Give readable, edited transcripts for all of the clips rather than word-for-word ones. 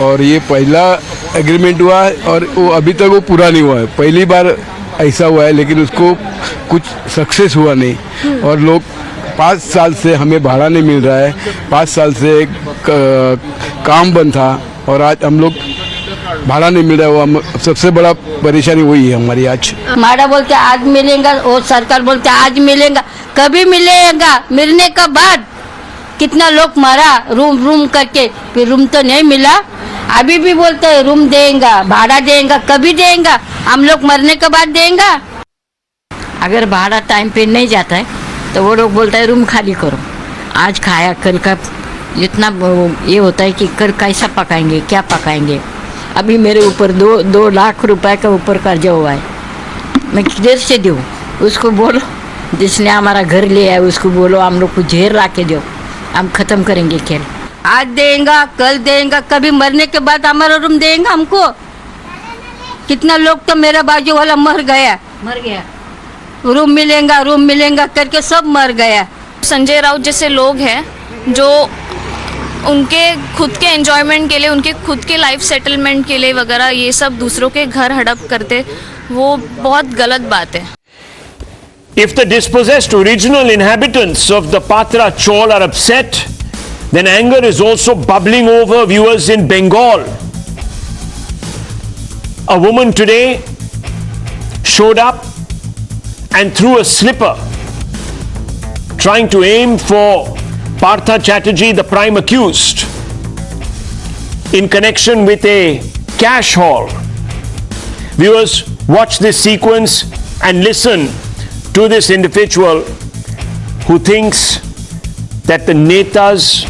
और ये पहला एग्रीमेंट हुआ है और वो अभी तक वो पूरा नहीं हुआ है। पहली बार ऐसा हुआ है, लेकिन उसको कुछ सक्सेस हुआ नहीं और लोग 5 साल से हमें भाड़ा नहीं मिल रहा है। 5 साल से काम बंद था और आज हम लोग भाड़ा नहीं मिल रहा है। वो सबसे बड़ा परेशानी वही है हमारी। आज हमारा बोलते आज मिलेगा, वो सरकार बोलते आज मिलेगा। कभी मिलेगा? मिलने का बाद कितना लोग मरा रूम करके, फिर रूम तो नहीं मिला। अभी भी बोलते हैं रूम देंगे, भाड़ा देंगे, कभी देंगे? हम लोग मरने के बाद देंगे। अगर भाड़ा टाइम पे नहीं जाता है तो वो लोग बोलते हैं रूम खाली करो। आज खाया, कल का इतना ये होता है कि कल कैसा पकाएंगे, क्या पकाएंगे। अभी मेरे ऊपर 2 लाख रुपए का ऊपर कर्जा हुआ है, मैं किधर से दूँ? उसको बोलो जिसने हमारा घर लिया है, उसको बोलो हम लोग को झेर ला के दो, हम खत्म करेंगे खेल। आज देंगे, कल देंगे, कभी मरने के बाद हमारा रूम देंगे हमको? कितना लोग तो मेरा बाजू वाला मर गया। रूम मिलेगा करके सब मर गया। संजय राउत जैसे लोग हैं जो उनके खुद के एंजॉयमेंट के लिए, उनके खुद के लाइफ सेटलमेंट के लिए वगैरह ये सब दूसरों के घर हड़प करते, वो बहुत गलत बात है। If the dispossessed original inhabitants of the Patra Chol are upset, then anger is also bubbling over, viewers, in Bengal. A woman today showed up and threw a slipper, trying to aim for Partha Chatterjee, the prime accused, in connection with a cash haul. Viewers, watch this sequence and listen to this individual who thinks that the netas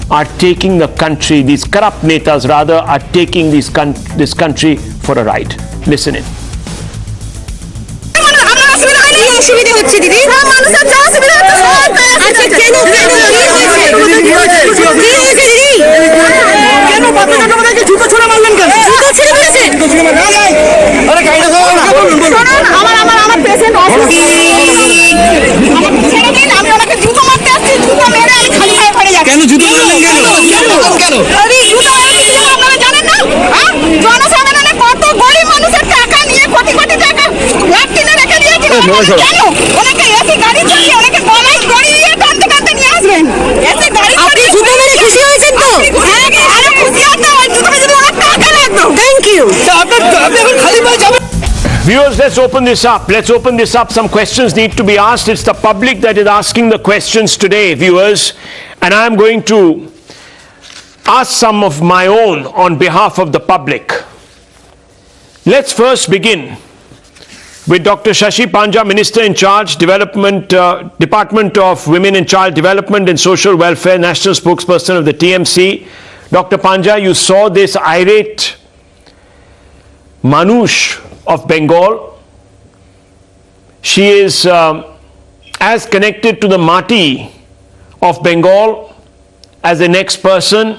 are taking the country, these corrupt netas rather, are taking this country for a ride. Listen in. Viewers, let's open this up. Let's open this up. Some questions need to be asked. It's the public that is asking the questions today, viewers. And I'm going to ask some of my own on behalf of the public. Let's first begin with Dr. Shashi Panja, Minister in Charge, Department of Women and Child Development and Social Welfare, National Spokesperson of the TMC. Dr. Panja, you saw this irate Manush of Bengal. She is as connected to the Mati of Bengal as the next person,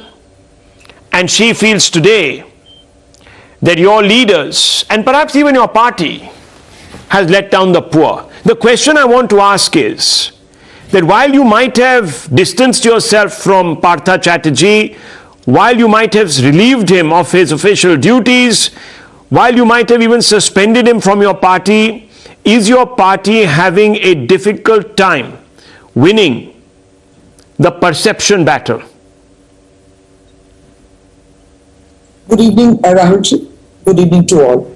and she feels today that your leaders and perhaps even your party has let down the poor. The question I want to ask is that while you might have distanced yourself from Partha Chatterjee, while you might have relieved him of his official duties, while you might have even suspended him from your party, is your party having a difficult time winning the perception battle? Good evening, Rahulji. Good evening to all.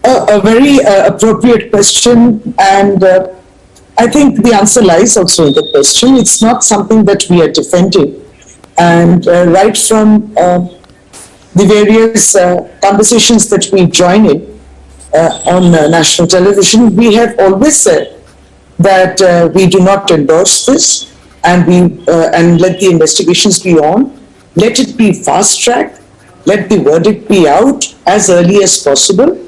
A very appropriate question, and I think the answer lies also in the question. It's not something that we are defending, and right from the various conversations that we join in on national television, we have always said that we do not endorse this, and let the investigations be on. Let it be fast-tracked. Let the verdict be out as early as possible.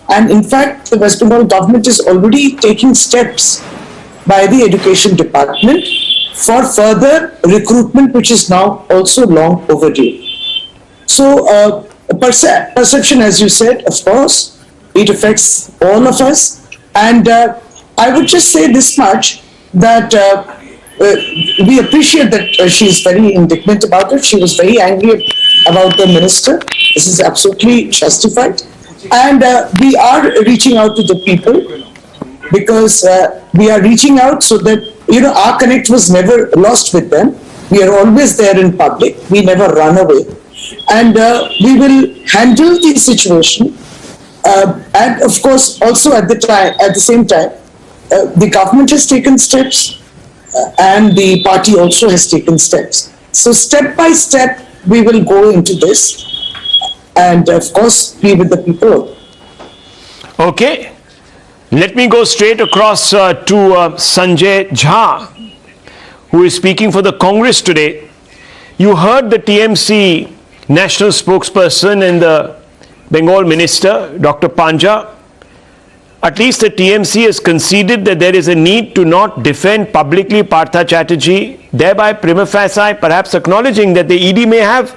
And in fact, the West Bengal government is already taking steps by the Education Department for further recruitment, which is now also long overdue. So, perception, as you said, of course, it affects all of us. And I would just say this much, that we appreciate that she is very indignant about it. She was very angry about the minister. This is absolutely justified. And we are reaching out to the people because we are reaching out so that, our connect was never lost with them. We are always there in public. We never run away. And we will handle the situation. And of course, also at the same time, the government has taken steps and the party also has taken steps. So step by step, we will go into this and of course be with the people. Okay, let me go straight across to Sanjay Jha, who is speaking for the Congress today. You heard the TMC national spokesperson and the Bengal minister, Dr. Panja. At least the TMC has conceded that there is a need to not defend publicly Partha Chatterjee, thereby prima facie perhaps acknowledging that the ED may have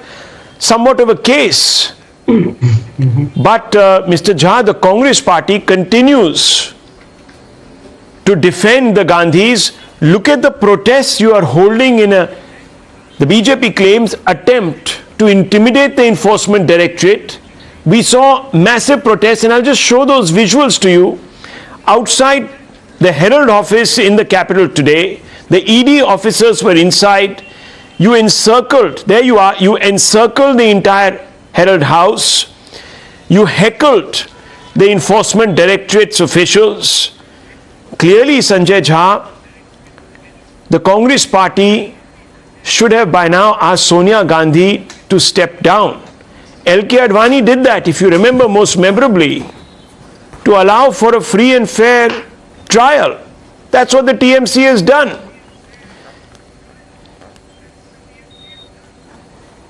somewhat of a case. But Mr. Jha, the Congress party continues to defend the Gandhis. Look at the protests you are holding in the BJP claims attempt to intimidate the enforcement directorate. We saw massive protests, and I'll just show those visuals to you. Outside the Herald office in the capital today, the ED officers were inside. You encircled, there you are, you encircled the entire Herald house. You heckled the enforcement directorate's officials. Clearly, Sanjay Jha, the Congress party should have by now asked Sonia Gandhi to step down. L.K. Advani did that, if you remember, most memorably, to allow for a free and fair trial. That's what the TMC has done.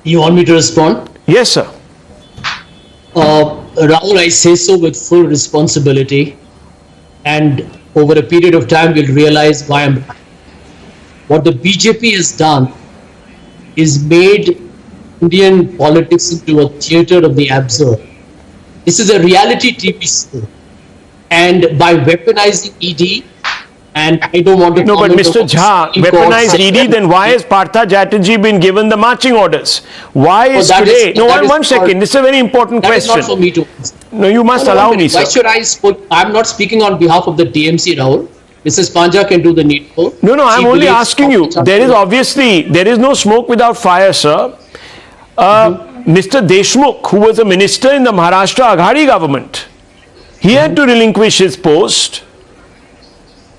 You want me to respond? Yes, sir. Rahul, I say so with full responsibility, and over a period of time you'll realize why I'm. What the BJP has done is made Indian politics into a theatre of the absurd. This is a reality TV show, and by weaponizing ED, and I don't want to. No, but Mr. Jha, weaponized ED, then why has Partha Chatterjee been given the marching orders? Why is today? No, one second. This is a very important question. That is not for me to answer. No, you must allow me, sir. Why should I speak? I'm not speaking on behalf of the TMC, Rahul. Mrs. Panja can do the needful. No, I'm only asking you. There is no smoke without fire, sir. Mr. Deshmukh, who was a minister in the Maharashtra Aghadi government, he had to relinquish his post.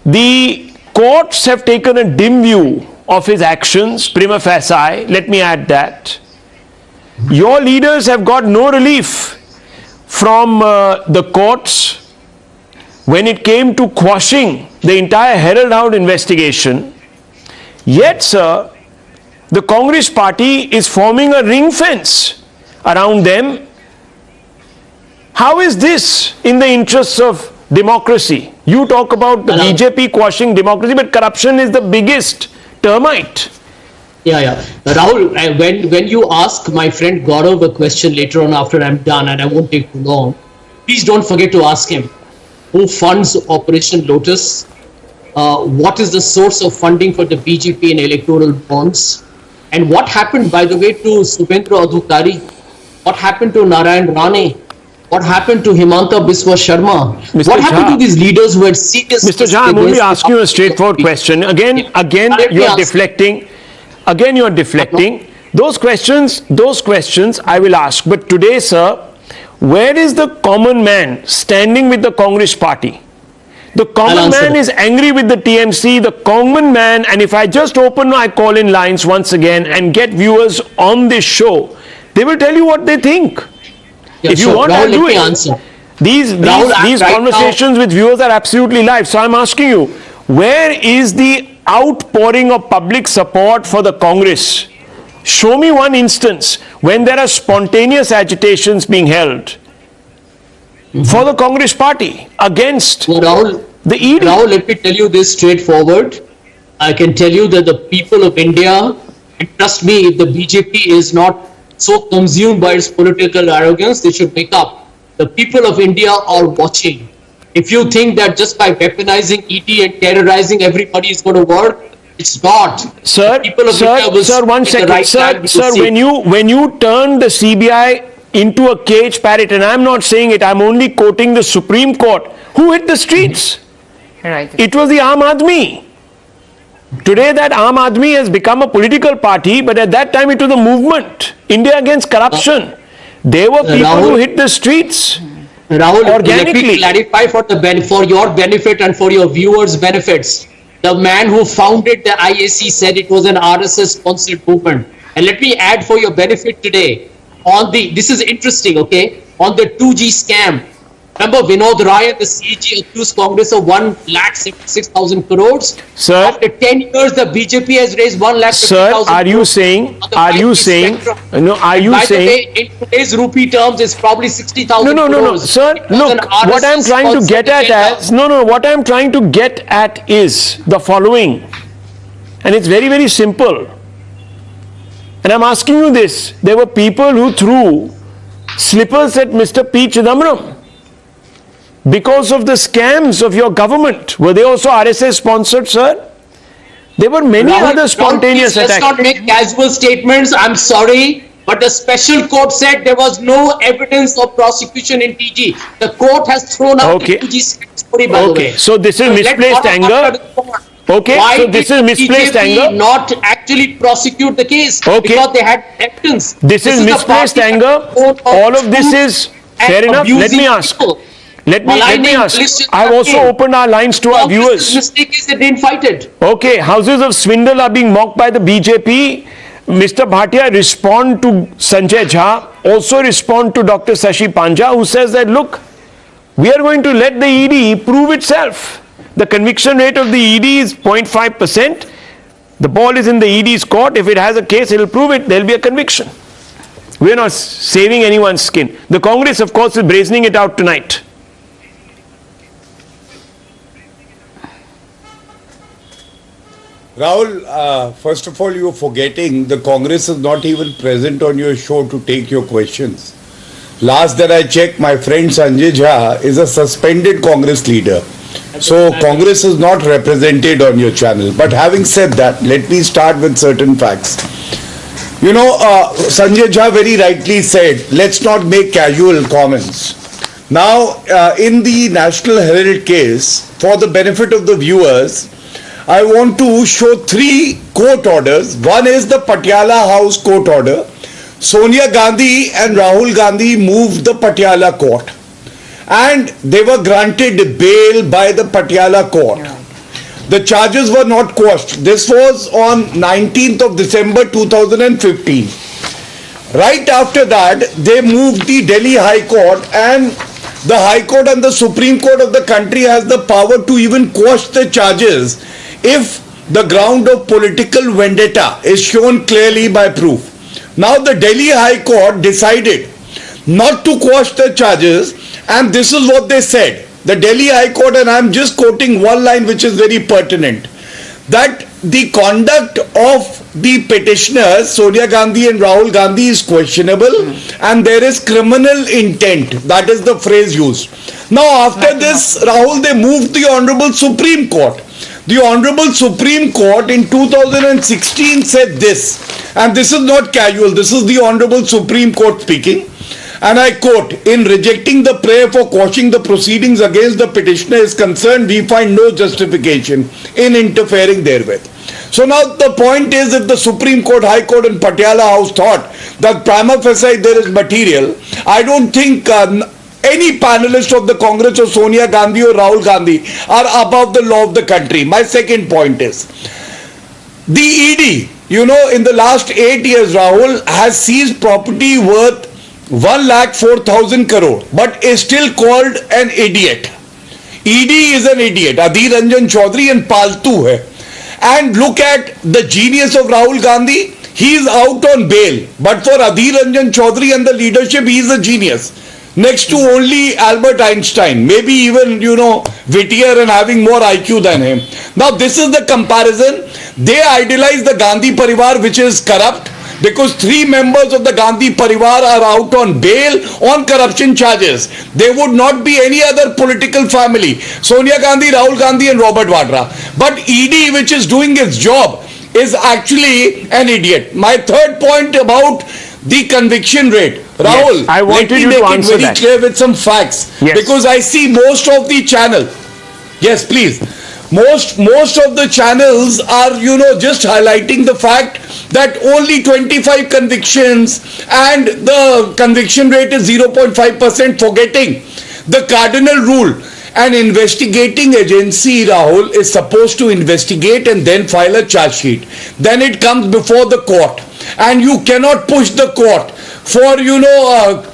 The courts have taken a dim view of his actions, prima facie, let me add that. Your leaders have got no relief from the courts when it came to quashing the entire Herald investigation. Yet, sir, the Congress party is forming a ring fence around them. How is this in the interests of democracy? You talk about the BJP quashing democracy, but corruption is the biggest termite. Yeah. Rahul, when you ask my friend Gaurav a question later on after I'm done, and I won't take too long, please don't forget to ask him who funds Operation Lotus, what is the source of funding for the BJP and electoral bonds, and what happened, by the way, to Subhendra Adhikari, what happened to Narayan Rane, what happened to Himanta Biswa Sharma, what happened to these leaders who had serious... Mr. Jha, I'm only asking you a straightforward question. Again, you're deflecting. Again, you're deflecting. Those questions I will ask. But today, sir, where is the common man standing with the Congress party? The common man is angry with the TMC, the common man, and if I just open my call-in lines once again and get viewers on this show, they will tell you what they think. Yeah, if you want, I'll do it. These conversations with viewers are absolutely live. So I'm asking you, where is the outpouring of public support for the Congress? Show me one instance when there are spontaneous agitations being held for the Congress party against the ED. Rahul, let me tell you this straightforward. I can tell you that the people of India, and trust me, if the BJP is not so consumed by its political arrogance, they should wake up. The people of India are watching. If you think that just by weaponizing ED and terrorizing everybody is going to work, It's not. Sir, The people of India will sir, one select the second. right time to Sir, proceed. when you turn the CBI into a cage parrot, and I'm not saying it, I'm only quoting the Supreme Court, who hit the streets? Right. It was the Aam Aadmi. Today that Aam Aadmi has become a political party, but at that time it was a movement, India against corruption. There were people Rahul- who hit the streets. Rahul, let Organically. me clarify for your benefit and for your viewers' benefits. The man who founded the IAC said it was an RSS-sponsored movement. And let me add for your benefit today, this is interesting, okay, on the 2G scam. Remember Vinod Rai and the CAG accused Congress of 1,76,000 crores? Sir, After 10 years, the BJP has raised 1,50,000 sir, are you crores saying, on the are you 5G saying, spectrum. no, are you By saying, the way, in today's rupee terms, it's probably 60,000 no, crores. sir, It was look, an what I'm trying to RSS get at agenda. what I'm trying to get at is the following, and it's very, very simple. And I'm asking you this, there were people who threw slippers at Mr. P. Chidambaram because of the scams of your government. Were they also RSS sponsored, sir? There were many Rahul, other spontaneous please, let's attacks. not make casual statements. I'm sorry, but the special court said there was no evidence of prosecution in TG. The court has thrown out Okay. the TG story, by the Okay, way. so this is let misplaced not anger. after the court. Okay, Why so this did is misplaced BJP anger. not actually prosecute the case? Okay. Because they had evidence. This is the misplaced party anger. that vote All of this truth is and fair enough. Let abusing me ask. people. Let me Maligning ask. Christian I've also campaign. opened our lines to our Congress's viewers. mistake is they didn't fight it. Okay, houses of swindle are being mocked by the BJP. Mr. Bhatia respond to Sanjay Jha, also respond to Dr. Sashi Panja, who says that, look, we are going to let the ED prove itself. The conviction rate of the ED is 0.5%. The ball is in the ED's court. If it has a case, it will prove it. There will be a conviction. We are not saving anyone's skin. The Congress, of course, is brazening it out tonight. Rahul, first of all, you're forgetting the Congress is not even present on your show to take your questions. Last that I checked, my friend Sanjay Jha is a suspended Congress leader. So Congress is not represented on your channel. But having said that, let me start with certain facts. You know, Sanjay Jha very rightly said, let's not make casual comments. Now, in the National Herald case, for the benefit of the viewers, I want to show 3 court orders. One is the Patiala House court order. Sonia Gandhi and Rahul Gandhi moved the Patiala court and they were granted bail by the Patiala court. The charges were not quashed. This was on 19th of December 2015. Right after that, they moved the Delhi High Court, and the High Court and the Supreme Court of the country has the power to even quash the charges if the ground of political vendetta is shown clearly by proof. Now the Delhi High Court decided not to quash the charges, and this is what they said. The Delhi High Court, and I am just quoting one line which is very pertinent, that the conduct of the petitioners, Sonia Gandhi and Rahul Gandhi, is questionable and there is criminal intent. That is the phrase used. Now after this, Rahul, they moved the Honorable Supreme Court. The Honorable Supreme Court in 2016 said this, and this is not casual, this is the Honorable Supreme Court speaking, and I quote, in rejecting the prayer for quashing the proceedings against the petitioner is concerned, we find no justification in interfering therewith. So now the point is, if the Supreme Court, High Court and Patiala House thought that prima facie there is material, I don't think any panelist of the Congress or Sonia Gandhi or Rahul Gandhi are above the law of the country. My second point is, the ED, you know, in the last 8 years, Rahul, has seized property worth 1,04,000 crore, but is still called an idiot. ED is an idiot. Adhir Ranjan Chaudhary and Paltu hai. And look at the genius of Rahul Gandhi. He is out on bail, but for Adhir Ranjan Chaudhary and the leadership, he is a genius. Next to only Albert Einstein, maybe even, you know, wittier and having more IQ than him. Now this is the comparison. They idolize the Gandhi Parivar, which is corrupt. because 3 members of the Gandhi Parivar are out on bail on corruption charges. There would not be any other political family. Sonia Gandhi, Rahul Gandhi and Robert Vadra. But ED, which is doing its job, is actually an idiot. My third point about the conviction rate. Rahul, yes, I wanted let me you make to it answer very that. clear with some facts. Yes. Because I see most of the channel. Yes, please. Most of the channels are, just highlighting the fact that only 25 convictions and the conviction rate is 0.5%, forgetting the cardinal rule. An investigating agency, Rahul, is supposed to investigate and then file a charge sheet. Then it comes before the court. And you cannot push the court for,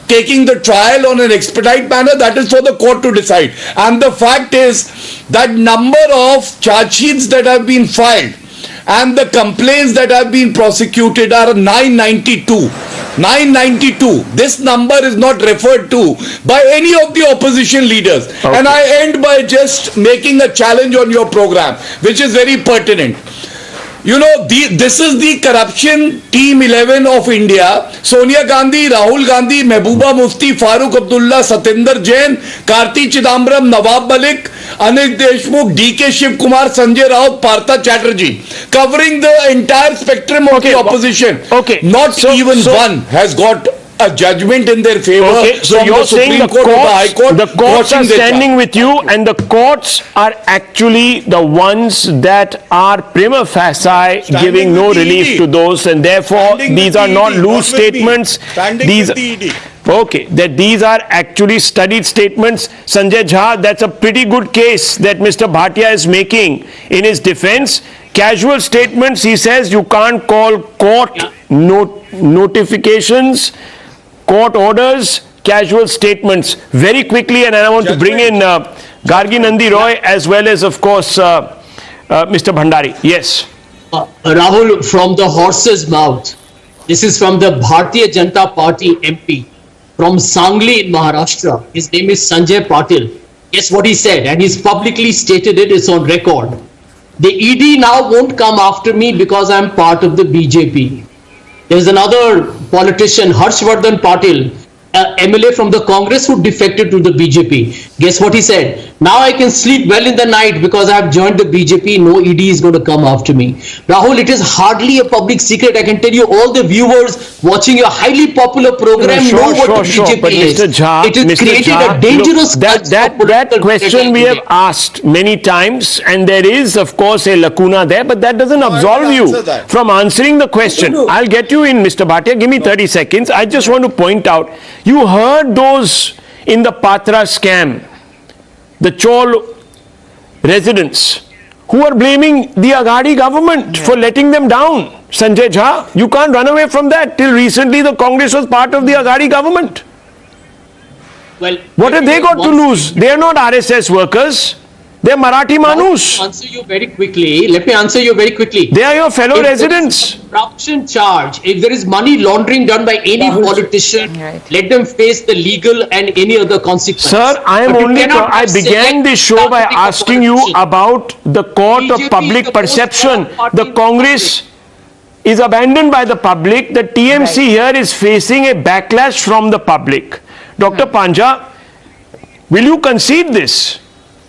taking the trial on an expedite manner. That is for the court to decide. And the fact is that number of charge sheets that have been filed and the complaints that have been prosecuted are 992. 992. This number is not referred to by any of the opposition leaders. Okay. And I end by just making a challenge on your program, which is very pertinent. This is the corruption team 11 of India. Sonia Gandhi, Rahul Gandhi, Mehbooba Mufti, Farooq Abdullah, Satinder Jain, Karti Chidambaram, Nawab Malik, Anil Deshmukh, DK Shiv Kumar, Sanjay Raut, Partha Chatterjee, covering the entire spectrum of the opposition. Okay. Not even one has got a judgment in their favor. Okay, so you're saying the courts are standing with you, and the courts are actually the ones that are prima facie giving no relief to those, and therefore these are not loose statements. Okay, that these are actually studied statements. Sanjay Jha, that's a pretty good case that Mr. Bhatia is making in his defense. Casual statements, he says you can't call court notifications, court orders, casual statements. Very quickly, and I want to bring in Gargi Nandi Roy as well as, of course, Mr. Bhandari. Yes. Rahul, from the horse's mouth. This is from the Bharatiya Janta Party MP from Sangli in Maharashtra. His name is Sanjay Patil. Guess what he said? And he's publicly stated it, it's on record. The ED now won't come after me because I'm part of the BJP. There's another politician, Harshvardhan Patil, MLA from the Congress who defected to the BJP. Guess what he said? Now I can sleep well in the night because I have joined the BJP. No ED is going to come after me. Rahul, it is hardly a public secret. I can tell you, all the viewers watching your highly popular program know what the BJP is. Mr. Jha, it has created a dangerous that question we have asked many times, and there is, of course, a lacuna there, but that doesn't absolve you from answering the question. I'll get you in, Mr. Bhatia. Give me 30 seconds. I just want to point out, you heard those in the Patra scam, the Chol residents, who are blaming the Aghadi government for letting them down. Sanjay Jha, you can't run away from that. Till recently, the Congress was part of the Aghadi government. Well, what have they got to lose? They are not RSS workers. They are Marathi Manus. Let me answer you very quickly. They are your fellow residents. Corruption charge. If there is money laundering done by any politician, let them face the legal and any other consequence. Sir, I began this show by asking you about the court of public perception. The Congress is abandoned by the public. The TMC here is facing a backlash from the public. Dr. Panja, will you concede this?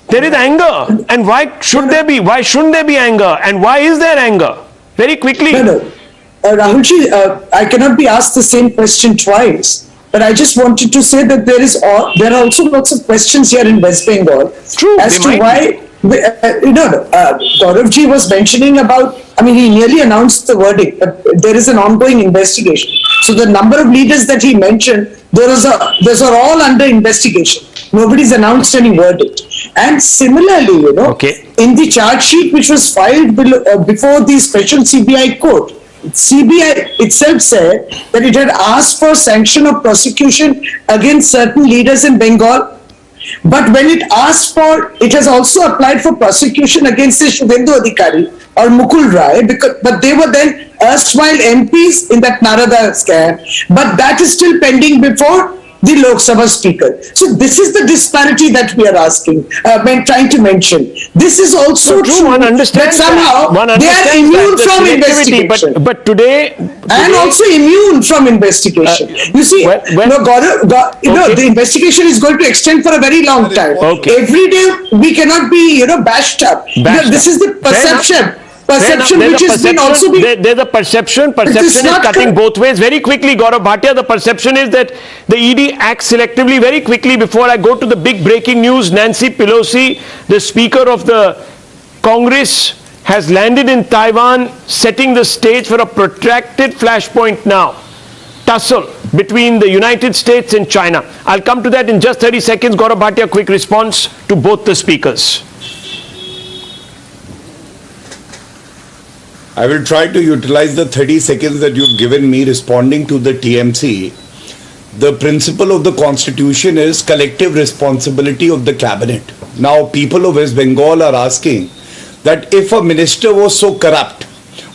There is anger, and why should there be? Why shouldn't there be anger, and why is there anger? Very quickly. No. Rahulji, I cannot be asked the same question twice, but I just wanted to say that there are also lots of questions here in West Bengal. True, as to why, Gauravji was mentioning about, he nearly announced the verdict, but there is an ongoing investigation. So the number of leaders that he mentioned, those are all under investigation. Nobody's announced any verdict. And similarly, in the charge sheet which was filed before the special CBI court, CBI itself said that it had asked for sanction of prosecution against certain leaders in Bengal. But when it has also applied for prosecution against the Shubhendu Adhikari or Mukul Rai, but they were then erstwhile MPs in that Narada scam. But that is still pending before the Lok Sabha Speaker. So this is the disparity that we are asking, trying to mention. This is also true one understands that somehow they are immune from investigation. But today, and also immune from investigation. You see, the investigation is going to extend for a very long time. Okay. Every day we cannot be, bashed up. This is the perception. Perception which has been also been... There's a perception. Perception is cutting both ways. Very quickly, Gaurav Bhatia, the perception is that the ED acts selectively. Very quickly, before I go to the big breaking news, Nancy Pelosi, the Speaker of the Congress, has landed in Taiwan, setting the stage for a protracted flashpoint now. Tussle between the United States and China. I'll come to that in just 30 seconds. Gaurav Bhatia, quick response to both the speakers. I will try to utilize the 30 seconds that you've given me responding to the TMC. The principle of the constitution is collective responsibility of the cabinet. Now, people of West Bengal are asking that if a minister was so corrupt,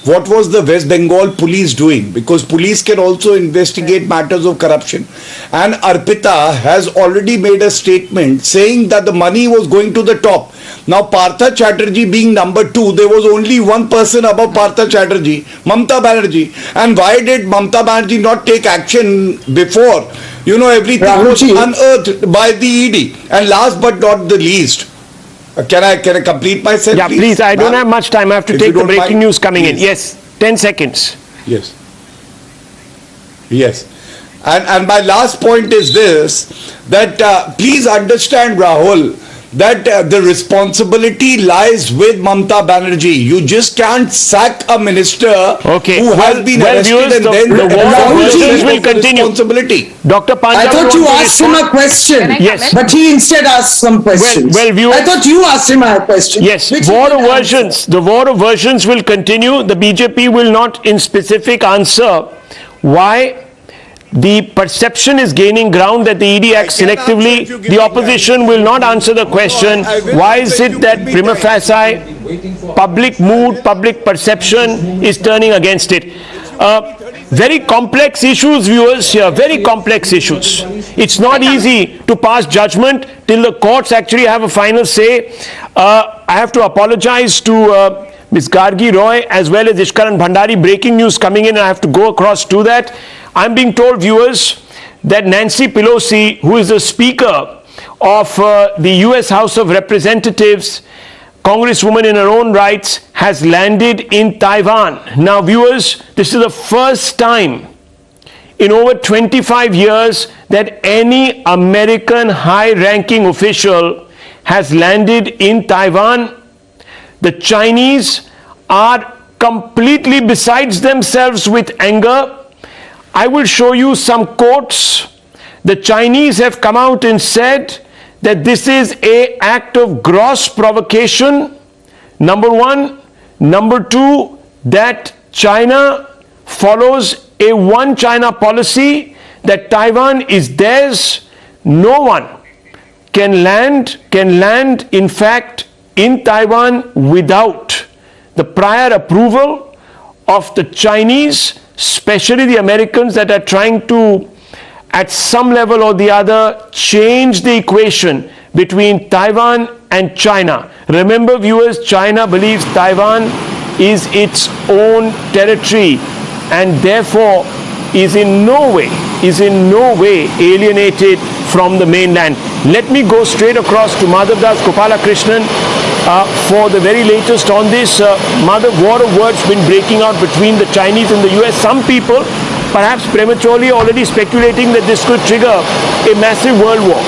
what was the West Bengal police doing? Because police can also investigate matters of corruption. And Arpita has already made a statement saying that the money was going to the top. Now, Partha Chatterjee being number 2, there was only one person above Partha Chatterjee, Mamata Banerjee. And why did Mamata Banerjee not take action before? Everything was unearthed by the ED. And last but not the least, can I complete my sentence? Yeah, please. I don't have much time. I have to take the breaking news coming in. Yes, 10 seconds. Yes. And my last point is this, that please understand, Rahul, that the responsibility lies with Mamata Banerjee. You just can't sack a minister who has been arrested and then the war will continue. Responsibility. Dr. Pandya, I thought you asked him a question. Yes. But he instead asked some questions. Viewers, I thought you asked him a question. Yes. War of versions. The war of versions will continue. The BJP will not in specific answer why the perception is gaining ground that the ED acts selectively. The opposition will not answer the question, why is it that prima facie public mood, public perception is turning against it. Very complex issues, viewers here, very complex issues. It's not easy to pass judgment till the courts actually have a final say. I have to apologize to Ms. Gargi Roy as well as Ishkaran Bhandari. Breaking news coming in, and I have to go across to that. I'm being told, viewers, that Nancy Pelosi, who is the Speaker of the US House of Representatives, Congresswoman in her own rights, has landed in Taiwan. Now, viewers, this is the first time in over 25 years that any American high-ranking official has landed in Taiwan. The Chinese are completely besides themselves with anger. I will show you some quotes. The Chinese have come out and said that this is an act of gross provocation, number one. Number two, that China follows a one China policy, that Taiwan is theirs. No one can land in fact in Taiwan without the prior approval of the Chinese, especially the Americans that are trying to, at some level or the other, change the equation between Taiwan and China. Remember, viewers, China believes Taiwan is its own territory and therefore is in no way alienated from the mainland. Let me go straight across to Madhav Das Gopalakrishnan for the very latest on this. Madhav, war of words been breaking out between the Chinese and the US. Some people, perhaps prematurely, already speculating that this could trigger a massive world war.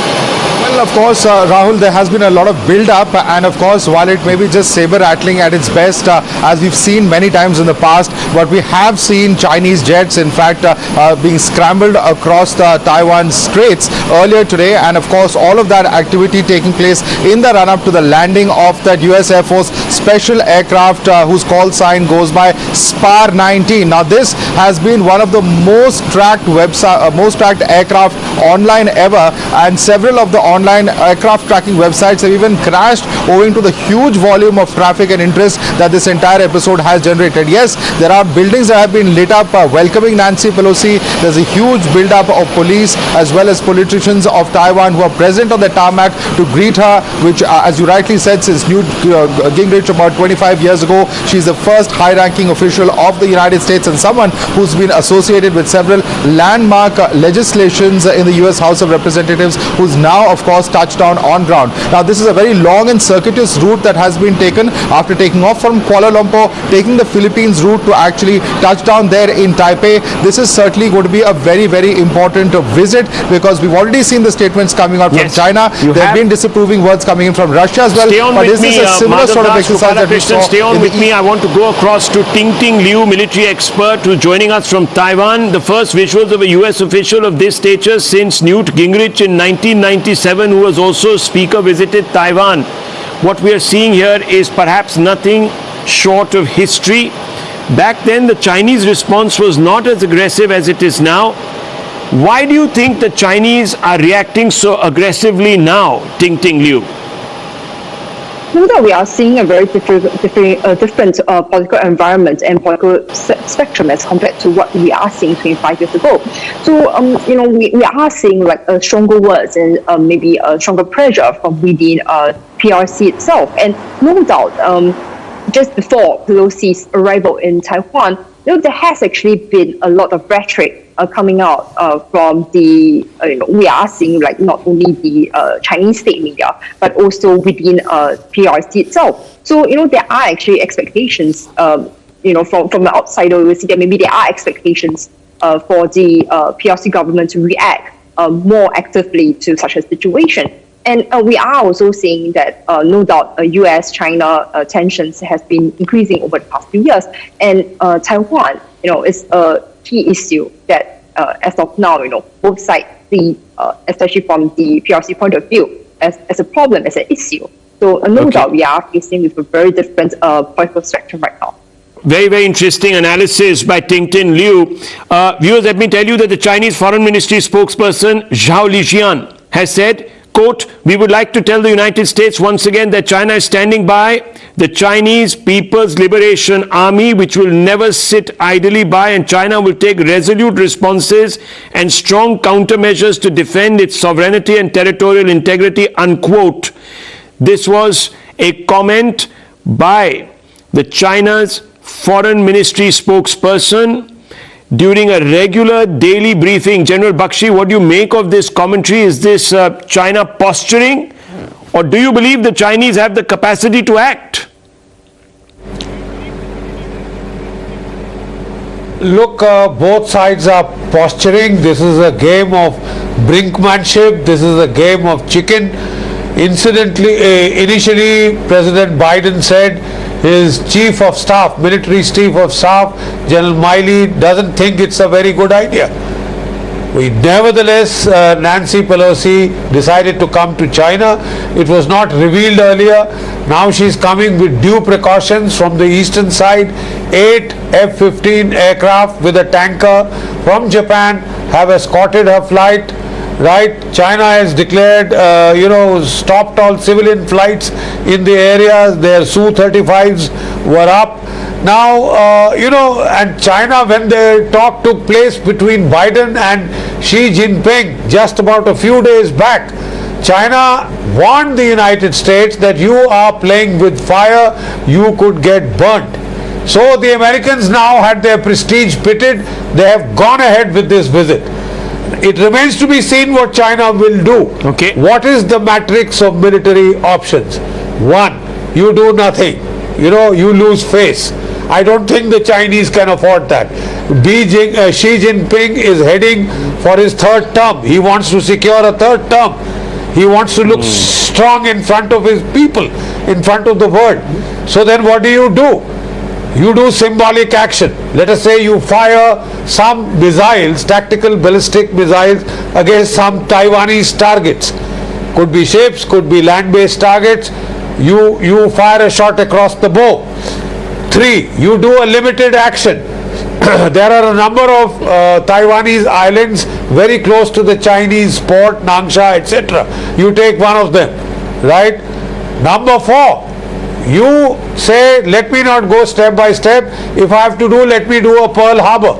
Well, of course, Rahul, there has been a lot of build-up, and of course, while it may be just saber-rattling at its best, as we've seen many times in the past, but we have seen Chinese jets, in fact, being scrambled across the Taiwan Straits earlier today, and of course, all of that activity taking place in the run-up to the landing of that US Air Force special aircraft whose call sign goes by SPAR 19. Now, this has been one of the most tracked aircraft online ever, and several of the online online aircraft tracking websites have even crashed owing to the huge volume of traffic and interest that this entire episode has generated. Yes, there are buildings that have been lit up welcoming Nancy Pelosi. There's a huge build-up of police as well as politicians of Taiwan who are present on the tarmac to greet her, which as you rightly said, since Newt Gingrich about 25 years ago, she's the first high-ranking official of the United States and someone who's been associated with several landmark legislations in the US House of Representatives, who's now of course touched down on ground. Now this is a very long and circuitous route that has been taken after taking off from Kuala Lumpur, taking the Philippines route to actually touch down there in Taipei. This is certainly going to be a very, very important visit because we've already seen the statements coming out from China. There have been disapproving words coming in from Russia as well. Stay on but with this me, is a similar sort of exercise that we saw. Stay on with me. I want to go across to Ting Ting Liu, military expert, who's joining us from Taiwan. The first visuals of a US official of this stature since Newt Gingrich in 1997, who was also speaker, visited Taiwan. What we are seeing here is perhaps nothing short of history. Back then, the Chinese response was not as aggressive as it is now. Why do you think the Chinese are reacting so aggressively now, Ting Ting Liu? No doubt we are seeing a very different political environment and political spectrum as compared to what we are seeing 25 years ago. So, we are seeing like stronger words and maybe a stronger pressure from within PRC itself. And no doubt, just before Pelosi's arrival in Taiwan, there has actually been a lot of rhetoric coming out from the, we are seeing like not only the Chinese state media, but also within PRC itself. So, there are actually expectations, from the outsider, we see that maybe there are expectations for the PRC government to react more actively to such a situation. And we are also seeing that no doubt US-China tensions has been increasing over the past few years. And Taiwan, is a key issue that as of now, both sides see, especially from the PRC point of view, as a problem, as an issue. So no doubt we are facing with a very different political spectrum right now. Very, very interesting analysis by Ting Ting Liu. Viewers, let me tell you that the Chinese Foreign Ministry spokesperson Zhao Lijian has said, quote, "We would like to tell the United States once again that China is standing by the Chinese People's Liberation Army, which will never sit idly by, and China will take resolute responses and strong countermeasures to defend its sovereignty and territorial integrity," unquote. This was a comment by the China's Foreign Ministry spokesperson during a regular daily briefing. General Bakshi, what do you make of this commentary? Is this China posturing, or do you believe the Chinese have the capacity to act? Look, both sides are posturing. This is a game of brinkmanship. This is a game of chicken. Initially, President Biden said his chief of staff, military chief of staff, General Miley, doesn't think it's a very good idea. Nevertheless, Nancy Pelosi decided to come to China. It was not revealed earlier. Now she's coming with due precautions from the eastern side. 8 F-15 aircraft with a tanker from Japan have escorted her flight. Right, China has declared, stopped all civilian flights in the areas. Their Su-35s were up. Now, and China, when the talk took place between Biden and Xi Jinping just about a few days back, China warned the United States that you are playing with fire, you could get burnt. So the Americans now had their prestige pitted. They have gone ahead with this visit. It remains to be seen what China will do. Okay. What is the matrix of military options? One, you do nothing. You lose face. I don't think the Chinese can afford that. Xi Jinping is heading for his third term. He wants to secure a third term. He wants to look strong in front of his people, in front of the world. So then what do? You do symbolic action. Let us say you fire some missiles, tactical ballistic missiles, against some Taiwanese targets. Could be ships, could be land-based targets. You fire a shot across the bow. 3, you do a limited action. there are a number of Taiwanese islands very close to the Chinese port, Nansha, etc. You take one of them, right? Number 4, you say, let me not go step by step. If I have to do, let me do a Pearl Harbor.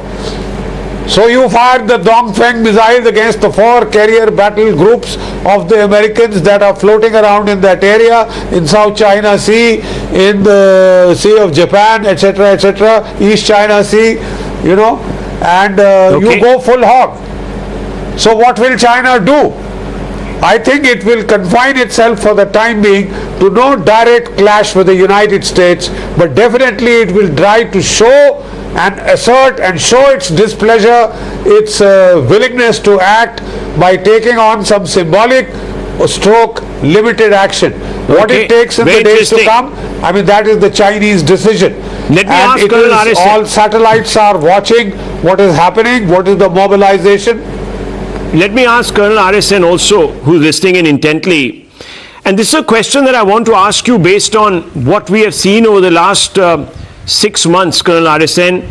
So you fired the Dongfeng missiles against the 4 carrier battle groups of the Americans that are floating around in that area, in South China Sea, in the Sea of Japan, etc., etc., East China Sea, you know, and you go full hog. So what will China do? I think it will confine itself for the time being to no direct clash with the United States, but definitely it will try to show and assert and show its displeasure, its willingness to act by taking on some symbolic stroke limited action. What it takes in the days to come, I mean, that is the Chinese decision. Let me ask Colonel RSN. All satellites are watching what is happening, what is the mobilization. Let me ask Colonel RSN also, who's listening in intently. And this is a question that I want to ask you based on what we have seen over the last 6 months, Colonel RSN.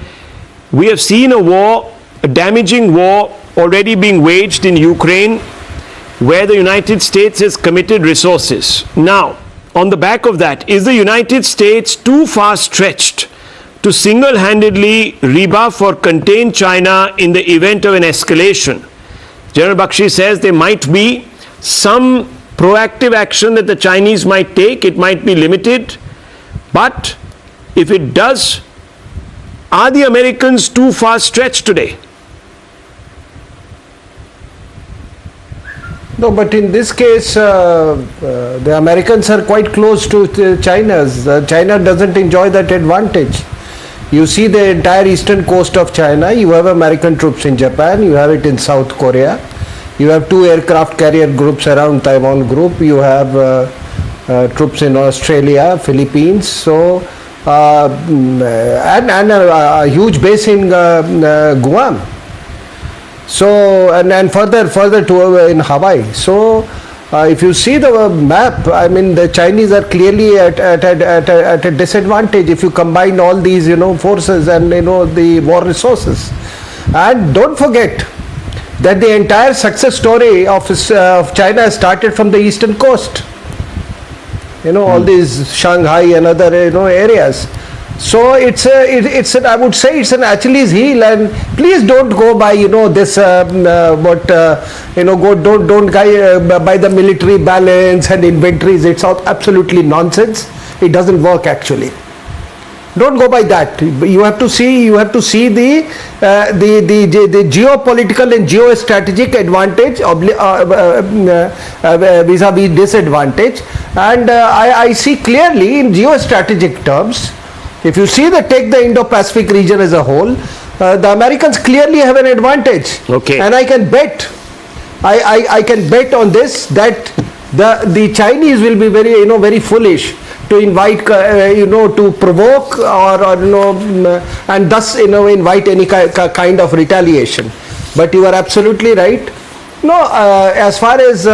We have seen a war, a damaging war already being waged in Ukraine, where the United States has committed resources. Now, on the back of that, is the United States too far stretched to single-handedly rebuff or contain China in the event of an escalation? General Bakshi says there might be some proactive action that the Chinese might take. It might be limited. But if it does, are the Americans too far stretched today? No, but in this case, the Americans are quite close to China's. China doesn't enjoy that advantage. You see the entire eastern coast of China, you have American troops in Japan, you have it in South Korea, you have 2 aircraft carrier groups around Taiwan group, you have troops in Australia, Philippines, so and a huge base in Guam. So and further to in Hawaii. So if you see the map, I mean the Chinese are clearly at a disadvantage if you combine all these forces and the war resources. And don't forget that the entire success story of China started from the eastern coast. All these Shanghai and other areas. So it's I would say it's an Achilles heel, and please don't go by this don't by the military balance and inventories. It's absolutely nonsense. It doesn't work actually. Don't go by that. You have to see the geopolitical and geostrategic advantage vis-a-vis disadvantage, and I see clearly in geostrategic terms. If you see take the Indo-Pacific region as a whole, the Americans clearly have an advantage. Okay. And I can bet, I can bet on this that the Chinese will be very foolish to invite, to provoke or and thus invite any kind of retaliation. But you are absolutely right. No, as far as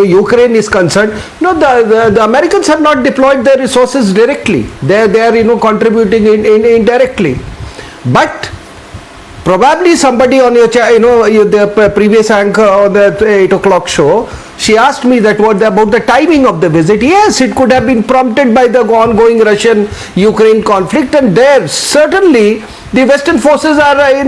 Ukraine is concerned, no, the Americans have not deployed their resources directly. They are contributing indirectly. But probably somebody on the previous anchor on the 8 o'clock show, she asked me that what about the timing of the visit. Yes, it could have been prompted by the ongoing Russian-Ukraine conflict, and there certainly the Western forces are, Let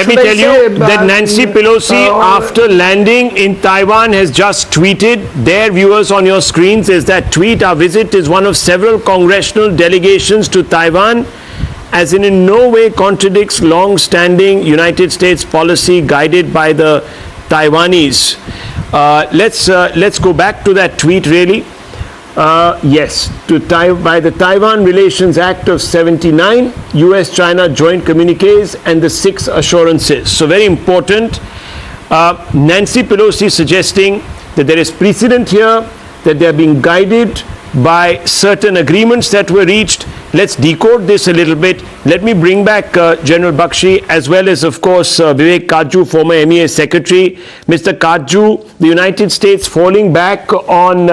me tell you that Nancy Pelosi, after landing in Taiwan, has just tweeted. Their viewers on your screens is that tweet. Our visit is one of several congressional delegations to Taiwan, as in no way contradicts long-standing United States policy guided by the Taiwanese. Let's go back to that tweet really. Yes, by the Taiwan Relations Act of 79, US-China joint communiques and the 6 assurances. So very important. Nancy Pelosi suggesting that there is precedent here, that they are being guided by certain agreements that were reached. Let's decode this a little bit. Let me bring back General Bakshi, as well as, of course, Vivek Kaju, former MEA Secretary. Mr. Kaju, the United States falling back on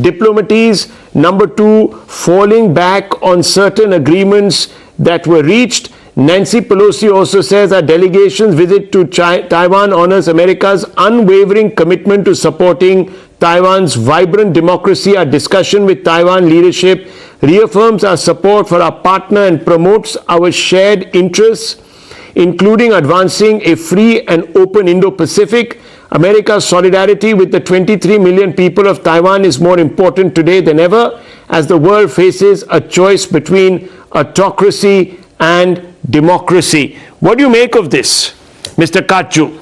diplomats Number two, falling back on certain agreements that were reached. Nancy Pelosi also says our delegation's visit to Taiwan honors America's unwavering commitment to supporting Taiwan's vibrant democracy. Our discussion with Taiwan leadership reaffirms our support for our partner and promotes our shared interests, including advancing a free and open Indo-Pacific. America's solidarity with the 23 million people of Taiwan is more important today than ever as the world faces a choice between autocracy and democracy. What do you make of this, Mr. Kachu?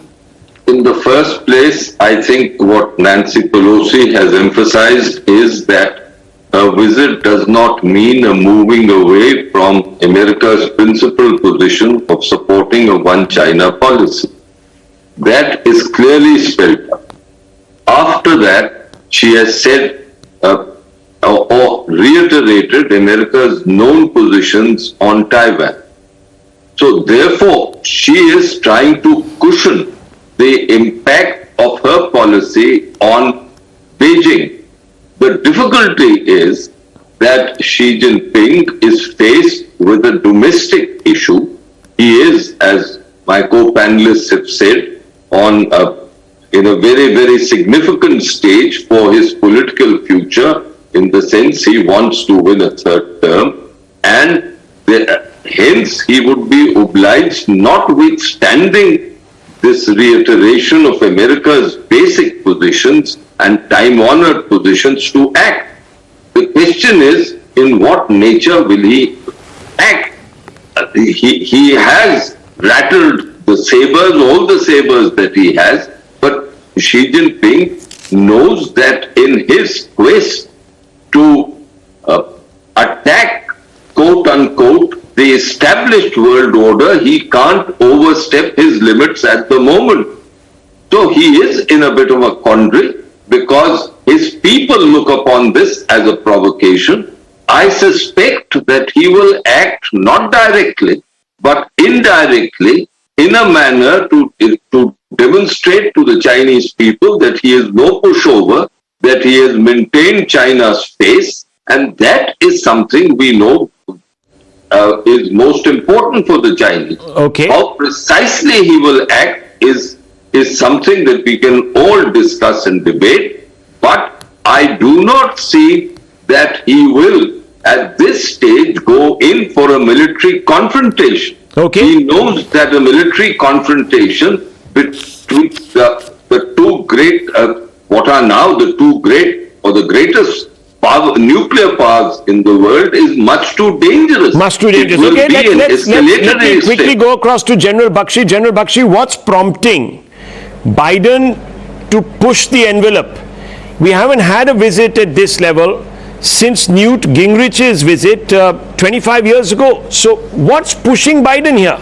In the first place, I think what Nancy Pelosi has emphasized is that a visit does not mean a moving away from America's principal position of supporting a one China policy. That is clearly spelled out. After that, she has said or reiterated America's known positions on Taiwan. So therefore, she is trying to cushion the impact of her policy on Beijing. The difficulty is that Xi Jinping is faced with a domestic issue. He is, as my co-panelists have said, in a very, very significant stage for his political future, in the sense he wants to win a third term, and hence he would be obliged, notwithstanding this reiteration of America's basic positions and time-honored positions, to act. The question is, in what nature will he act? He has rattled the sabers, all the sabers that he has, but Xi Jinping knows that in his quest to attack, quote-unquote, the established world order, he can't overstep his limits at the moment. So he is in a bit of a quandary because his people look upon this as a provocation. I suspect that he will act not directly, but indirectly in a manner to demonstrate to the Chinese people that he is no pushover, that he has maintained China's face, and that is something we know is most important for the Chinese. Okay. How precisely he will act is something that we can all discuss and debate, but I do not see that he will at this stage go in for a military confrontation. Okay. He knows that a military confrontation between the two great, what are now the two great or the greatest nuclear powers in the world is much too dangerous. Much too dangerous. Okay, let's quickly go across to General Bakshi. General Bakshi, what's prompting Biden to push the envelope? We haven't had a visit at this level since Newt Gingrich's visit 25 years ago. So what's pushing Biden here?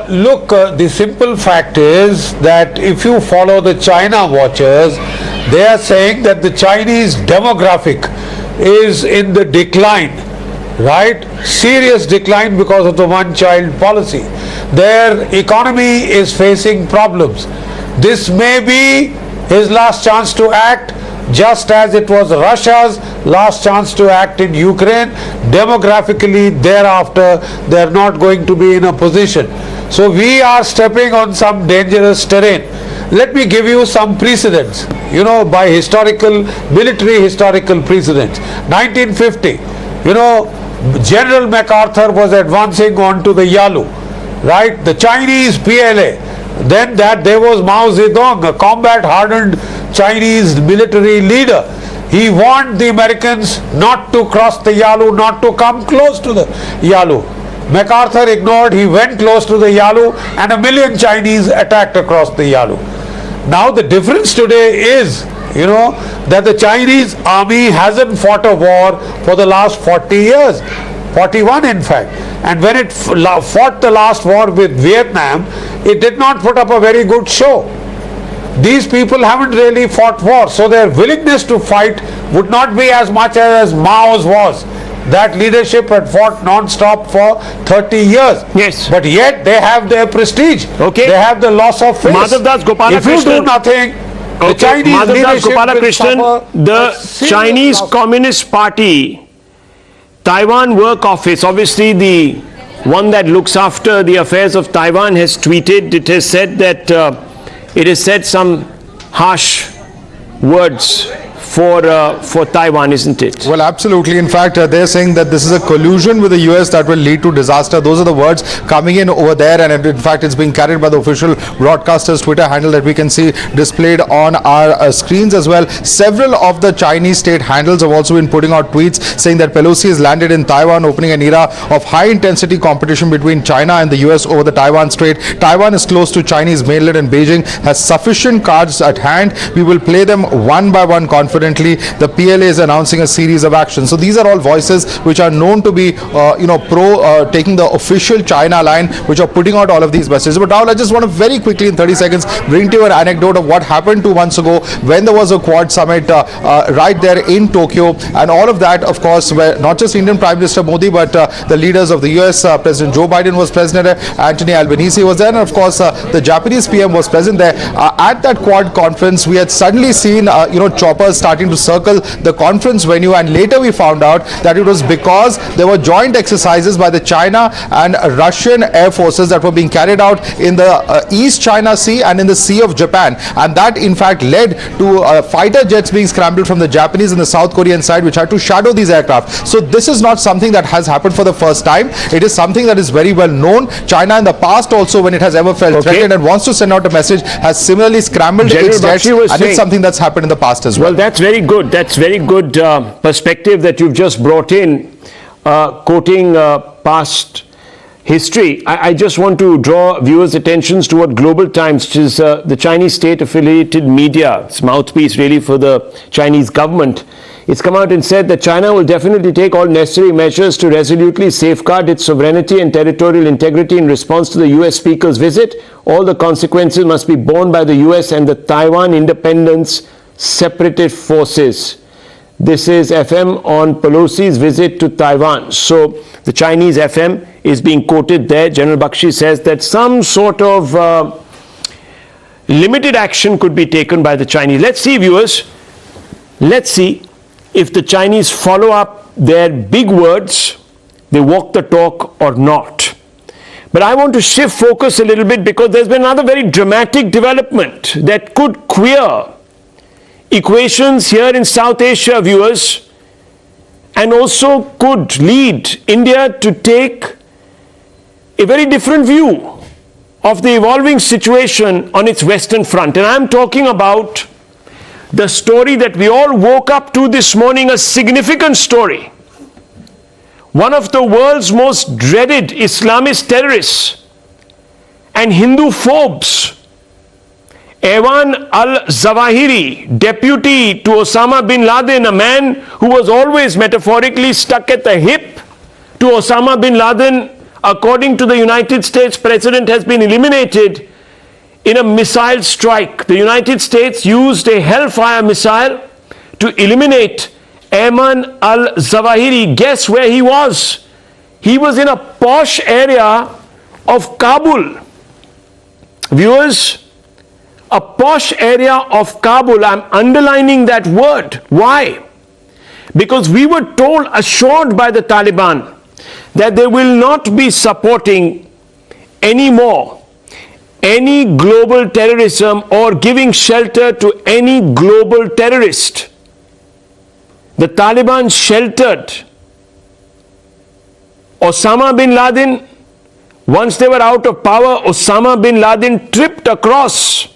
Look, the simple fact is that if you follow the China watchers, they are saying that the Chinese demographic is in the decline, right? Serious decline because of the one-child policy. Their economy is facing problems. This may be his last chance to act, just as it was Russia's last chance to act in Ukraine. Demographically, thereafter, they are not going to be in a position. So we are stepping on some dangerous terrain. Let me give you some precedents, by military historical precedents. 1950, General MacArthur was advancing on to the Yalu, right? The Chinese PLA. Then there was Mao Zedong, a combat-hardened Chinese military leader. He warned the Americans not to cross the Yalu, not to come close to the Yalu. MacArthur ignored, he went close to the Yalu, and 1 million Chinese attacked across the Yalu. Now the difference today is, that the Chinese army hasn't fought a war for the last 40 years. 41 in fact, and when it fought the last war with Vietnam, it did not put up a very good show. These people haven't really fought war, so their willingness to fight would not be as much as Mao's was. That leadership had fought non-stop for 30 years. Yes. But yet they have their prestige. Okay. They have the loss of face. Madhavdas If you do nothing, The Chinese Madhavdas leadership will Gopalakrishnan, suffer a the serious Chinese loss. Communist Party Taiwan Work Office, obviously the one that looks after the affairs of Taiwan, has tweeted, it has said that it has said some harsh words for Taiwan, isn't it? Well, absolutely. In fact, they're saying that this is a collusion with the US that will lead to disaster. Those are the words coming in over there, and in fact it's being carried by the official broadcaster's Twitter handle that we can see displayed on our screens as well. Several of the Chinese state handles have also been putting out tweets saying that Pelosi has landed in Taiwan, opening an era of high intensity competition between China and the US over the Taiwan Strait. Taiwan is close to Chinese mainland and Beijing has sufficient cards at hand. We will play them one by one confidently. The PLA is announcing a series of actions. So these are all voices which are known to be, taking the official China line, which are putting out all of these messages. But now I just want to very quickly in 30 seconds bring to you an anecdote of what happened 2 months ago when there was a Quad summit right there in Tokyo, and all of that, of course, where not just Indian Prime Minister Modi, but the leaders of the US, President Joe Biden was present there, Anthony Albanese was there, and of course the Japanese PM was present there. At that Quad conference, we had suddenly seen choppers starting to circle the conference venue, and later we found out that it was because there were joint exercises by the China and Russian air forces that were being carried out in the East China Sea and in the Sea of Japan, and that in fact led to fighter jets being scrambled from the Japanese and the South Korean side, which had to shadow these aircraft. So this is not something that has happened for the first time. It is something that is very well known. China in the past also, when it has ever felt threatened and wants to send out a message, has similarly scrambled its jets, and it's something that's happened in the past as well. Well, that's very good. That's very good perspective that you've just brought in, quoting past history. I just want to draw viewers' attentions to what Global Times, which is the Chinese state-affiliated media, its mouthpiece really for the Chinese government. It's come out and said that China will definitely take all necessary measures to resolutely safeguard its sovereignty and territorial integrity in response to the US speaker's visit. All the consequences must be borne by the US and the Taiwan independence separatist forces. This is FM on Pelosi's visit to Taiwan. So the Chinese FM is being quoted there. General Bakshi says that some sort of limited action could be taken by the Chinese. Let's see, viewers. Let's see if the Chinese follow up their big words, they walk the talk or not. But I want to shift focus a little bit because there's been another very dramatic development that could queer equations here in South Asia, viewers, and also could lead India to take a very different view of the evolving situation on its western front. And I'm talking about the story that we all woke up to this morning, a significant story. One of the world's most dreaded Islamist terrorists and Hindu phobes, Ayman Al-zawahiri, deputy to Osama bin Laden, a man who was always metaphorically stuck at the hip to Osama bin Laden, according to the United States President, has been eliminated in a missile strike. The United States used a Hellfire missile to eliminate Ayman Al-zawahiri. Guess where he was? He was in a posh area of Kabul. Viewers, a posh area of Kabul. I'm underlining that word. Why? Because we were told, assured by the Taliban, that they will not be supporting anymore any global terrorism or giving shelter to any global terrorist. The Taliban sheltered Osama bin Laden. Once they were out of power, Osama bin Laden tripped across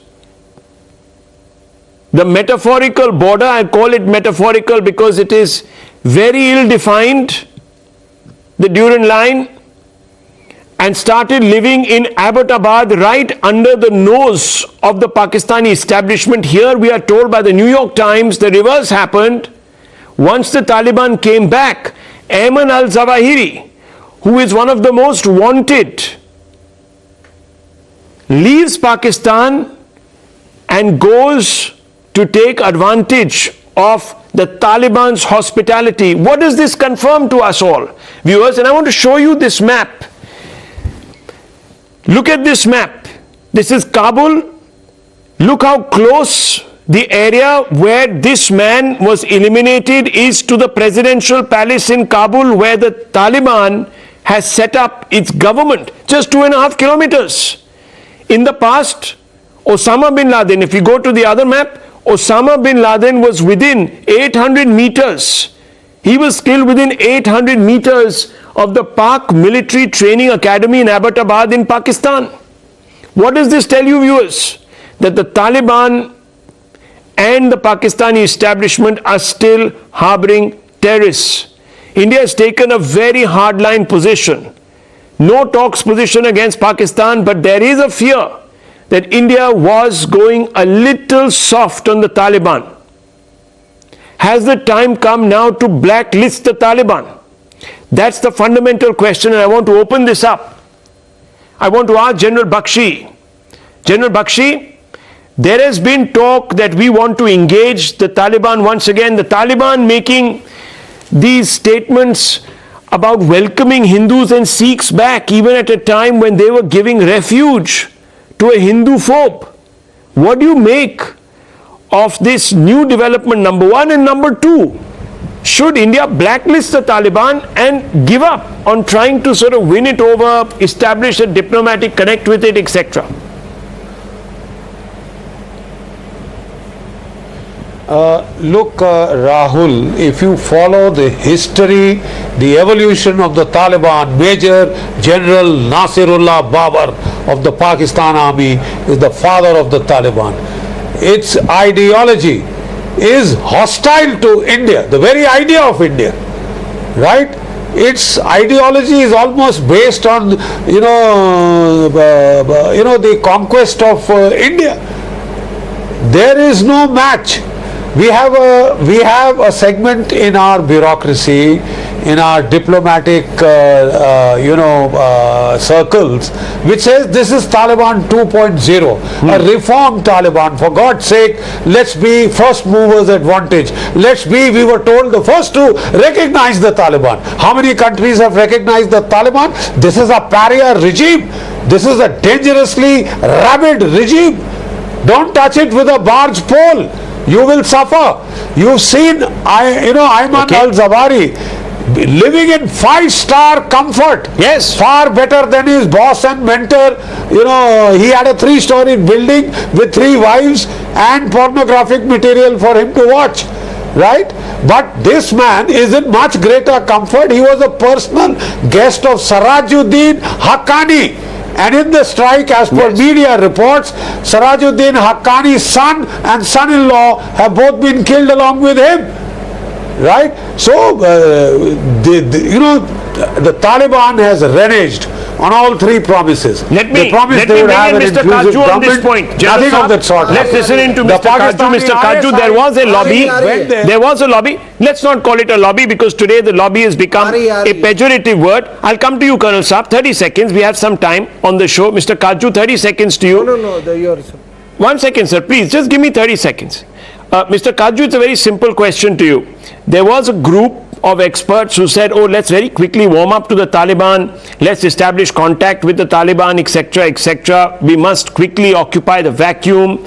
the metaphorical border. I call it metaphorical because it is very ill-defined, the Durand line, and started living in Abbottabad, right under the nose of the Pakistani establishment. Here we are told by the New York Times the reverse happened. Once the Taliban came back, Ayman Al-zawahiri, who is one of the most wanted, leaves Pakistan and goes to take advantage of the Taliban's hospitality. What does this confirm to us all, viewers? And I want to show you this map. Look at this map. This is Kabul. Look how close the area where this man was eliminated is to the presidential palace in Kabul, where the Taliban has set up its government, just 2.5 kilometers. In the past, Osama bin Laden, if you go to the other map, Osama bin Laden was within 800 meters. He was killed within 800 meters of the Pak Military Training Academy in Abbottabad in Pakistan. What does this tell you, viewers? That the Taliban and the Pakistani establishment are still harboring terrorists. India has taken a very hardline position. No talks position against Pakistan, but there is a fear that India was going a little soft on the Taliban. Has the time come now to blacklist the Taliban? That's the fundamental question, and I want to open this up. I want to ask General Bakshi. General Bakshi, there has been talk that we want to engage the Taliban once again. The Taliban making these statements about welcoming Hindus and Sikhs back, even at a time when they were giving refuge to a Hindu phobe. What do you make of this new development, number one? And number two, should India blacklist the Taliban and give up on trying to sort of win it over, establish a diplomatic connect with it, etc.? Look, Rahul, if you follow the history, the evolution of the Taliban, Major General Nasirullah Babar of the Pakistan Army is the father of the Taliban. Its ideology is hostile to India, the very idea of India, right? Its ideology is almost based on, the conquest of India. There is no match. We have a segment in our bureaucracy, in our diplomatic, circles, which says this is Taliban 2.0, a reformed Taliban. For God's sake, let's be first movers advantage. We were told the first to recognize the Taliban. How many countries have recognized the Taliban? This is a pariah regime. This is a dangerously rabid regime. Don't touch it with a barge pole. You will suffer. You've seen, Ayman Al-zawahiri living in 5-star comfort. Yes. Far better than his boss and mentor. He had a 3-story building with 3 wives and pornographic material for him to watch. Right? But this man is in much greater comfort. He was a personal guest of Sirajuddin Haqqani. And in the strike, as per media reports, Sirajuddin Haqqani's son and son-in-law have both been killed along with him. Right? So, the Taliban has reneged on all 3 promises. Let me bring in Mr. Kaju on this point. Nothing of that sort. Let's listen in to Mr. Kaju. Mr. Kaju, there was a lobby. There was a lobby. Let's not call it a lobby, because today the lobby has become a pejorative word. I'll come to you, Colonel Saab. 30 seconds. We have some time on the show. Mr. Kaju, 30 seconds to you. No, yours. 1 second, sir. Please, just give me 30 seconds. Mr. Kaju, it's a very simple question to you. There was a group of experts who said, let's very quickly warm up to the Taliban, let's establish contact with the Taliban, etc., etc. We must quickly occupy the vacuum.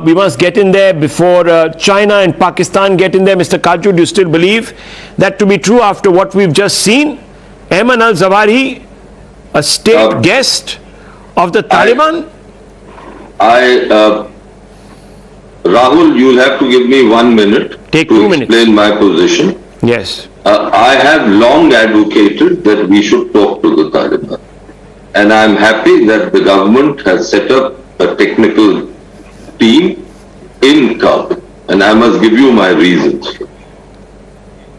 We must get in there before China and Pakistan get in there. Mr. Kaju, do you still believe that to be true after what we've just seen? Ayman Al-zawahiri, a state guest of the Taliban? Rahul, you'll have to give me 1 minute to explain my position. Yes. I have long advocated that we should talk to the Taliban. And I'm happy that the government has set up a technical team in Kabul. And I must give you my reasons.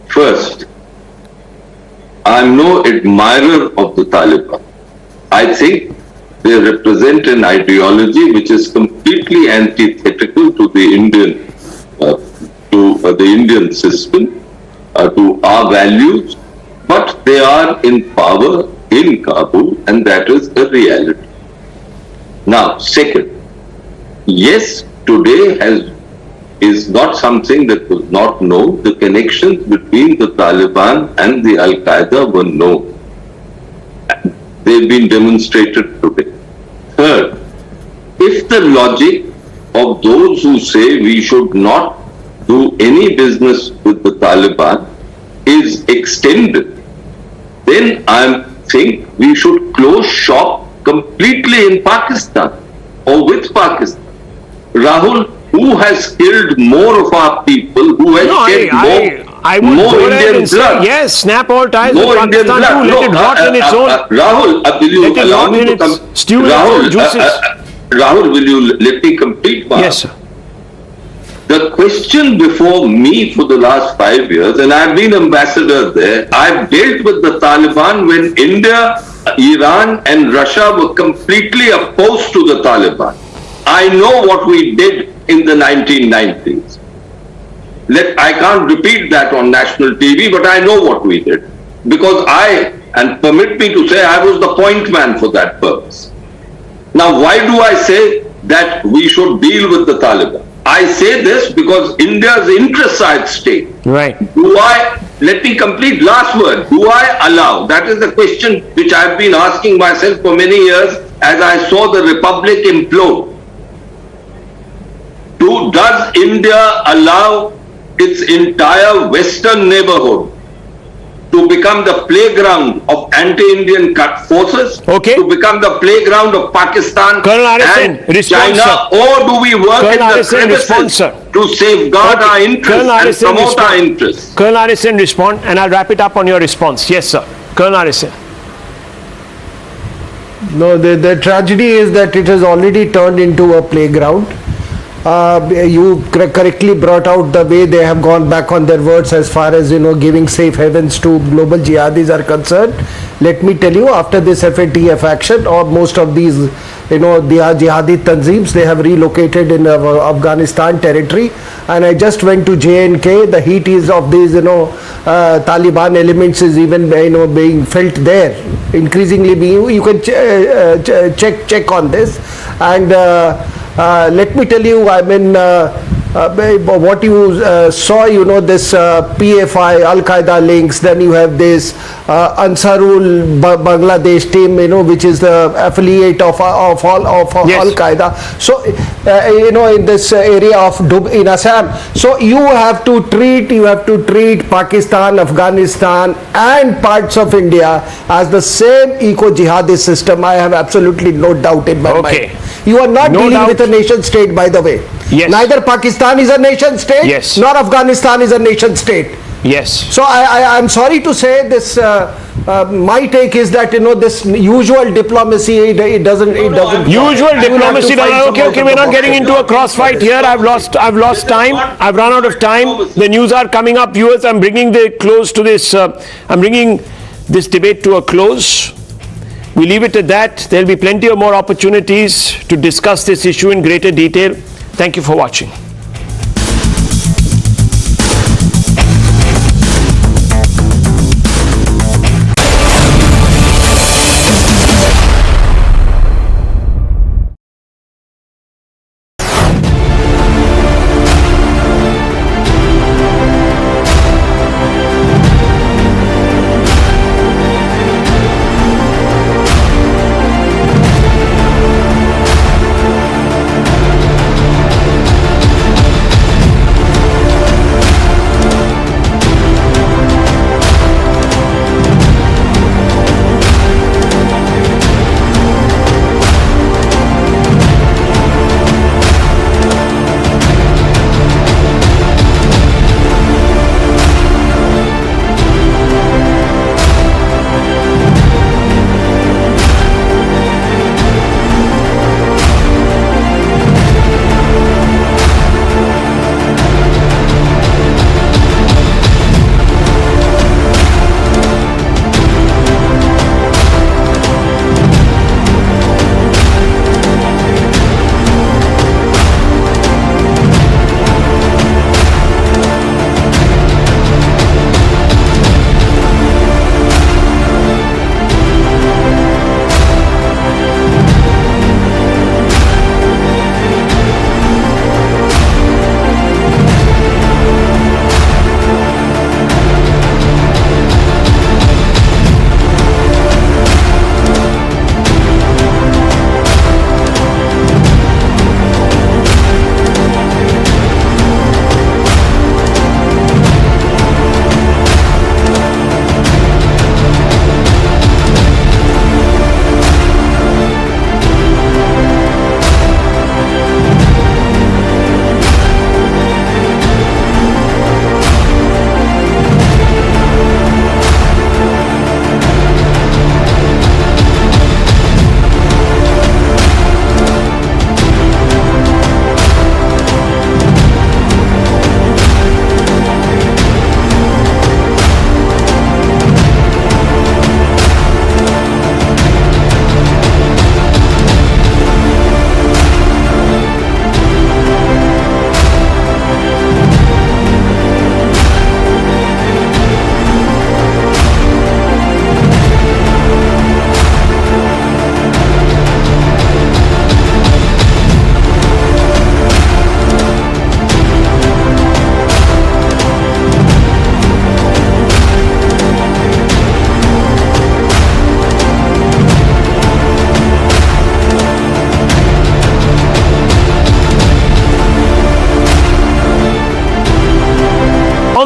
First, I'm no admirer of the Taliban. I think they represent an ideology which is completely antithetical to the Indian system, to our values, but they are in power in Kabul, and that is a reality. Now, second, yes, today is not something that was not known. The connections between the Taliban and the Al-Qaeda were known. They've been demonstrated today. Third, if the logic of those who say we should not do any business with the Taliban is extended, then I think we should close shop completely in Pakistan or with Pakistan. Rahul, who has killed more of our people, who has shed I would more go ahead Indian and say, blood? yes, snap all ties More with Indian Pakistan blood. too. Let it rot in its own. Rahul, will you Let it allow rot me in to its come? stew in its own juices. Rahul, will you let me complete? Yes, sir. The question before me for the last 5 years, and I've been ambassador there, I've dealt with the Taliban when India, Iran and Russia were completely opposed to the Taliban. I know what we did in the 1990s. I can't repeat that on national TV, but I know what we did. Because and permit me to say, I was the point man for that purpose. Now, why do I say that we should deal with the Taliban? I say this because India's interests are at stake. Right. Let me complete last word. Do I allow? That is the question which I've been asking myself for many years as I saw the Republic implode. Does India allow its entire Western neighborhood to become the playground of anti-Indian forces, to become the playground of Pakistan and China, or do we work in the crevices to safeguard our interests and promote our interests? Colonel Harrison, respond, and I'll wrap it up on your response. Yes, sir. Colonel Harrison. No, the tragedy is that it has already turned into a playground. You correctly brought out the way they have gone back on their words as far as, giving safe havens to global jihadis are concerned. Let me tell you, after this FATF action, or most of these, the jihadi tanzeems, they have relocated in Afghanistan territory. And I just went to J&K. The heat is of these, Taliban elements is even, being felt there. Increasingly, you can check on this. And let me tell you, I mean, what you saw, this PFI, Al-Qaeda links, then you have this Ansarul Bangladesh team, which is the affiliate of Al-Qaeda. So, in this area of in Assam. So you have to treat Pakistan, Afghanistan and parts of India as the same eco-jihadist system. I have absolutely no doubt in my mind. You are not dealing with a nation state, by the way. Yes. Neither Pakistan is a nation state, yes, nor Afghanistan is a nation state. Yes. So I'm sorry to say this. My take is that this usual diplomacy it doesn't. Usual diplomacy. Okay. We're not getting into a crossfight here. I've lost time. I've run out of time. The news are coming up, viewers. I'm bringing I'm bringing this debate to a close. We leave it at that. There'll be plenty of more opportunities to discuss this issue in greater detail. Thank you for watching.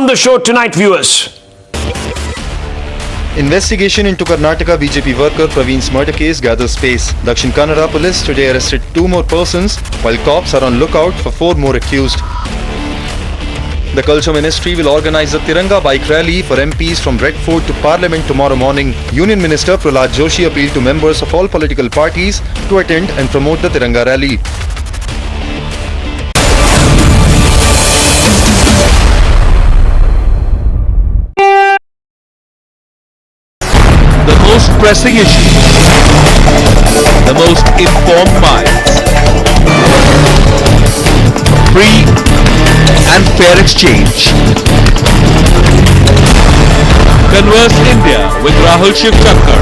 the show tonight, viewers. Investigation into Karnataka BJP worker Praveen's murder case gathers pace. Dakshin Kannada police today arrested 2 more persons, while cops are on lookout for 4 more accused. The Culture Ministry will organize a Tiranga bike rally for MPs from Red Fort to Parliament tomorrow morning. Union Minister Prahlad Joshi appealed to members of all political parties to attend and promote the Tiranga rally. The most pressing issues, the most informed minds, free and fair exchange. Converse India with Rahul Shivshankar.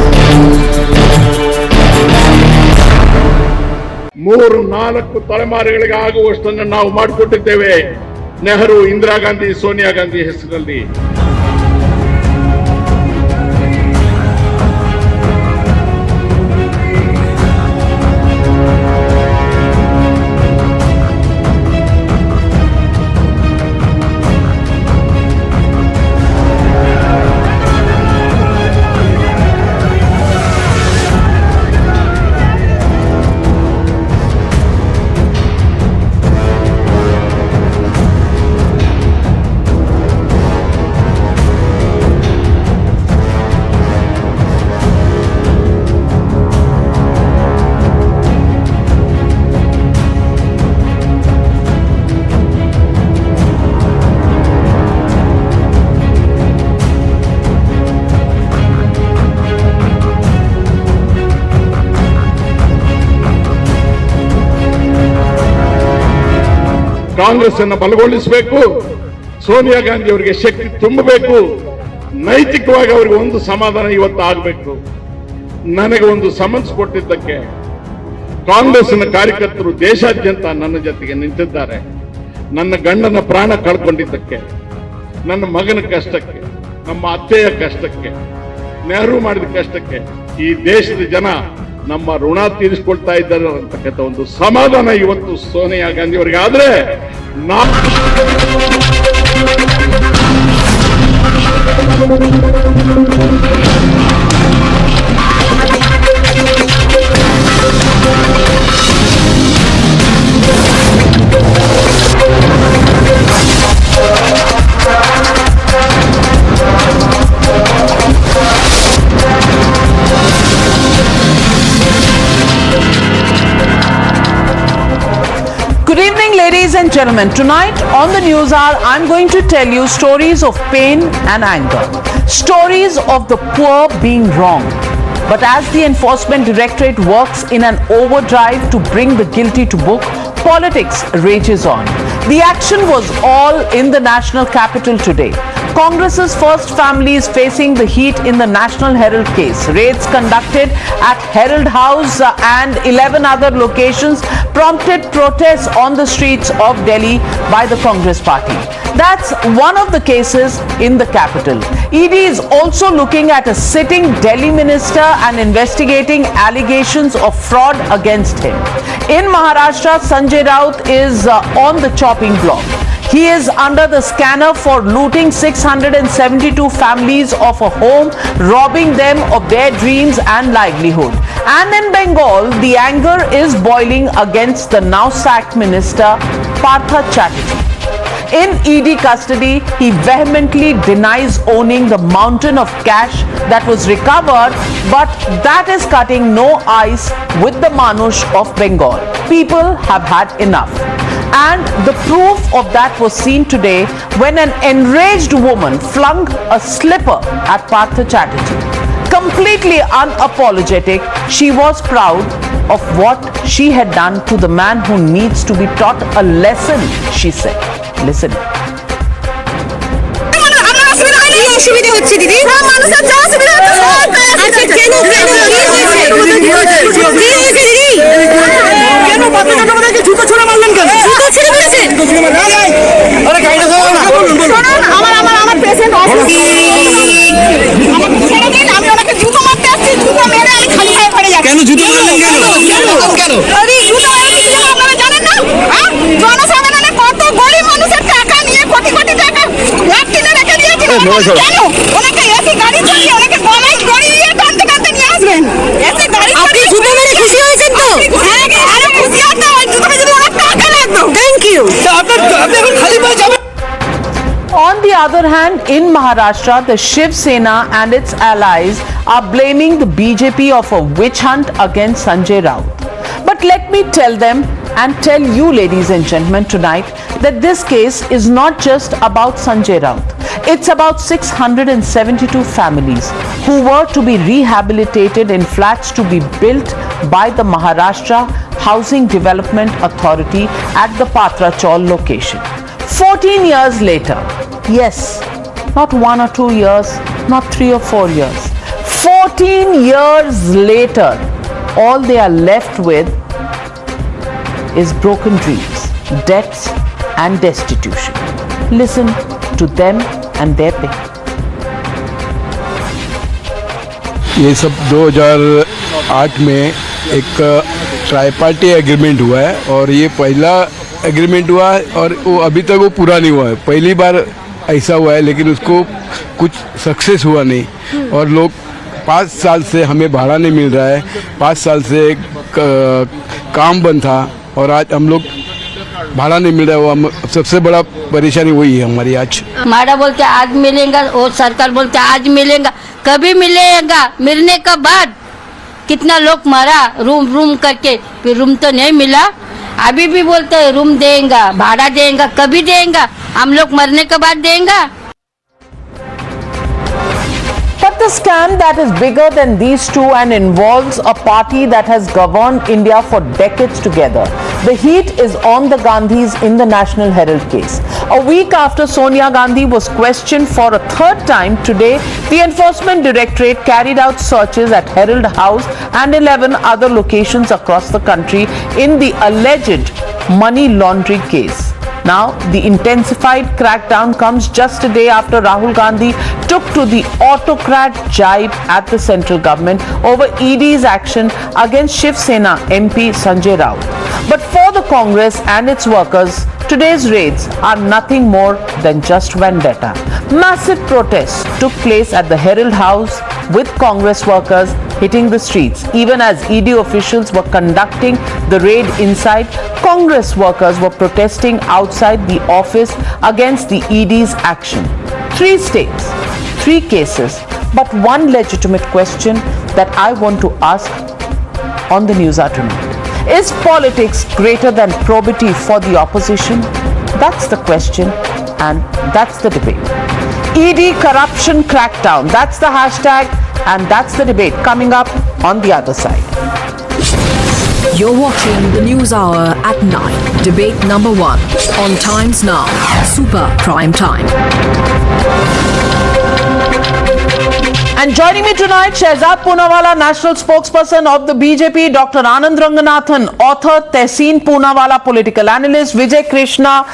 3-4 ತಲೆಮಾರುಗಳಿಗೆ ಆಗುವಷ್ಟನ್ನು ನಾವು ಮಾಡಿಕೊಟ್ಟಿದ್ದೇವೆ. ನೆಹರು, ಇಂದಿರಾ ಗಾಂಧಿ, ಸೋನಿಯಾ ಗಾಂಧಿ ಹೆಸರಲ್ಲಿ. ಕಾಂಗ್ರೆಸ್ ಅನ್ನು ಬಲಗೊಳಿಸಬೇಕು, ಸೋನಿಯಾ ಗಾಂಧಿ ಅವರಿಗೆ ಶಕ್ತಿ ತುಂಬಬೇಕು, ನೈತಿಕವಾಗಿ ಅವರಿಗೆ ಒಂದು ಸಮಾಧಾನ ಇವತ್ತು ಆಗಬೇಕು. ನನಗೆ ಒಂದು ಸಮನ್ಸ್ ಕೊಟ್ಟಿದ್ದಕ್ಕೆ ಕಾಂಗ್ರೆಸ್ನ ಕಾರ್ಯಕರ್ತರು ದೇಶಾದ್ಯಂತ ನನ್ನ ಜೊತೆಗೆ ನಿಂತಿದ್ದಾರೆ. ನನ್ನ ಗಂಡನ ಪ್ರಾಣ ಕಳ್ಕೊಂಡಿದ್ದಕ್ಕೆ, ನನ್ನ ಮಗನ ಕಷ್ಟಕ್ಕೆ, ನಮ್ಮ ಅತ್ತೆಯ ಕಷ್ಟಕ್ಕೆ, ನೆಹರು ಮಾಡಿದ ಕಷ್ಟಕ್ಕೆ ಈ ದೇಶದ ಜನ ನಮ್ಮ ಋಣ ತೀರಿಸಿಕೊಳ್ತಾ ಇದ್ದಾರೆ ಅಂತಕ್ಕಂಥ ಒಂದು ಸಮಾಧಾನ ಇವತ್ತು ಸೋನಿಯಾ ಗಾಂಧಿ ಅವರಿಗೆ ಆದ್ರೆ Good evening, ladies and gentlemen. Tonight on the Newshour, I'm going to tell you stories of pain and anger. Stories of the poor being wronged. But as the Enforcement Directorate works in an overdrive to bring the guilty to book, politics rages on. The action was all in the national capital today. Congress's first family is facing the heat in the National Herald case. Raids conducted at Herald House and 11 other locations prompted protests on the streets of Delhi by the Congress party. That's one of the cases in the capital. ED is also looking at a sitting Delhi minister and investigating allegations of fraud against him. In Maharashtra, Sanjay Raut is on the chopping block. He is under the scanner for looting 672 families of a home, robbing them of their dreams and livelihood. And in Bengal, the anger is boiling against the now sacked minister, Partha chatterjee. In ED custody, he vehemently denies owning the mountain of cash that was recovered, but that is cutting no ice with the Manush of Bengal. People have had enough. And the proof of that was seen today when an enraged woman flung a slipper at Partha Chatterjee. Completely unapologetic, she was proud of what she had done to the man who needs to be taught a lesson, she said. Listen. জনসাধারণের কত গরিব মানুষের টাকা নিয়ে কোটি কোটি টাকা এক দিনের On the other hand, in Maharashtra, the Shiv Sena and its allies are blaming the BJP of a witch hunt against Sanjay Raut. But let me tell them and tell you, ladies and gentlemen, tonight that this case is not just about Sanjay Raut. It's about 672 families who were to be rehabilitated in flats to be built by the Maharashtra Housing Development Authority at the Partha location. 14 years later, yes, not 1 or 2 years, not 3 or 4 years. 14 years later, all they are left with is broken dreams, debts and destitution. Listen to them and their pain. ये सब 2008 में एक ट्राईपार्टी agreement हुआ है और ये पहला agreement हुआ है और वो अभी तक वो पूरा नहीं हुआ है. पहली बार ऐसा हुआ है लेकिन उसको कुछ सक्सेस हुआ नहीं और लोग 5 साल से हमें भाड़ा नहीं मिल रहा है. 5 साल से काम बंद था और आज हम लोग भाड़ा नहीं मिल रहा है. वो हम सबसे बड़ा परेशानी वही है हमारी. आज हमारा बोलते आज मिलेगा, वो सरकार बोलते आज मिलेगा. कभी मिलेगा? मिलने का बाद कितना लोग मरा रूम करके, फिर रूम तो नहीं मिला. अभी भी बोलते हैं रूम देंगे, भाड़ा देंगे. कभी देंगे? हम लोग मरने के बाद देंगे. But the scam that is bigger than these two and involves a party that has governed India for decades together. The heat is on the Gandhis in the National Herald case. A week after Sonia Gandhi was questioned for a third time today, the Enforcement Directorate carried out searches at Herald House and 11 other locations across the country in the alleged money laundering case. Now, the intensified crackdown comes just a day after Rahul Gandhi took to the autocrat jibe at the central government over ED's action against Shiv Sena MP Sanjay Raut. But for the Congress and its workers, today's raids are nothing more than just vendetta. Massive protests took place at the Herald House with Congress workers hitting the streets. Even as ED officials were conducting the raid inside, Congress workers were protesting outside the office against the ED's action. 3 states, 3 cases, but one legitimate question that I want to ask on the Newshour tonight. Is politics greater than probity for the opposition? That's the question and that's the debate. ED corruption crackdown, that's the hashtag and that's the debate coming up on the other side. You're watching the News Hour at 9. Debate number 1 on Times Now. Super Prime Time. And joining me tonight, Shehzad Poonawala, national spokesperson of the BJP, Dr. Anand Ranganathan, author, Tehseen Poonawala, political analyst, Vijay Krishna,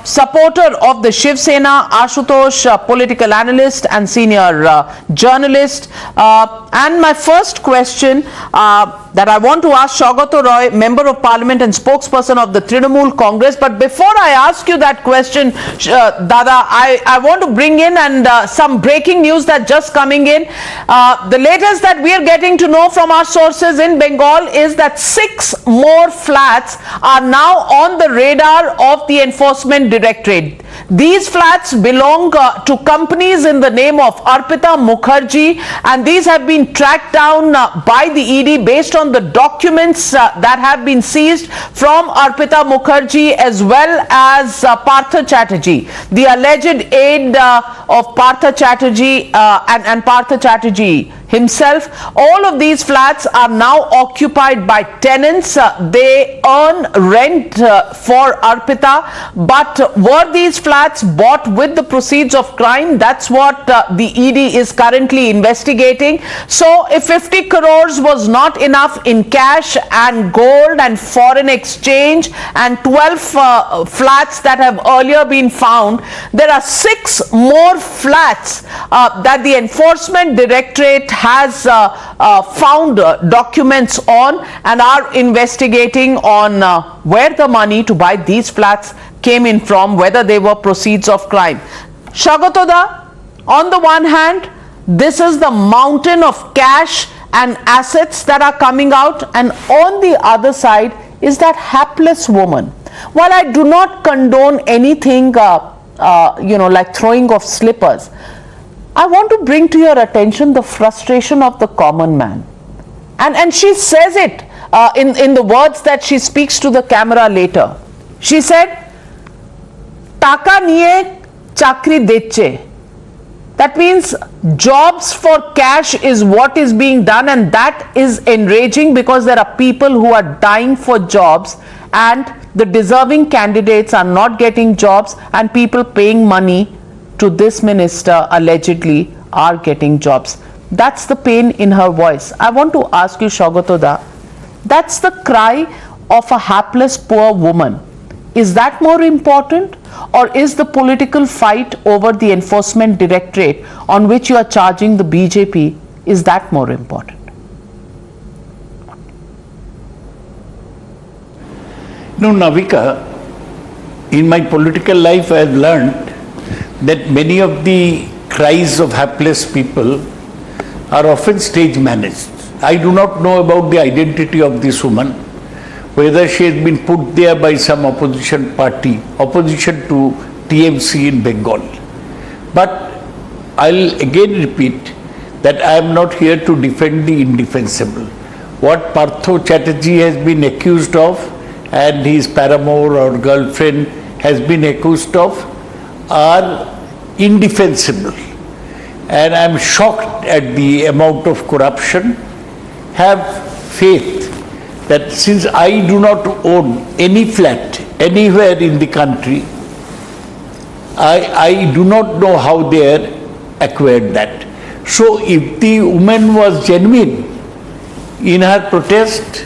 supporter of the Shiv Sena, Ashutosh, political analyst and senior journalist. And my first question that I want to ask Shaugato Roy, Member of Parliament and spokesperson of the Trinamool Congress. But before I ask you that question, Dada, I want to bring in and some breaking news that just coming in. The latest that we are getting to know from our sources in Bengal is that 6 more flats are now on the radar of the Enforcement Directorate. These flats belong to companies in the name of Arpita Mukherjee, and these have been tracked down by the ED based on the documents that have been seized from Arpita Mukherjee as well as Partha Chatterjee, the alleged aide of Partha Chatterjee and Partha Chatterjee himself. All of these flats are now occupied by tenants. They earn rent for Arpita, but were these flats bought with the proceeds of crime? That's what the ED is currently investigating. So if 50 crores was not enough in cash and gold and foreign exchange and 12 flats that have earlier been found, there are 6 more flats that the Enforcement Directorate has found documents on and are investigating on where the money to buy these flats came in from, whether they were proceeds of crime. Shagatoda, On the one hand, this is the mountain of cash and assets that are coming out, and on the other side is that hapless woman. While I do not condone anything, like throwing of slippers, I want to bring to your attention the frustration of the common man. And she says it in the words that she speaks to the camera later. She said, "Taka niye chakri deche." That means jobs for cash is what is being done, and that is enraging because there are people who are dying for jobs and the deserving candidates are not getting jobs, and people paying money to this minister allegedly are getting jobs. That's the pain in her voice. I want to ask you, Shogatoda, that's the cry of a hapless poor woman. Is that more important, or is the political fight over the enforcement directorate on which you are charging the BJP, is that more important? No, Navika, in my political life I have learned that many of the cries of hapless people are often stage managed. I do not know about the identity of this woman, whether she has been put there by some opposition party, opposition to TMC in Bengal. But I'll again repeat that I am not here to defend the indefensible. What Partha Chatterjee has been accused of and his paramour or girlfriend has been accused of are indefensible. And I am shocked at the amount of corruption. Have faith that since I do not own any flat anywhere in the country, I do not know how they acquired that. So if the woman was genuine in her protest,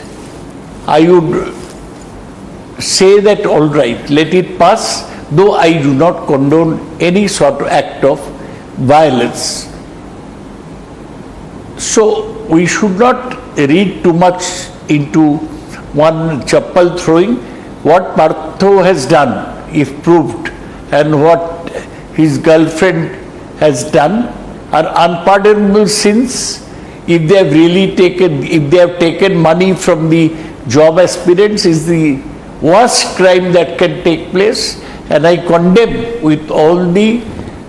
I would say that all right, let it pass, though I do not condone any sort of act of violence. So we should not read too much into one chappal throwing. What Partha has done, if proved, and what his girlfriend has done are unpardonable sins. If they have really taken money from the job aspirants, is the worst crime that can take place, and I condemn with all the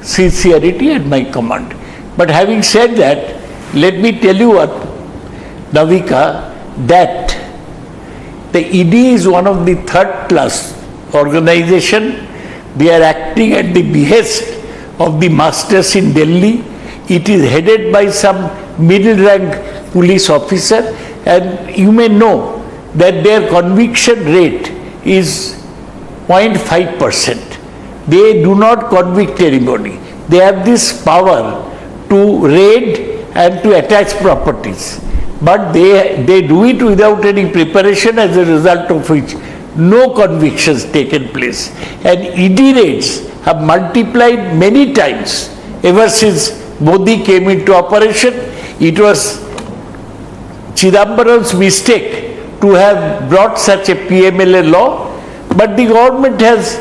sincerity at my command. But having said that, let me tell you what, Navika, that the ED is one of the third class organization. They are acting at the behest of the masters in Delhi. It is headed by some middle rank police officer, and you may know that their conviction rate is 0.5%. They do not convict anybody. They have this power to raid and to attach properties. But they do it without any preparation, as a result of which no convictions taken place. And ED raids have multiplied many times ever since Modi came into operation. It was Chidambaram's mistake to have brought such a PMLA law, but the government has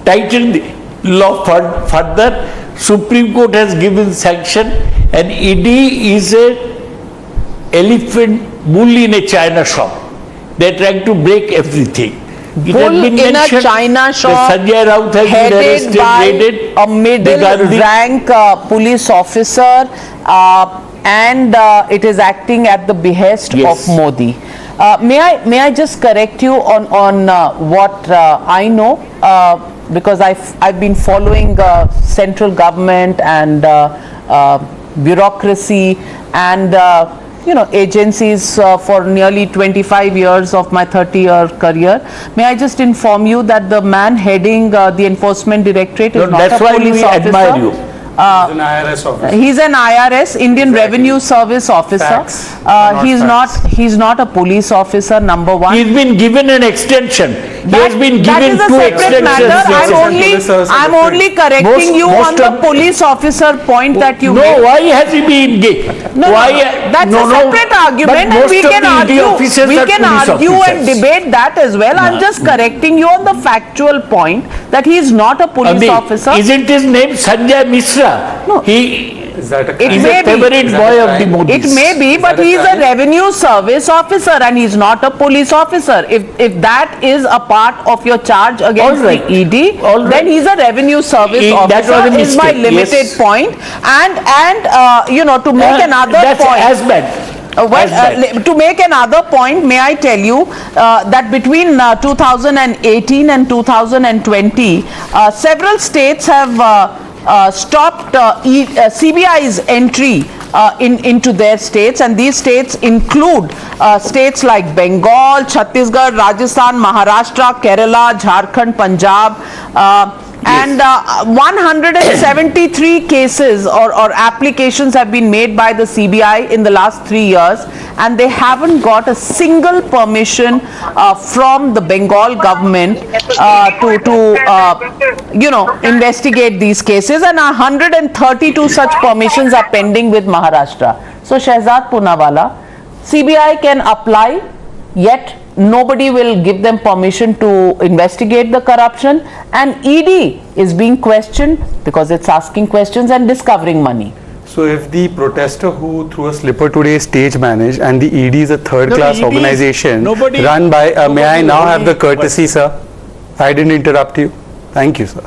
tightened the law further. Supreme Court has given sanction, and ED is a elephant bull in a China shop. They are trying to break everything. It Bull has been in mentioned a China shop, that Sanjay Raut has been headed arrested, by raided. a middle rank police officer, and it is acting at the behest Yes. of Modi. May I just correct you on what I know, because I've been following central government and bureaucracy and agencies for nearly 25 years of my 30-year career. May I just inform you that the man heading the enforcement directorate is not a police officer. Admire you. He's an IRS officer. He's an IRS, Indian Revenue Service officer. He's not a police officer, number one. He's been given an extension. He has been given that is a 2 separate extensions. matter. I'm only correcting you on the police officer point that you made. No, why has he been engaged? No, Why? that's a separate argument, and we can argue and debate that as well. I'm just correcting you on the factual point that he is not a police officer. Isn't his name Sanjay Mishra? No. Is that a It he's may a favorite be. boy of the Modis. It may be, but he is a revenue service officer and he is not a police officer. If that is a part of your charge against the ED, then he is a revenue service officer. Is my limited point. And you know, to make another point. As bad. To make another point, may I tell you that between 2018 and 2020, several states have stopped CBI's entry into their states, and these states include states like Bengal, Chhattisgarh, Rajasthan, Maharashtra, Kerala, Jharkhand, Punjab, and 173 cases or applications have been made by the CBI in the last 3 years, and they haven't got a single permission from the Bengal government to you know, investigate these cases, and 132 such permissions are pending with Maharashtra. So Shehzad Poonawalla, CBI can apply, yet nobody will give them permission to investigate the corruption, and ED is being questioned because it's asking questions and discovering money. So if the protester who threw a slipper today is stage managed and the ED is a third-class organization run by, may I now have the courtesy, sir? I didn't interrupt you. Thank you, sir.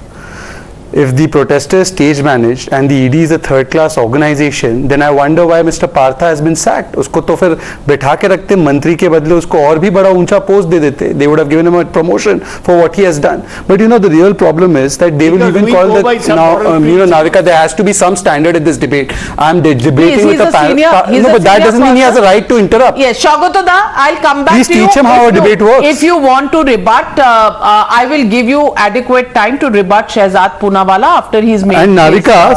If the protester is stage managed and the ED is a third-class organization, then I wonder why Mr. Partha has been sacked. उसको तो फिर बैठा के रखते मंत्री के बदले उसको और भी बड़ा ऊंचा पोस्ट दे देते. They would have given him a promotion for what he has done. But you know, the real problem is that they will even call that now. You know, Navika, there has to be some standard in this debate. I'm debating with a panel. No, but that doesn't mean he has a right to interrupt. Yes, Shagatoda, I'll come back Please to you. teach him how a debate works. If you want to rebut, I will give you adequate time to rebut Shehzad Poonawalla after he's made. And Navika,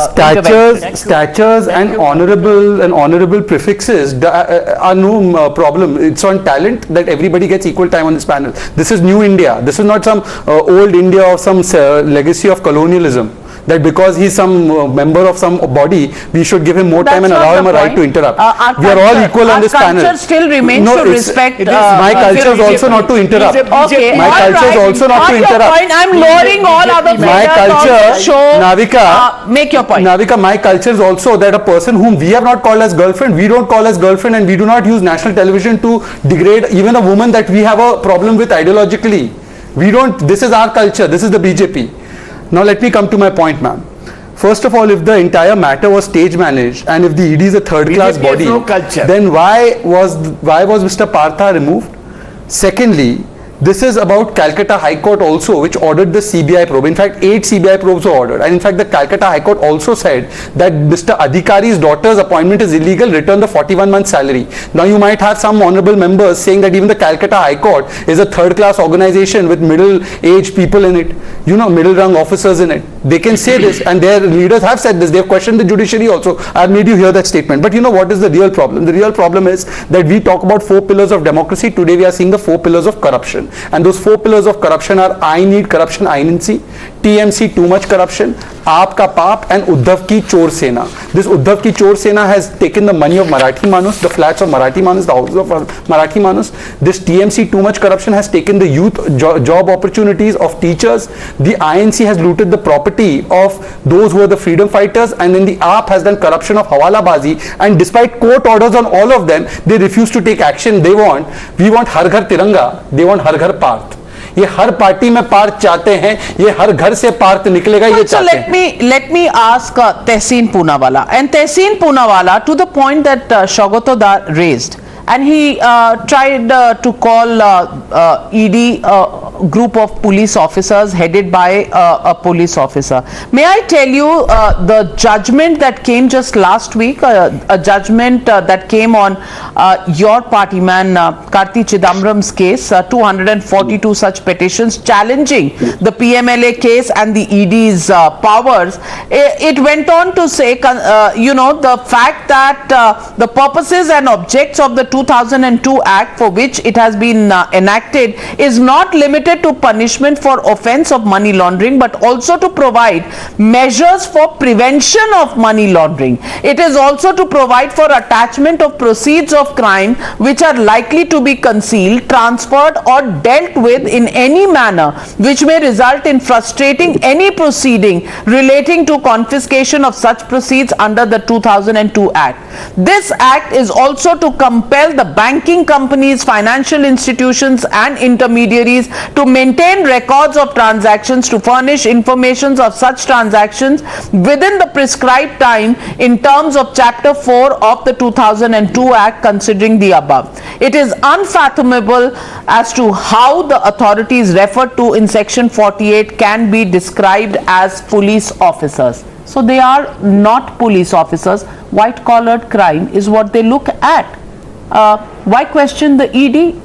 statures and honorable prefixes are no problem. It's on talent that everybody gets equal time on this panel. This is new India. This is not some old India or some legacy of colonialism. That because he's some member of some body, we should give him more time and allow him a right to interrupt. We are all equal on this panel. Our culture still remains to respect. My culture is also not to interrupt. Okay, my culture is also not to interrupt. I'm lowering all other my culture, show. Navika, make your point. Navika, my culture is also that a person whom we have not called as girlfriend, we don't call as girlfriend, and we do not use national television to degrade even a woman that we have a problem with ideologically. We don't. This is our culture. This is the BJP. Now let me come to my point, ma'am. First of all, if the entire matter was stage managed and if the ED is a third class body, then why was Mr. Partha removed? Secondly, this is about Calcutta High Court also, which ordered the CBI probe. In fact, 8 CBI probes were ordered. And in fact, the Calcutta High Court also said that Mr. Adhikari's daughter's appointment is illegal, return the 41-month salary. Now, you might have some honorable members saying that even the Calcutta High Court is a third-class organization with middle-aged people in it, you know, middle-rung officers in it. They can say this, and their leaders have said this. They have questioned the judiciary also. I've made you hear that statement. But you know what is the real problem? The real problem is that we talk about 4 pillars of democracy. Today, we are seeing the 4 pillars of corruption. And those 4 pillars of corruption are I need corruption, I need see, TMC too much corruption, Aap ka Paap, and Uddhav ki Chor Sena. This Uddhav ki Chor Sena has taken the money of Marathi Manus, the flats of Marathi Manus, the houses of Marathi Manus. This TMC too much corruption has taken the youth job opportunities of teachers. The INC has looted the property of those who are the freedom fighters, and then the Aap has done corruption of Hawala Bazi, and despite court orders on all of them, they refuse to take action. We want Har Ghar Tiranga, they want Har Ghar Parth. ये हर party में पार्थ चाहते हैं, ये हर घर से पार्थ निकलेगा, ये चाहते हैं. Let me ask Tehseen Poonawalla, and Tehseen Poonawalla, to the point that Shagatoda raised, and he tried to call ED a group of police officers headed by a police officer. May I tell you the judgment that came just last week, a judgment that came on your party man Karti Chidambaram's case, 242 such petitions challenging the PMLA case and the ED's powers. It went on to say, you know, the fact that the purposes and objects of the 2002 Act for which it has been enacted is not limited limited to punishment for offense of money laundering, but also to provide measures for prevention of money laundering. It is also to provide for attachment of proceeds of crime which are likely to be concealed, transferred or dealt with in any manner which may result in frustrating any proceeding relating to confiscation of such proceeds under the 2002 Act. This Act is also to compel the banking companies, financial institutions and intermediaries to maintain records of transactions, to furnish information of such transactions within the prescribed time in terms of Chapter 4 of the 2002 Act, considering the above. It is unfathomable as to how the authorities referred to in Section 48 can be described as police officers. So they are not police officers. White collared crime is what they look at. Why question the ED?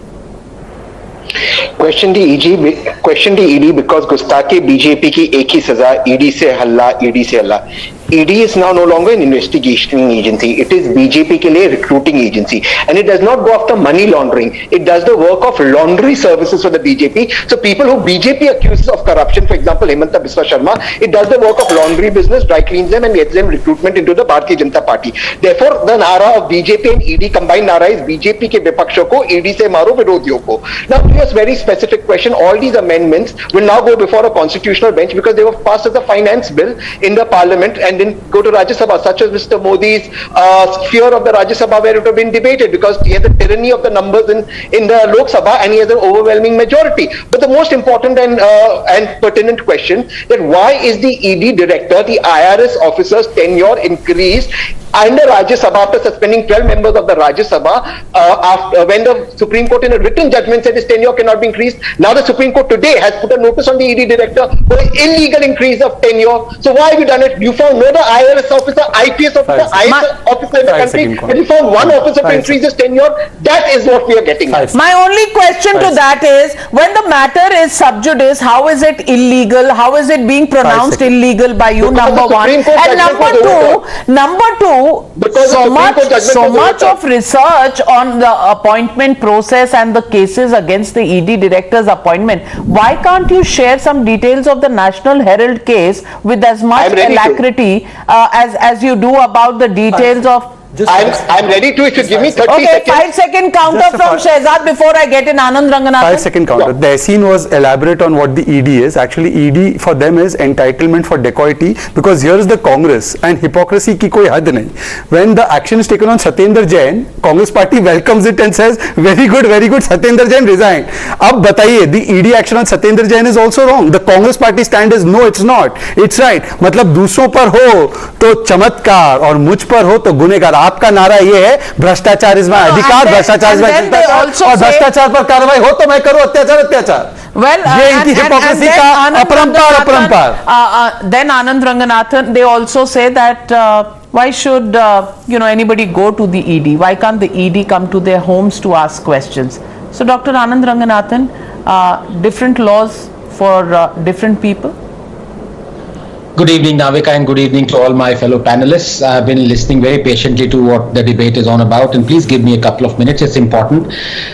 Question the ED because गुस्ताखी BJP की एक ही सजा, ED से हल्ला. ED is now no longer an investigating agency. It is BJP के लिए recruiting agency, and it does not go after money laundering. It does the work of laundry services for the BJP. So people who BJP accuses of corruption, for example, Hemanta Biswa Sharma, it does the work of laundry business, dry cleans them, and gets them recruitment into the Bharatiya Janta Party. Therefore, the nara of BJP and ED combined nara is BJP के विपक्षों को ED से मारो विरोधियों को. Now, to your very specific question, all these amendments will now go before a constitutional bench because they were passed as a finance bill in the parliament and then go to Rajya Sabha, such as Mr. Modi's sphere of the Rajya Sabha, where it would have been debated because he has the tyranny of the numbers in the Lok Sabha and he has an overwhelming majority. But the most important and pertinent question that why is the ED director, the IRS officer's tenure increased under Rajya Sabha after suspending 12 members of the Rajya Sabha when the Supreme Court in a written judgment said his tenure cannot be increased. Now the Supreme Court today has put a notice on the ED director for an illegal increase of tenure. So why have you done it? You found no other IRS officer, IPS officer, IS officer in the country, and you found one officer to increase his tenure. That is what we are getting at. My only question to that is, when the matter is sub judice, how is it illegal? How is it being pronounced illegal by you? Number one. And number two, so much of research on the appointment process and the cases against the ED director's appointment. Why can't you share some details of the National Herald case with as much alacrity as you do about the details of... I'm ready to, if you give me 30 seconds. 5-second counter from Shehzad before I get in Anand Ranganathan. 5-second counter. The scene was elaborate on what the ED is. Actually, ED for them is entitlement for dacoity, because here is the Congress and hypocrisy ki koi had nahi. When the action is taken on Satyendra Jain, Congress party welcomes it and says, very good, Satyendra Jain resigned. Ab bataiye, the ED action on Satyendra Jain is also wrong. The Congress party stand is, no, it's not. It's right. मतलब दूसरों पर हो तो चमत्कार और मुझ पर हो तो गुनेगार. आपका नारा ये है भ्रष्टाचार इसमें अधिकार, भ्रष्टाचार इसमें और भ्रष्टाचार पर कार्रवाई हो तो मैं करूं अत्याचार. Well, ये इनकी hypocrisy का अपरंपार. Then Anand Ranganathan, they also say that why should anybody go to the ED? Why can't the ED come to their homes to ask questions? So Dr. Anand Ranganathan, different laws for different people. Good evening, Navika, and good evening to all my fellow panelists. I've been listening very patiently to what the debate is on about, and please give me a couple of minutes, it's important.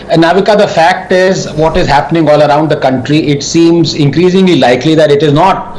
And Navika, the fact is, what is happening all around the country, it seems increasingly likely that it is not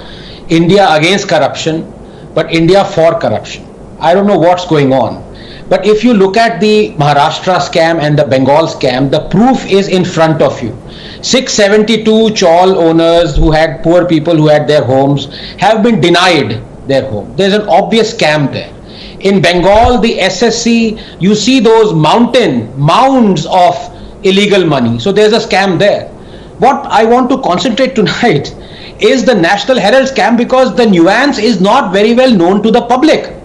India against corruption, but India for corruption. I don't know what's going on. But if you look at the Maharashtra scam and the Bengal scam, the proof is in front of you. 672 chawl owners who had poor people who had their homes have been denied their home. There's an obvious scam there. In Bengal, the SSC, you see those mounds of illegal money. So there's a scam there. What I want to concentrate tonight is the National Herald scam, because the nuance is not very well known to the public.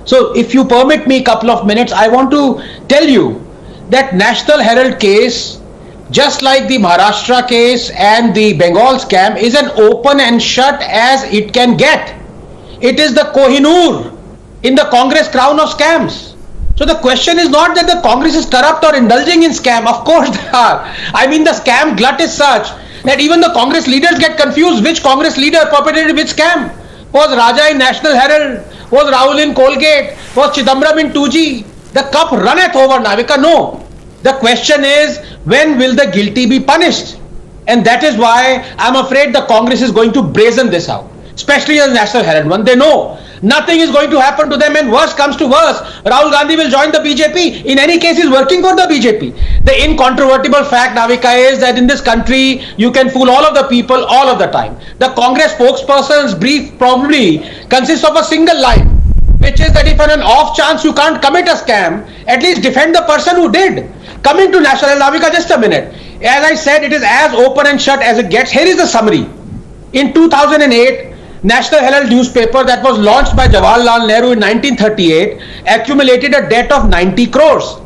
So if you permit me a couple of minutes, I want to tell you that National Herald case, just like the Maharashtra case and the Bengal scam, is an open and shut as it can get. It is the Kohinoor in the Congress crown of scams. So the question is not that the Congress is corrupt or indulging in scam. Of course they are. I mean, the scam glut is such that even the Congress leaders get confused which Congress leader perpetrated which scam. Was Raja in National Herald? Was Rahul in Colgate? Was Chidambaram in 2G? The cup runneth over, Navika. No. The question is, when will the guilty be punished? And that is why I'm afraid the Congress is going to brazen this out, especially the National Herald one. They know nothing is going to happen to them, and worst comes to worst, Rahul Gandhi will join the BJP. In any case, he's working for the BJP. The incontrovertible fact, Navika, is that in this country, you can fool all of the people all of the time. The Congress spokesperson's brief probably consists of a single line, which is that if on an off chance you can't commit a scam, at least defend the person who did. Coming to National Herald, Navika, just a minute. As I said, it is as open and shut as it gets. Here is the summary. In 2008, National Herald newspaper that was launched by Jawaharlal Nehru in 1938 accumulated a debt of 90 crores.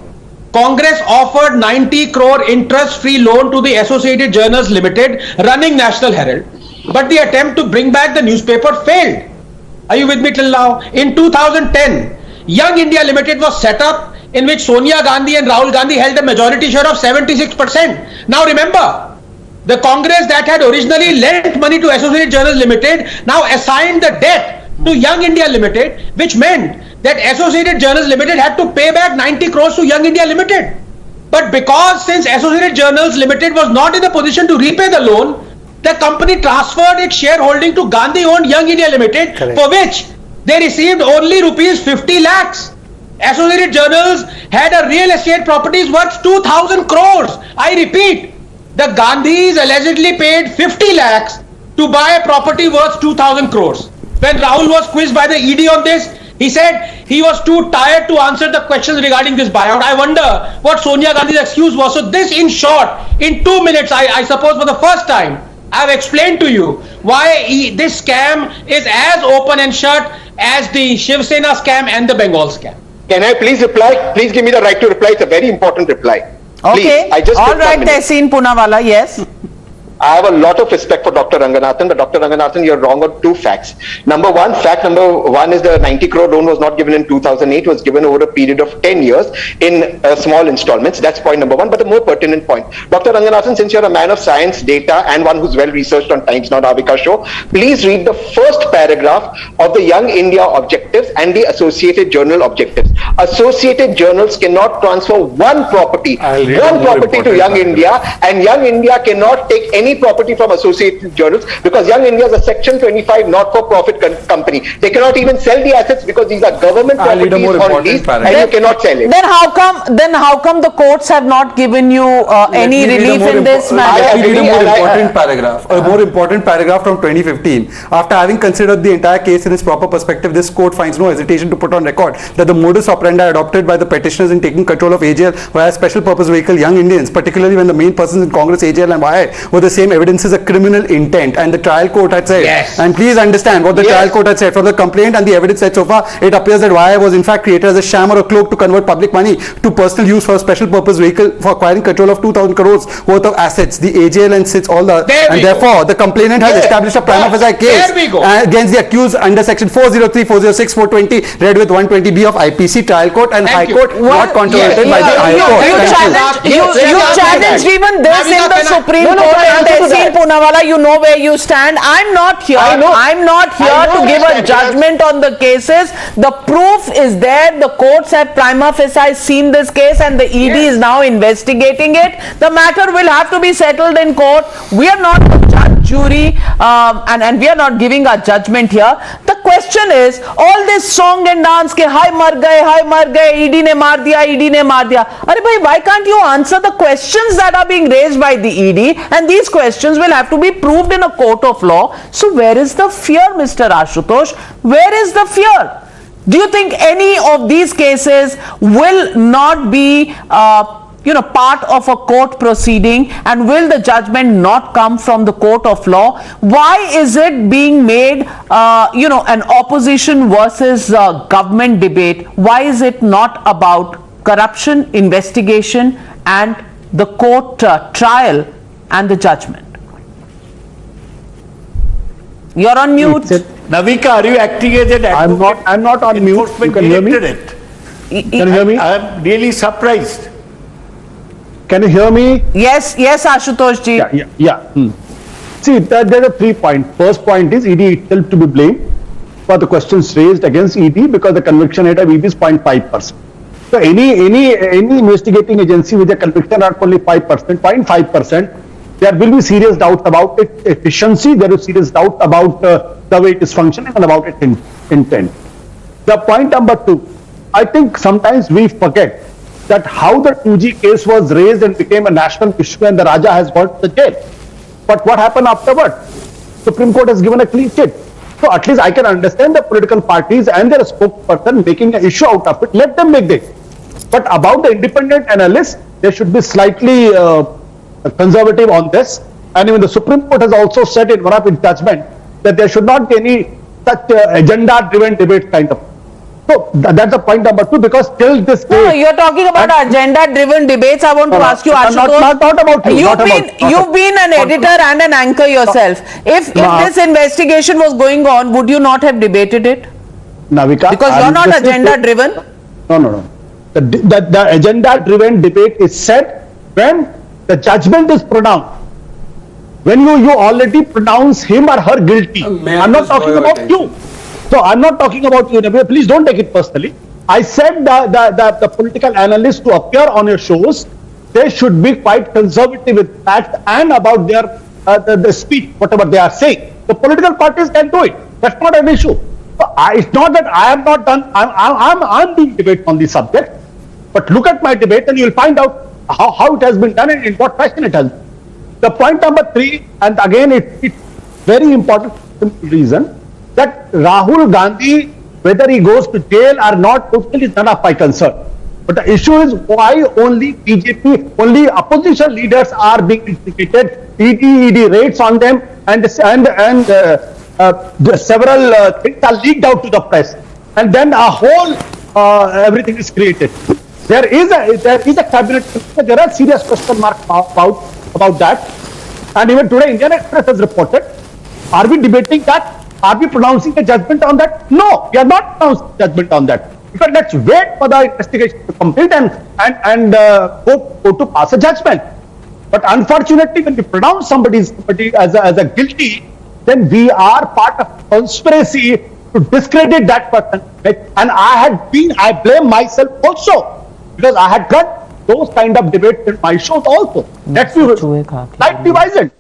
Congress offered 90 crore interest-free loan to the Associated Journals Limited running National Herald, but the attempt to bring back the newspaper failed. Are you with me till now? In 2010, Young India Limited was set up, in which Sonia Gandhi and Rahul Gandhi held a majority share of 76%. Now remember, the Congress that had originally lent money to Associated Journals Limited now assigned the debt to Young India Limited, which meant that Associated Journals Limited had to pay back 90 crores to Young India Limited. But because since Associated Journals Limited was not in a position to repay the loan, the company transferred its shareholding to Gandhi-owned Young India Limited, correct, for which they received only rupees 50 lakhs. Associated Journals had a real estate properties worth 2,000 crores. I repeat, the Gandhis allegedly paid 50 lakhs to buy a property worth 2,000 crores. When Rahul was quizzed by the ED on this, he said he was too tired to answer the questions regarding this buyout. I wonder what Sonia Gandhi's excuse was. So this, in short, in 2 minutes, I suppose for the first time, I've explained to you why this scam is as open and shut as the Shiv Sena scam and the Bengal scam. Can I please reply? Please give me the right to reply. It's a very important reply. Okay. Please, all right, Tehseen Poonawalla, yes. I have a lot of respect for Dr. Ranganathan, but Dr. Ranganathan, you're wrong on two facts. Fact number one is the 90 crore loan was not given in 2008, was given over a period of 10 years in small installments. That's point number one, but the more pertinent point. Dr. Ranganathan, since you're a man of science, data, and one who's well researched on Times Now Navika show, please read the first paragraph of the Young India objectives and the Associated Journal objectives. Associated Journals cannot transfer one property to Young India, and Young India cannot take any property from Associated Journals because Young India is a Section 25 not-for-profit company. They cannot even sell the assets because these are government properties on lease, and you cannot sell it. Then how come the courts have not given you any relief in this matter? A more important paragraph from 2015. After having considered the entire case in its proper perspective, this court finds no hesitation to put on record that the modus operandi adopted by the petitioners in taking control of AJL via special purpose vehicle Young Indians, particularly when the main persons in Congress, AJL and YI, were the same evidence is a criminal intent, and the trial court had said, and please understand what the trial court had said, from the complaint and the evidence said so far, it appears that YI was in fact created as a sham or a cloak to convert public money to personal use for a special purpose vehicle for acquiring control of 2,000 crores worth of assets. The AJL and sits all the, and therefore the complainant has established a prima facie case against the accused under section 403, 406, 420, read with 120B of IPC, trial court and high court, not controverted by the high court. You challenged even this in the Supreme Court, and Tehseen Poonawalla, you know where you stand. I'm not here. I'm not here to give a judgment on the cases. The proof is there. The courts have prima facie seen this case, and the ED is now investigating it. The matter will have to be settled in court. We are not the judge, jury, and we are not giving our judgment here. The question is, all this song and dance ke hi mar gaye, ED ne maar diya, ED ne maar diya. Arey bhai, why can't you answer the questions that are being raised by the ED? And these questions will have to be proved in a court of law. So where is the fear, Mr. Ashutosh? Where is the fear? Do you think any of these cases will not be part of a court proceeding, and will the judgment not come from the court of law? Why is it being made an opposition versus government debate? Why is it not about corruption, investigation, and the court trial and the judgment? You're on mute. Navika, are you acting as an advocate? I'm not on mute. You can hear me? Can you hear me? I'm really surprised. Can you hear me? Yes, Ashutosh ji. Yeah. See, there are 3 points. First point is ED itself to be blamed for the questions raised against ED because the conviction rate of ED is 0.5%. So any investigating agency with a conviction rate of only 5%, 0.5%, there will be serious doubt about its efficiency, there is serious doubt about the way it is functioning and about its intent. The point number 2, I think sometimes we forget that how the 2G case was raised and became a national issue and the Raja has gone to the jail. But what happened afterward? Supreme Court has given a clean sheet. So at least I can understand the political parties and their spokesperson making an issue out of it. Let them make this. But about the independent analysts, they should be slightly conservative on this. And even the Supreme Court has also said in one of its judgment that there should not be any such agenda-driven debate kind of. So that's the point number 2, because till this day... No, you're talking about agenda-driven debates. I want to ask you, Ashutosh. Not about you. You've been an editor and an anchor yourself. If this investigation was going on, would you not have debated it? Navika, because you're not agenda-driven. No. The agenda-driven debate is said when the judgment is pronounced. When you already pronounce him or her guilty. I'm not talking about you. So I'm not talking about you. Please don't take it personally. I said the political analysts to appear on your shows, they should be quite conservative with facts and about their the speech, whatever they are saying. The political parties can do it. That's not an issue. So it's not that I am not done. I'm doing debate on this subject. But look at my debate and you'll find out how it has been done and in what fashion it has been. The point number 3, and again it's very important reason, that Rahul Gandhi, whether he goes to jail or not, totally is none of my concern. But the issue is why only BJP, only opposition leaders are being implicated, ED raids on them, and several things are leaked out to the press. And then a whole, everything is created. There is a cabinet, there are serious question marks about that. And even today, Indian Express has reported, are we debating that? Are we pronouncing a judgment on that? No, we are not pronouncing judgment on that. Because let's wait for the investigation to complete and go to pass a judgment. But unfortunately, when we pronounce somebody as a guilty, then we are part of a conspiracy to discredit that person. And I blame myself also, because I had got those kind of debates in my shows also. That's like divided.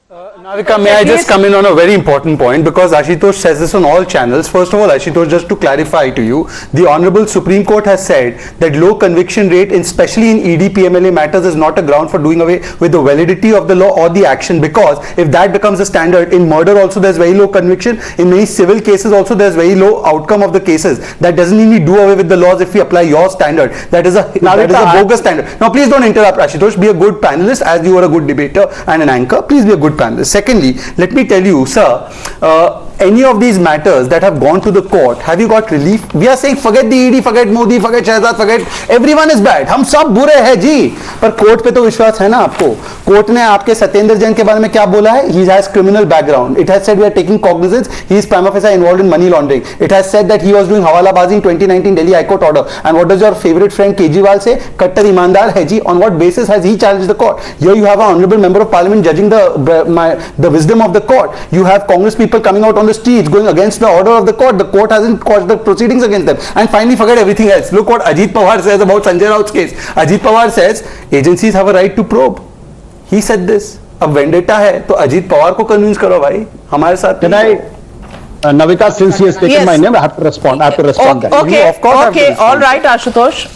Navika, may I just come in on a very important point, because Ashutosh says this on all channels. First of all, Ashutosh, just to clarify to you, the Honorable Supreme Court has said that low conviction rate, especially in ED PMLA matters, is not a ground for doing away with the validity of the law or the action, because if that becomes a standard, in murder also there's very low conviction, in many civil cases also there's very low outcome of the cases. That doesn't mean we do away with the laws if we apply your standard. That is a bogus standard. Now please don't interrupt, Ashutosh. Be a good panelist, as you are a good debater and an anchor. Please be a good panelist. Secondly, let me tell you, sir, any of these matters that have gone to the court, have you got relief? We are saying forget the ED, forget Modi, forget Shahzad, forget everyone is bad. हम सब बुरे हैं जी, पर court पे तो विश्वास है ना आपको? कोर्ट ने आपके सत्येंद्र जैन के बारे में क्या बोला है? He has criminal background. It has said we are taking cognizance. He is prima facie involved in money laundering. It has said that he was doing hawalabazi in 2019 Delhi High Court order. And what does your favorite friend Kejriwal say? Kattar ईमानदार है जी. On what basis has he challenged the court? Here you have an honorable member of parliament judging the wisdom of the court. You have Congress people coming out on the streets going against the order of the court. The court hasn't quashed the proceedings against them. And finally, forget everything else. Look what Ajit Pawar says about Sanjay Raut's case. Ajit Pawar says agencies have a right to probe. He said this. अब vendetta है तो अजीत पवार को convince करो भाई हमारे साथ. Can I, Navika, since he has taken my name, I have to respond. That. Okay, of course okay, all right, Ashutosh.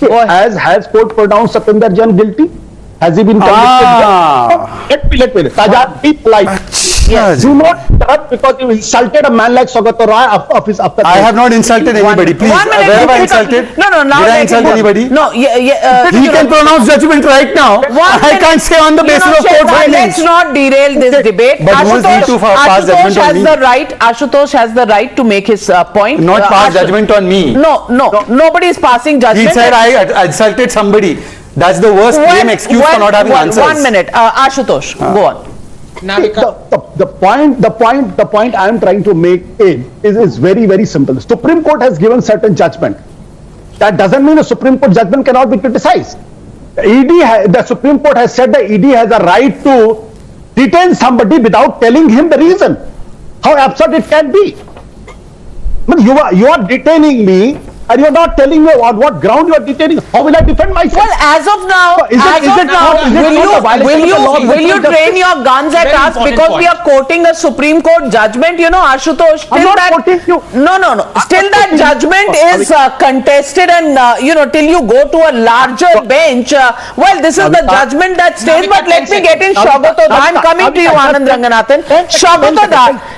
Has court pronounced Satinder Jain guilty? Has he been convicted? Let me. Sajad, be polite. Yes. Do not interrupt because you insulted a man like Sogato Roy of his after. I have not insulted anybody. Please, where have I insulted? No. Now did I insult anybody? No. He can pronounce judgment right now. I can't say on the basis of court findings. Let's not derail this debate. But Ashutosh has the right to make his point. Not pass judgment on me. No. Nobody is passing judgment. He said I insulted somebody. That's the worst claim excuse for not having answers. 1 minute, Ashutosh, go on. The point I am trying to make is very, very simple. The Supreme Court has given certain judgment. That doesn't mean the Supreme Court judgment cannot be criticized. The Supreme Court has said the ED has a right to detain somebody without telling him the reason. How absurd it can be. I mean, you are detaining me and you're not telling me on what ground you are detaining, how will I defend myself? Well, as of now, will you train your guns at us because we are quoting a Supreme Court judgment? You know, Ashutosh, I'm not quoting you. No. Still that judgment is contested, and till you go to a larger bench. Well, this is the judgment that stays. But let me get in Shaugotoda. I'm coming to you, Anand Ranganathan.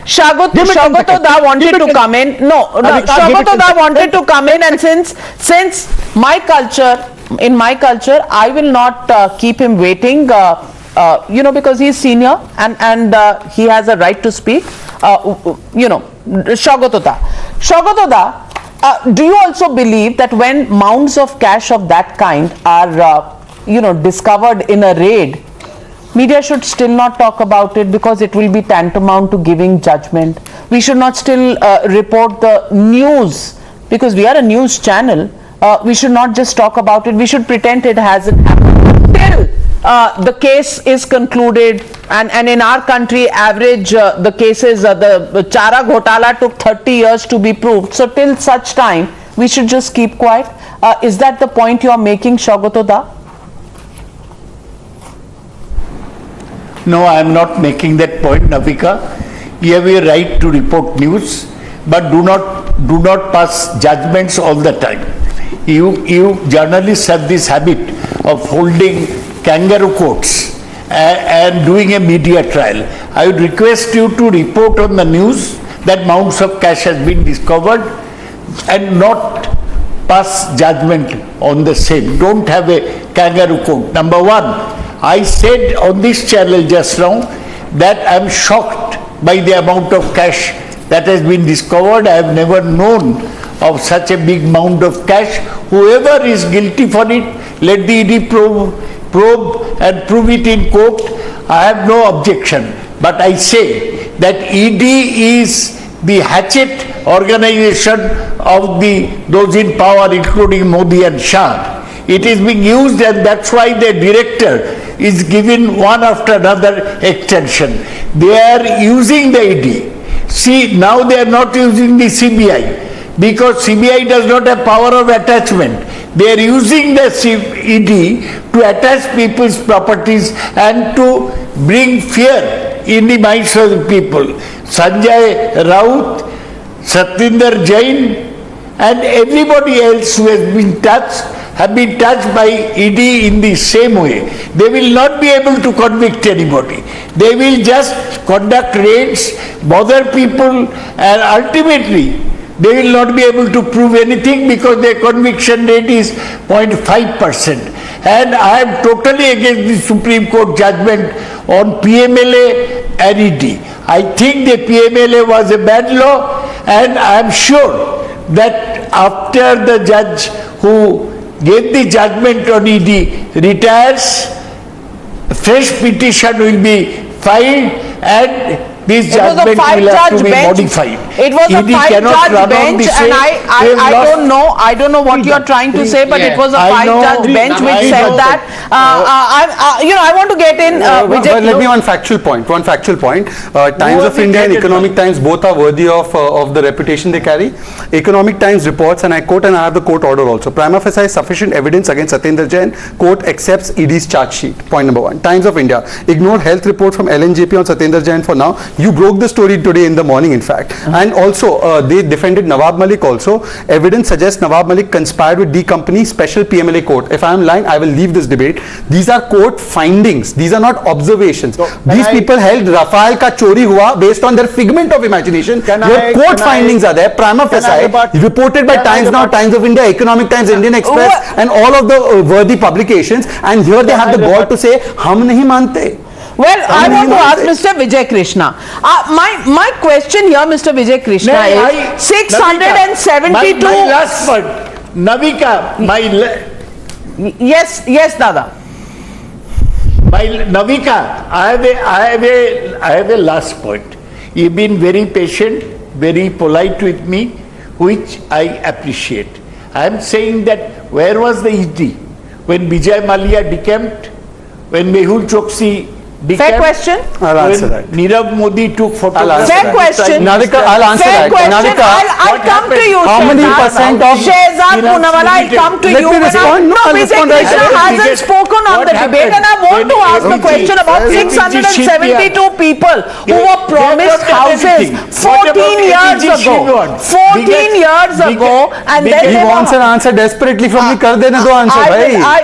Shaugotoda wanted to come in. No, Shaugotoda wanted to come in, and since my culture, I will not keep him waiting. Because he is senior and he has a right to speak. Shaugotoda, do you also believe that when mounds of cash of that kind are, discovered in a raid, media should still not talk about it because it will be tantamount to giving judgment? We should not still report the news because we are a news channel. We should not just talk about it. We should pretend it hasn't happened till the case is concluded. And in our country, average the cases, the Chara Ghotala took 30 years to be proved. So till such time, we should just keep quiet. Is that the point you are making, Shaugotoda? No, I am not making that point, Navika. You have a right to report news, but do not pass judgments all the time. You journalists have this habit of holding kangaroo courts and doing a media trial. I would request you to report on the news that mounds of cash has been discovered and not pass judgment on the same. Don't have a kangaroo court. Number one, I said on this channel just now that I am shocked by the amount of cash that has been discovered. I have never known of such a big amount of cash. Whoever is guilty for it, let the ED probe and prove it in court. I have no objection. But I say that ED is the hatchet organization of those in power, including Modi and Shah. It is being used, and that's why the director is given one after another extension. They are using the ED. See, now they are not using the CBI because CBI does not have power of attachment. They are using the ED to attach people's properties and to bring fear in the minds of the people. Sanjay Raut, Satinder Jain, and everybody else who has been touched have been touched by ED in the same way. They will not be able to convict anybody. They will just conduct raids, bother people, and ultimately they will not be able to prove anything because their conviction rate is 0.5%. And I am totally against the Supreme Court judgment on PMLA and ED. I think the PMLA was a bad law, and I am sure that after the judge who gave the judgment on ED retires, fresh petition will be filed and this judgment will have to be modified. It was a five-judge bench, and I don't know what you are trying to say, but it was a five-judge bench which said that. I want to get in. Let me one factual point. Times of India and Economic Times both are worthy of the reputation they carry. Economic Times reports, and I quote, and I have the court order also. Prima facie sufficient evidence against Satinder Jain. Court accepts ED's charge sheet. Point number one. Times of India ignored health report from LNJP on Satinder Jain for now. You broke the story today in the morning, in fact. And also, they defended Nawab Malik also. Evidence suggests Nawab Malik conspired with D Company, special PMLA court. If I am lying, I will leave this debate. These are court findings. These are not observations. These people held Rafale ka chori hua based on their figment of imagination. Your court findings are there. Prima facie, reported by Times Now, Times of India, Economic Times, Indian Express, and all of the worthy publications. And here they have the gall to say, hum nahi mante. Well, I want to ask Mr. Vijay Krishna. My question here, Mr. Vijay Krishna, is 672. My last point, Navika. Yes, Dada. Navika, I have a last point. You've been very patient, very polite with me, which I appreciate. I am saying that where was the ED when Vijay Mallya decamped, when Mehul Choksi Fair question? I'll answer that. Nirav Modi took photographs. Fair question. Navika, I'll answer Fair that. question. Navika, I'll come to you. how many percent of Shehzad Poonawala, I'll come to Let you. me respond. No, I'll Vijay respond right Krishna away. hasn't spoken on the debate, and I want to ask the question about 672 people who were promised houses 14 years ago. 14 years ago, and then he they wants an answer desperately from me. कर देने दो answer, भाई.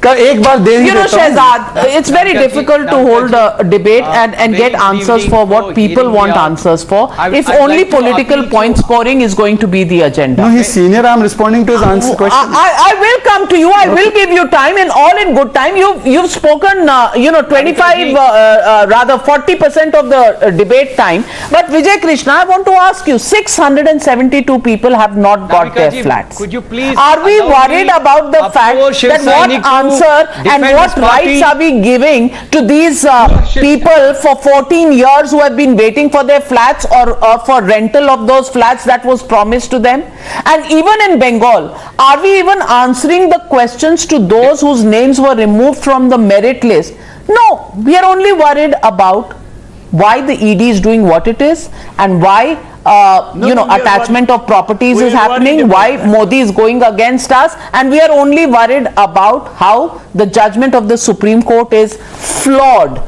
एक बार दे ही You know, देता हूँ. Shehzad, it's very difficult to hold a debate and get answers for what people want answers for if only political point scoring is going to be the agenda. No, he's senior. I'm responding to his answer question. I will come to you. I will give you time, and all in good time. You've spoken, 25, rather 40% of the debate time. But Vijay Krishna, I want to ask you, 672 people have not got their flats. Could you please Are we worried about the fact that what answer and what rights are we giving to these people for 14 years who have been waiting for their flats or for rental of those flats that was promised to them? And even in Bengal, are we even answering the questions to those whose names were removed from the merit list? No, we are only worried about why the ED is doing what it is and why attachment of properties is happening, why Modi is going against us, and we are only worried about how the judgment of the Supreme Court is flawed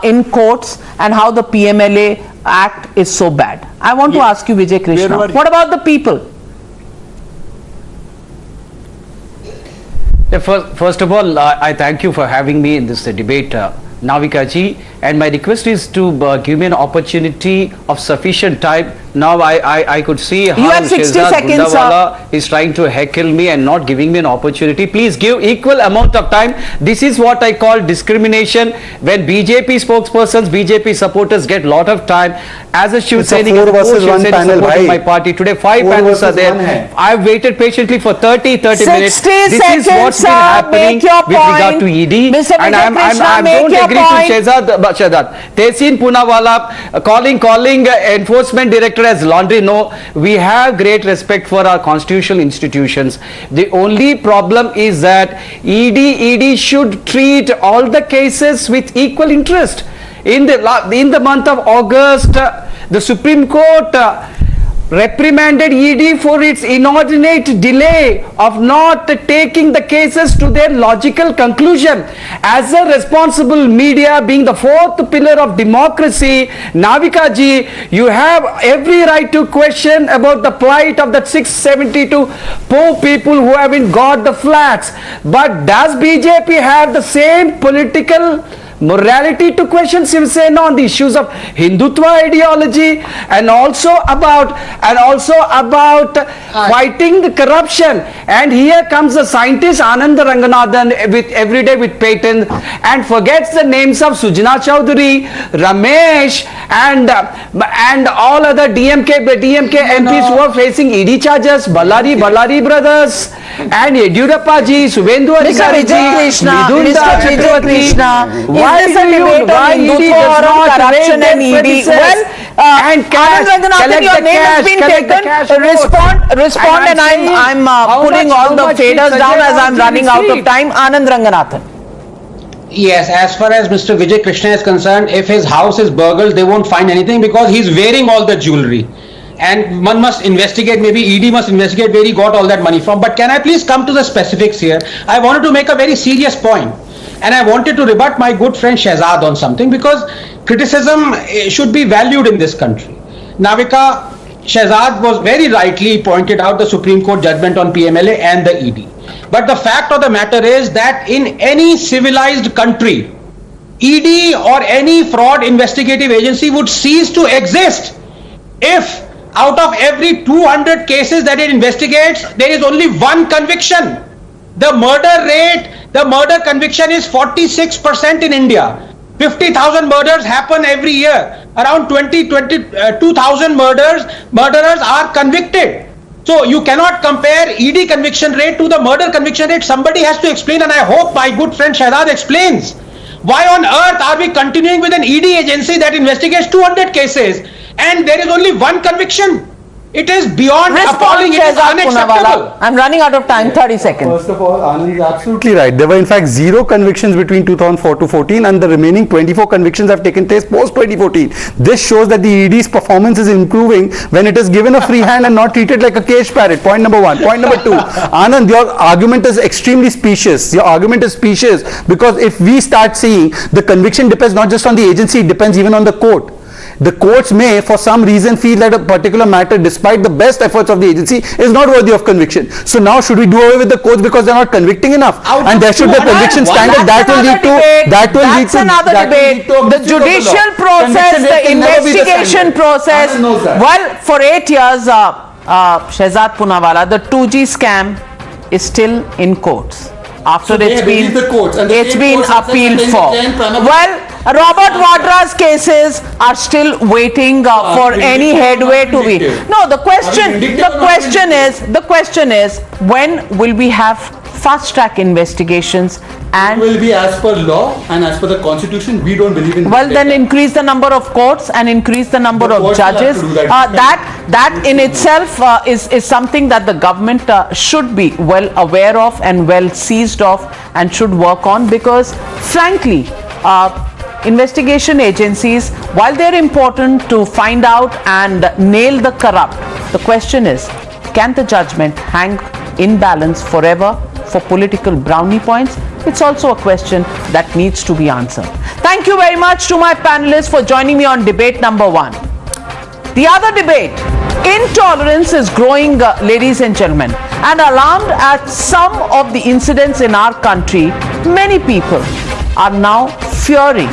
in courts and how the PMLA Act is so bad. I want to ask you, Vijay Krishna, what about the people? First of all, I thank you for having me in this debate, Navika ji, and my request is to give me an opportunity of sufficient time. Now I could see how You have 60 Shehzad seconds, Gundawala is trying to heckle me and not giving me an opportunity. Please give equal amount of time. This is what I call discrimination. When BJP spokespersons, BJP supporters get lot of time. As a Shivsainik, supporting my party, today 5 panels are there. I've waited patiently for 30 minutes. This is what's been happening with regard to ED. And I don't agree to Shehzad Tehseen Poonawala calling enforcement director as laundry. No, we have great respect for our constitutional institutions. The only problem is that ED should treat all the cases with equal interest. In the month of August, the Supreme Court reprimanded ED for its inordinate delay of not taking the cases to their logical conclusion. As a responsible media, being the fourth pillar of democracy, Navika ji, you have every right to question about the plight of that 672 poor people who haven't got the flats. But does BJP have the same political morality to question Shivsena on the issues of Hindutva ideology and also about fighting the corruption? And here comes the scientist Anand Ranganathan with every day with patents and forgets the names of Sujana Chowdhury, Ramesh and all other DMK MPs who are facing ED charges, Ballari brothers and Yediyurappa ji, Subhendu Adhikari ji, Mr. Vijay Krishna, is this a debate on Hindutva or on corruption and ED? Well, Anand Ranganathan, your name has been taken. Respond, and I'm putting all the faders down as I'm running out of time. Anand Ranganathan. Yes, as far as Mr. Vijay Krishna is concerned, if his house is burgled, they won't find anything because he's wearing all the jewelry. And one must investigate, maybe ED must investigate where he got all that money from. But can I please come to the specifics here? I wanted to make a very serious point. And I wanted to rebut my good friend Shehzad on something because criticism should be valued in this country. Navika, Shehzad was very rightly pointed out the Supreme Court judgment on PMLA and the ED. But the fact of the matter is that in any civilized country, ED or any fraud investigative agency would cease to exist if out of every 200 cases that it investigates, there is only one conviction. The murder conviction is 46% in India. 50,000 murders happen every year. Around 22,000 murderers are convicted. So you cannot compare ED conviction rate to the murder conviction rate. Somebody has to explain, and I hope my good friend Shehzad explains. Why on earth are we continuing with an ED agency that investigates 200 cases and there is only one conviction? It is beyond appalling. It is unacceptable. I'm running out of time. 30 seconds. First of all, Anand is absolutely right. There were in fact 0 convictions between 2004 to 14, and the remaining 24 convictions have taken place post 2014. This shows that the ED's performance is improving when it is given a free hand and not treated like a cage parrot. Point number 1. Point number 2. Anand, your argument is extremely specious. Your argument is specious because if we start seeing the conviction depends not just on the agency, it depends even on the court. The courts may, for some reason, feel that a particular matter, despite the best efforts of the agency, is not worthy of conviction. So now, should we do away with the courts because they are not convicting enough? And there should be a conviction standard that will lead to. That's another debate. The judicial process, the investigation process. Well, for 8 years, Shehzad Poonawalla, the 2G scam is still in courts. After it's been appealed for. Well, Robert Vadra's cases are still waiting for any headway to be. No, the question is, when will we have fast-track investigations? And will be as per law and as per the constitution. We don't believe in. Well, then increase the number of courts and increase the number of judges. That in itself is something that the government should be well aware of and well seized of and should work on, because frankly, investigation agencies, while they're important to find out and nail the corrupt, the question is, can the judgment hang in balance forever for political brownie points? It's also a question that needs to be answered. Thank you very much to my panelists for joining me on debate number 1. The other debate, intolerance is growing, ladies and gentlemen, and alarmed at some of the incidents in our country, many people are now fearing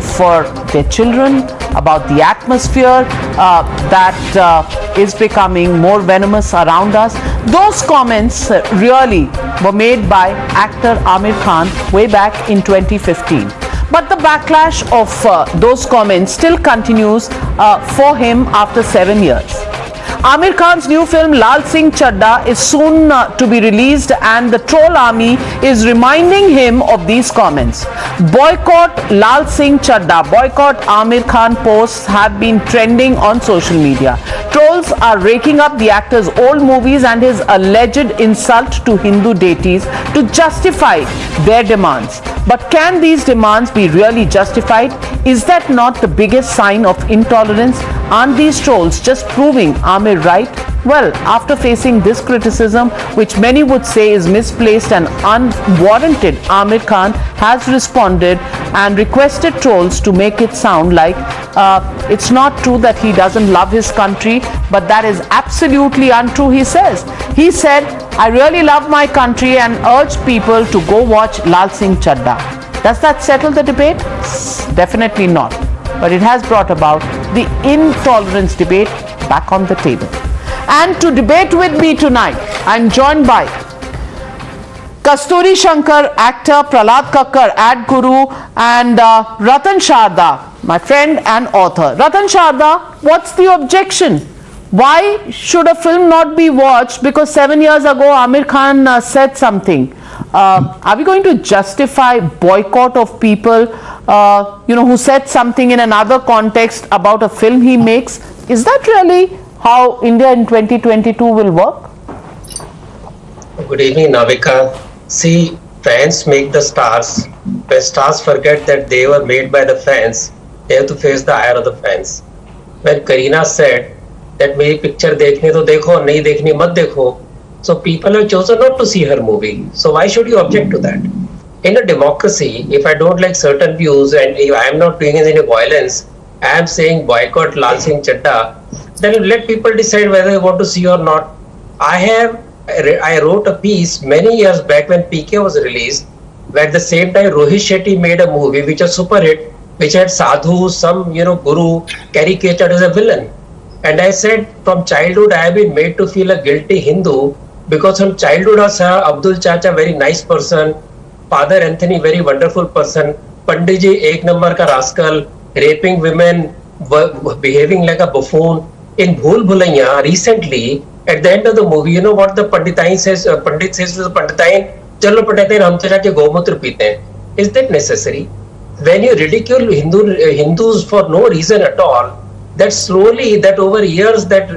for their children, about the atmosphere that is becoming more venomous around us. Those comments really were made by actor Aamir Khan way back in 2015. But the backlash of those comments still continues for him after 7 years. Aamir Khan's new film Lal Singh Chadda is soon to be released, and the troll army is reminding him of these comments. Boycott Lal Singh Chadda, boycott Aamir Khan posts have been trending on social media. Trolls are raking up the actor's old movies and his alleged insult to Hindu deities to justify their demands. But can these demands be really justified? Is that not the biggest sign of intolerance? Aren't these trolls just proving Aamir right? Well, after facing this criticism, which many would say is misplaced and unwarranted, Aamir Khan has responded and requested trolls to make it sound like it's not true that he doesn't love his country, but that is absolutely untrue, he says. He said, I really love my country and urged people to go watch Lal Singh Chadda. Does that settle the debate? Definitely not. But it has brought about the intolerance debate back on the table. And to debate with me tonight, I'm joined by Kasturi Shankar, actor, Prahlad Kakkar, ad guru, and Ratan Sharda, my friend and author. Ratan Sharda, what's the objection? Why should a film not be watched because 7 years ago Aamir Khan said something? Are we going to justify boycott of people who said something in another context about a film he makes? Is that really how India in 2022 will work? Good evening, Navika. See, fans make the stars. When stars forget that they were made by the fans, they have to face the ire of the fans. When Kareena said that मेरी picture देखने तो देखो, नहीं देखनी मत देखो, so people have chosen not to see her movie. So why should you object to that? In a democracy, if I don't like certain views and if I am not doing any violence, I am saying boycott Lal Singh Chadda, then let people decide whether they want to see or not. I wrote a piece many years back when PK was released, where at the same time Rohit Shetty made a movie which was super hit, which had sadhu, some guru caricatured as a villain. And I said, from childhood I have been made to feel a guilty Hindu because from childhood I saw Abdul Chacha, very nice person, Father Anthony, very wonderful person, Panditji, ek number ka rascal, raping women, behaving like a buffoon. In Bhool Bhulaiya, recently, at the end of the movie, you know what the Pandit says to the Panditain? Chalo Panditain, hum to jaake gomutra peete hain. Is that necessary? When you ridicule Hindus for no reason at all, that slowly, that over years, that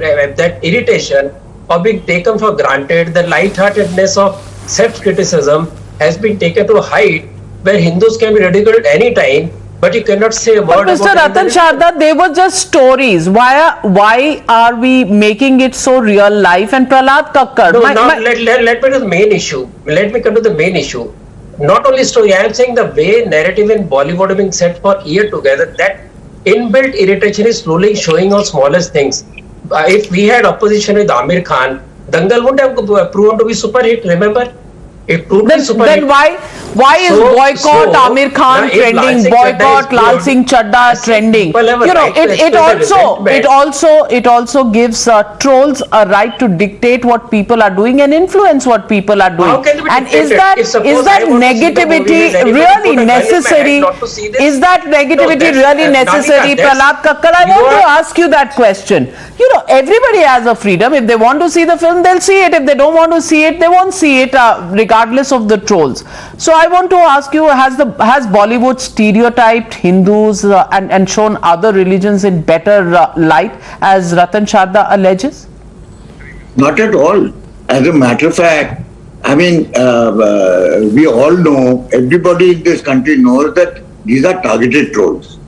irritation of being taken for granted, the lightheartedness of self-criticism has been taken to a height where Hindus can be ridiculed anytime, but you cannot say a word Mr. about Ratan Sharda, they were just stories. Why are we making it so real life? And Prahlad Kakkar. No, let me to the main issue. Let me come to the main issue. Not only story, I am saying the way narrative in Bollywood have been set for years together, that inbuilt irritation is slowly showing on smallest things. If we had opposition with Amir Khan, Dangal wouldn't have proven to be super hit, remember? It proved to be super hit. Then why is boycott Amir Khan trending, boycott Lal Singh Chadda trending? You know, it also gives trolls a right to dictate what people are doing and influence what people are doing. And is that negativity really necessary? Is that negativity really necessary, Prahlad Kakkar? I want to ask you that question. You know, everybody has a freedom. If they want to see the film, they'll see it. If they don't want to see it, they won't see it, regardless of the trolls. So I want to ask you, has Bollywood stereotyped Hindus and shown other religions in better light, as Ratan Sharda alleges? Not at all. As a matter of fact, I mean, we all know, everybody in this country knows that these are targeted trolls.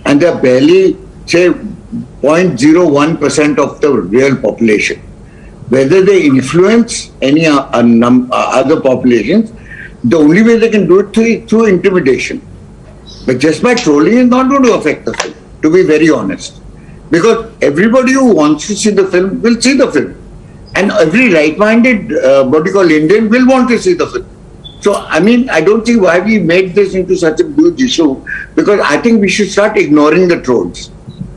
And they're barely, say, 0.01% of the real population. Whether they influence any other populations, the only way they can do it through intimidation. But just by trolling is not going to affect the film, to be very honest. Because everybody who wants to see the film will see the film. And every right-minded, Indian will want to see the film. So, I mean, I don't see why we made this into such a huge issue, because I think we should start ignoring the trolls,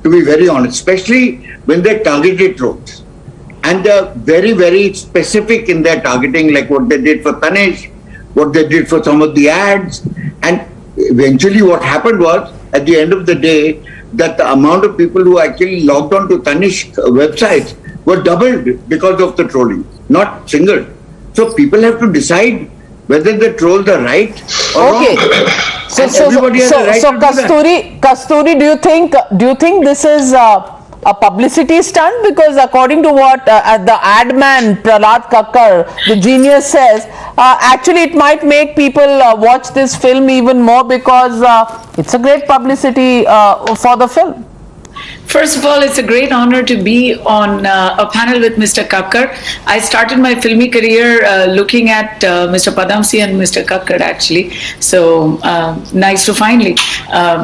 to be very honest, especially when they're targeted trolls. And they're very, very specific in their targeting, like what they did for Tanish, what they did for some of the ads. And eventually what happened was, at the end of the day, that the amount of people who actually logged on to Tanish websites were doubled because of the trolling, not singled. So people have to decide whether the trolls are right or wrong. So Kasturi, do you think this is a publicity stunt? Because according to what the ad man Prahlad Kakkar, the genius, says, actually it might make people watch this film even more, because it's a great publicity for the film. First of all, it's a great honor to be on a panel with Mr. Kakkar. I started my filmy career looking at Mr. Padamsi and Mr. Kakkar, actually. So nice to finally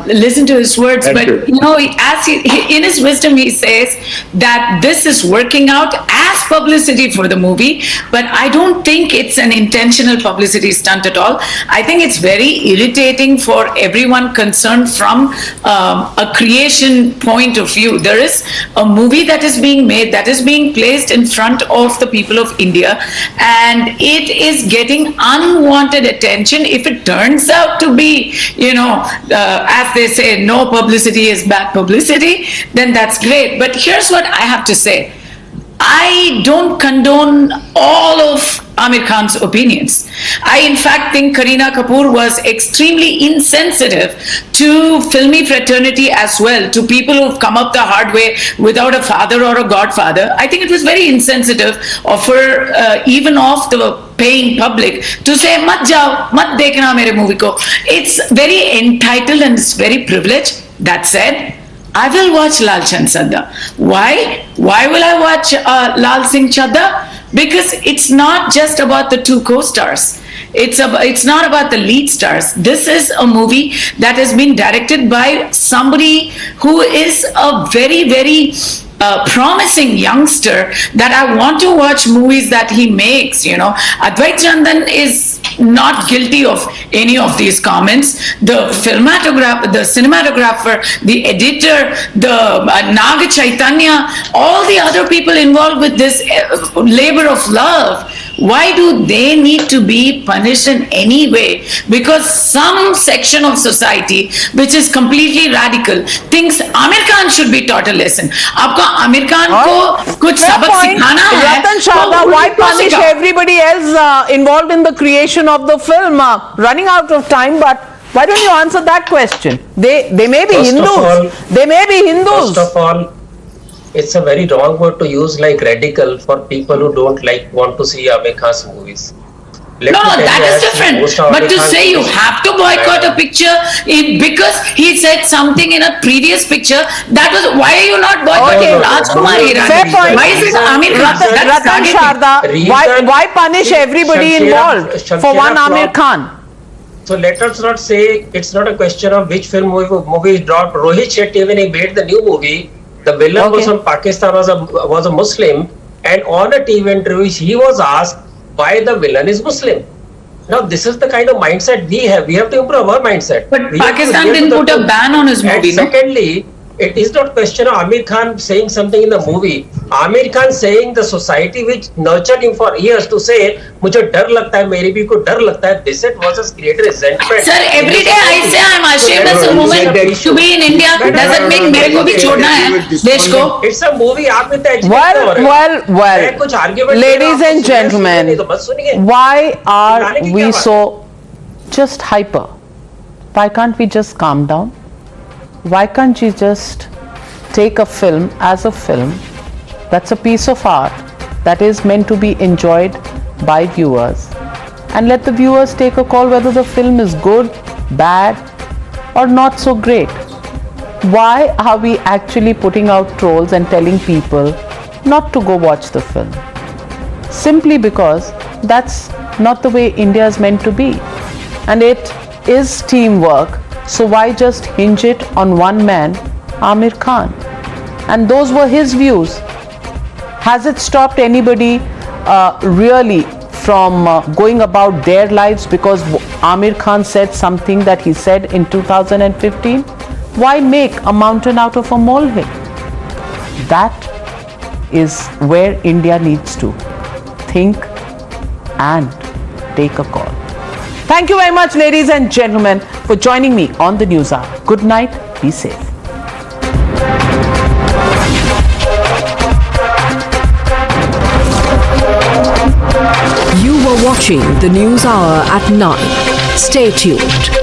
listen to his words. But you know, in his wisdom, he says that this is working out as publicity for the movie. But I don't think it's an intentional publicity stunt at all. I think it's very irritating for everyone concerned from a creation point of view. There is a movie that is being made, that is being placed in front of the people of India, and it is getting unwanted attention. If it turns out to be, you know, as they say, no publicity is bad publicity, then that's great. But here's what I have to say. I don't condone all of Amir Khan's opinions. I in fact think Kareena Kapoor was extremely insensitive to filmy fraternity as well, to people who've come up the hard way without a father or a godfather. I think it was very insensitive of her, even of the paying public, to say, mat jao, mat dekhna mere movie ko. It's very entitled and it's very privileged. That said, I will watch Lal Chand Chadda. Why? Why will I watch Lal Singh Chadda? Because it's not just about the two co-stars. It's not about the lead stars. This is a movie that has been directed by somebody who is a very, very promising youngster that I want to watch movies that he makes, you know. Advait Chandan is not guilty of any of these comments. The cinematographer, the editor, the Naga Chaitanya, all the other people involved with this labor of love, why do they need to be punished in any way? Because some section of society, which is completely radical, thinks Amir Khan should be taught a lesson. Aapko Amir Khan ko kuch sabak sikhana hai. Ratan Sharda, why punish everybody else involved in the creation of the film? Running out of time, but why don't you answer that question? They may be Hindus. They may be Hindus. it's a very wrong word to use, like radical, for people who don't want to see Amir Khan's movies. No, that is different. But to say you have to boycott a picture because he said something in a previous picture, that was, why are you not boycotting Rajkumar Hirani? Fair point. Why is it Amir Khan? Ratan Sharda, why punish everybody involved for one Amir Khan? So let us not say it's not a question of which film movie is dropped. Rohit Shetty, when he made the new movie, the villain was from Pakistan, was a Muslim, and on a TV interview he was asked why the villain is Muslim. Now this is the kind of mindset we have. We have to improve our mindset. But Pakistan didn't put a ban on his movie. And secondly, it is not question of Amir Khan saying something in the movie. Amir Khan saying the society which nurtured him for years to say, मुझे डर लगता है, मेरे भी को डर लगता है. This was has created resentment. Sir, every day I say I'm ashamed as a woman to be in India. Doesn't mean मेरे को भी छोड़ना है देश को. It's a movie. आप में तो Well, ladies and gentlemen, why are we so just hyper? Why can't we just calm down? Why can't you just take a film as a film that's a piece of art that is meant to be enjoyed by viewers and let the viewers take a call whether the film is good, bad or not so great? Why are we actually putting out trolls and telling people not to go watch the film? Simply because that's not the way India is meant to be, and it is teamwork. So why just hinge it on one man, Amir Khan? And those were his views. Has it stopped anybody really from going about their lives because Amir Khan said something that he said in 2015? Why make a mountain out of a molehill? That is where India needs to think and take a call. Thank you very much, ladies and gentlemen, for joining me on the News Hour. Good night. Be safe. You were watching the News Hour at 9. Stay tuned.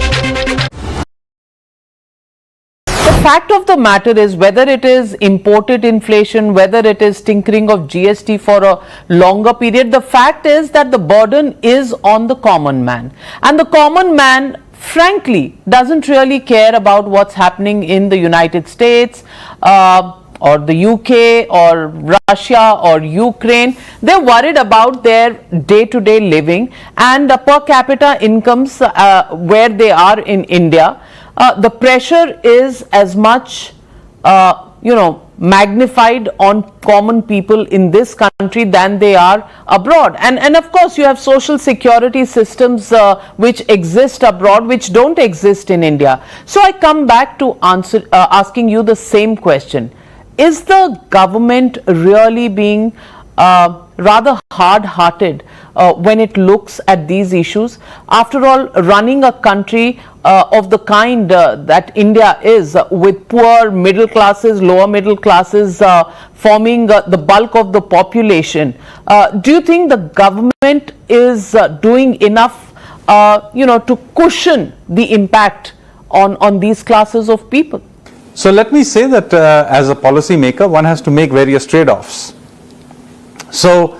The fact of the matter is, whether it is imported inflation, whether it is tinkering of GST for a longer period, the fact is that the burden is on the common man. And the common man, frankly, doesn't really care about what's happening in the United States or the UK or Russia or Ukraine. They're worried about their day-to-day living and per capita incomes where they are in India. The pressure is as much, magnified on common people in this country than they are abroad. And of course, you have social security systems which exist abroad, which don't exist in India. So I come back to asking you the same question. Is the government really being rather hard-hearted when it looks at these issues? After all, running a country of the kind that India is, with poor middle classes, lower middle classes forming the bulk of the population, do you think the government is doing enough to cushion the impact on these classes of people? So let me say that as a policy maker, one has to make various trade-offs. So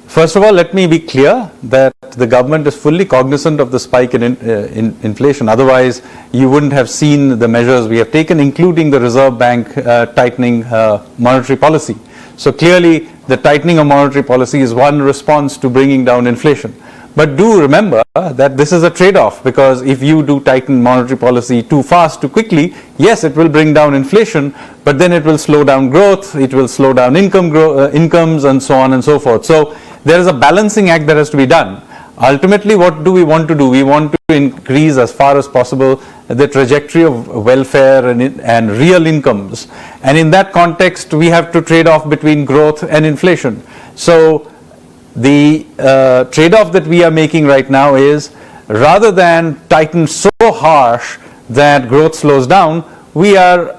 first of all, let me be clear that the government is fully cognizant of the spike in inflation. Otherwise, you wouldn't have seen the measures we have taken, including the Reserve Bank tightening monetary policy. So clearly, the tightening of monetary policy is one response to bringing down inflation. But do remember that this is a trade-off, because if you do tighten monetary policy too fast, too quickly, yes, it will bring down inflation, but then it will slow down growth, it will slow down incomes and so on and so forth. So there is a balancing act that has to be done. Ultimately, what do we want to do? We want to increase as far as possible the trajectory of welfare and real incomes. And in that context, we have to trade off between growth and inflation. So the trade-off that we are making right now is, rather than tighten so harsh that growth slows down, we are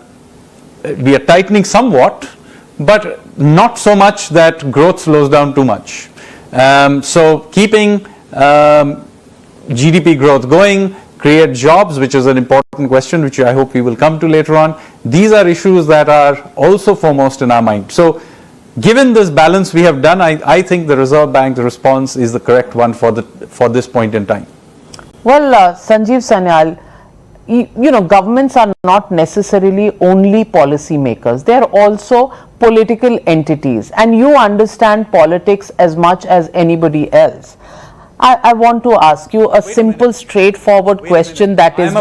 tightening somewhat, but not so much that growth slows down too much. So keeping GDP growth going, create jobs, which is an important question, which I hope we will come to later on. These are issues that are also foremost in our mind. So, given this balance we have done, I think the Reserve Bank's response is the correct one for this point in time. Well, Sanjeev Sanyal, you know, governments are not necessarily only policy makers. They are also political entities, and you understand politics as much as anybody else. I want to ask you a simple, straightforward question that is... No.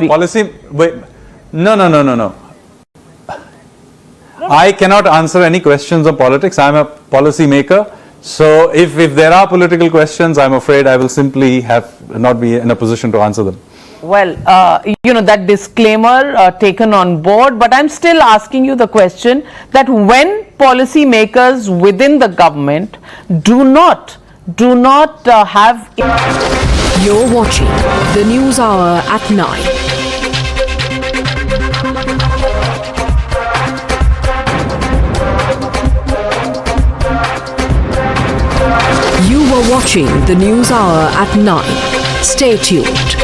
I cannot answer any questions on politics. I am a policy maker. So if there are political questions, I'm afraid I will simply not be in a position to answer them. Well, you know, that disclaimer taken on board, but I'm still asking you the question that when policy makers within the government do not have... You're watching the News Hour at 9. You were watching the News Hour at 9. Stay tuned.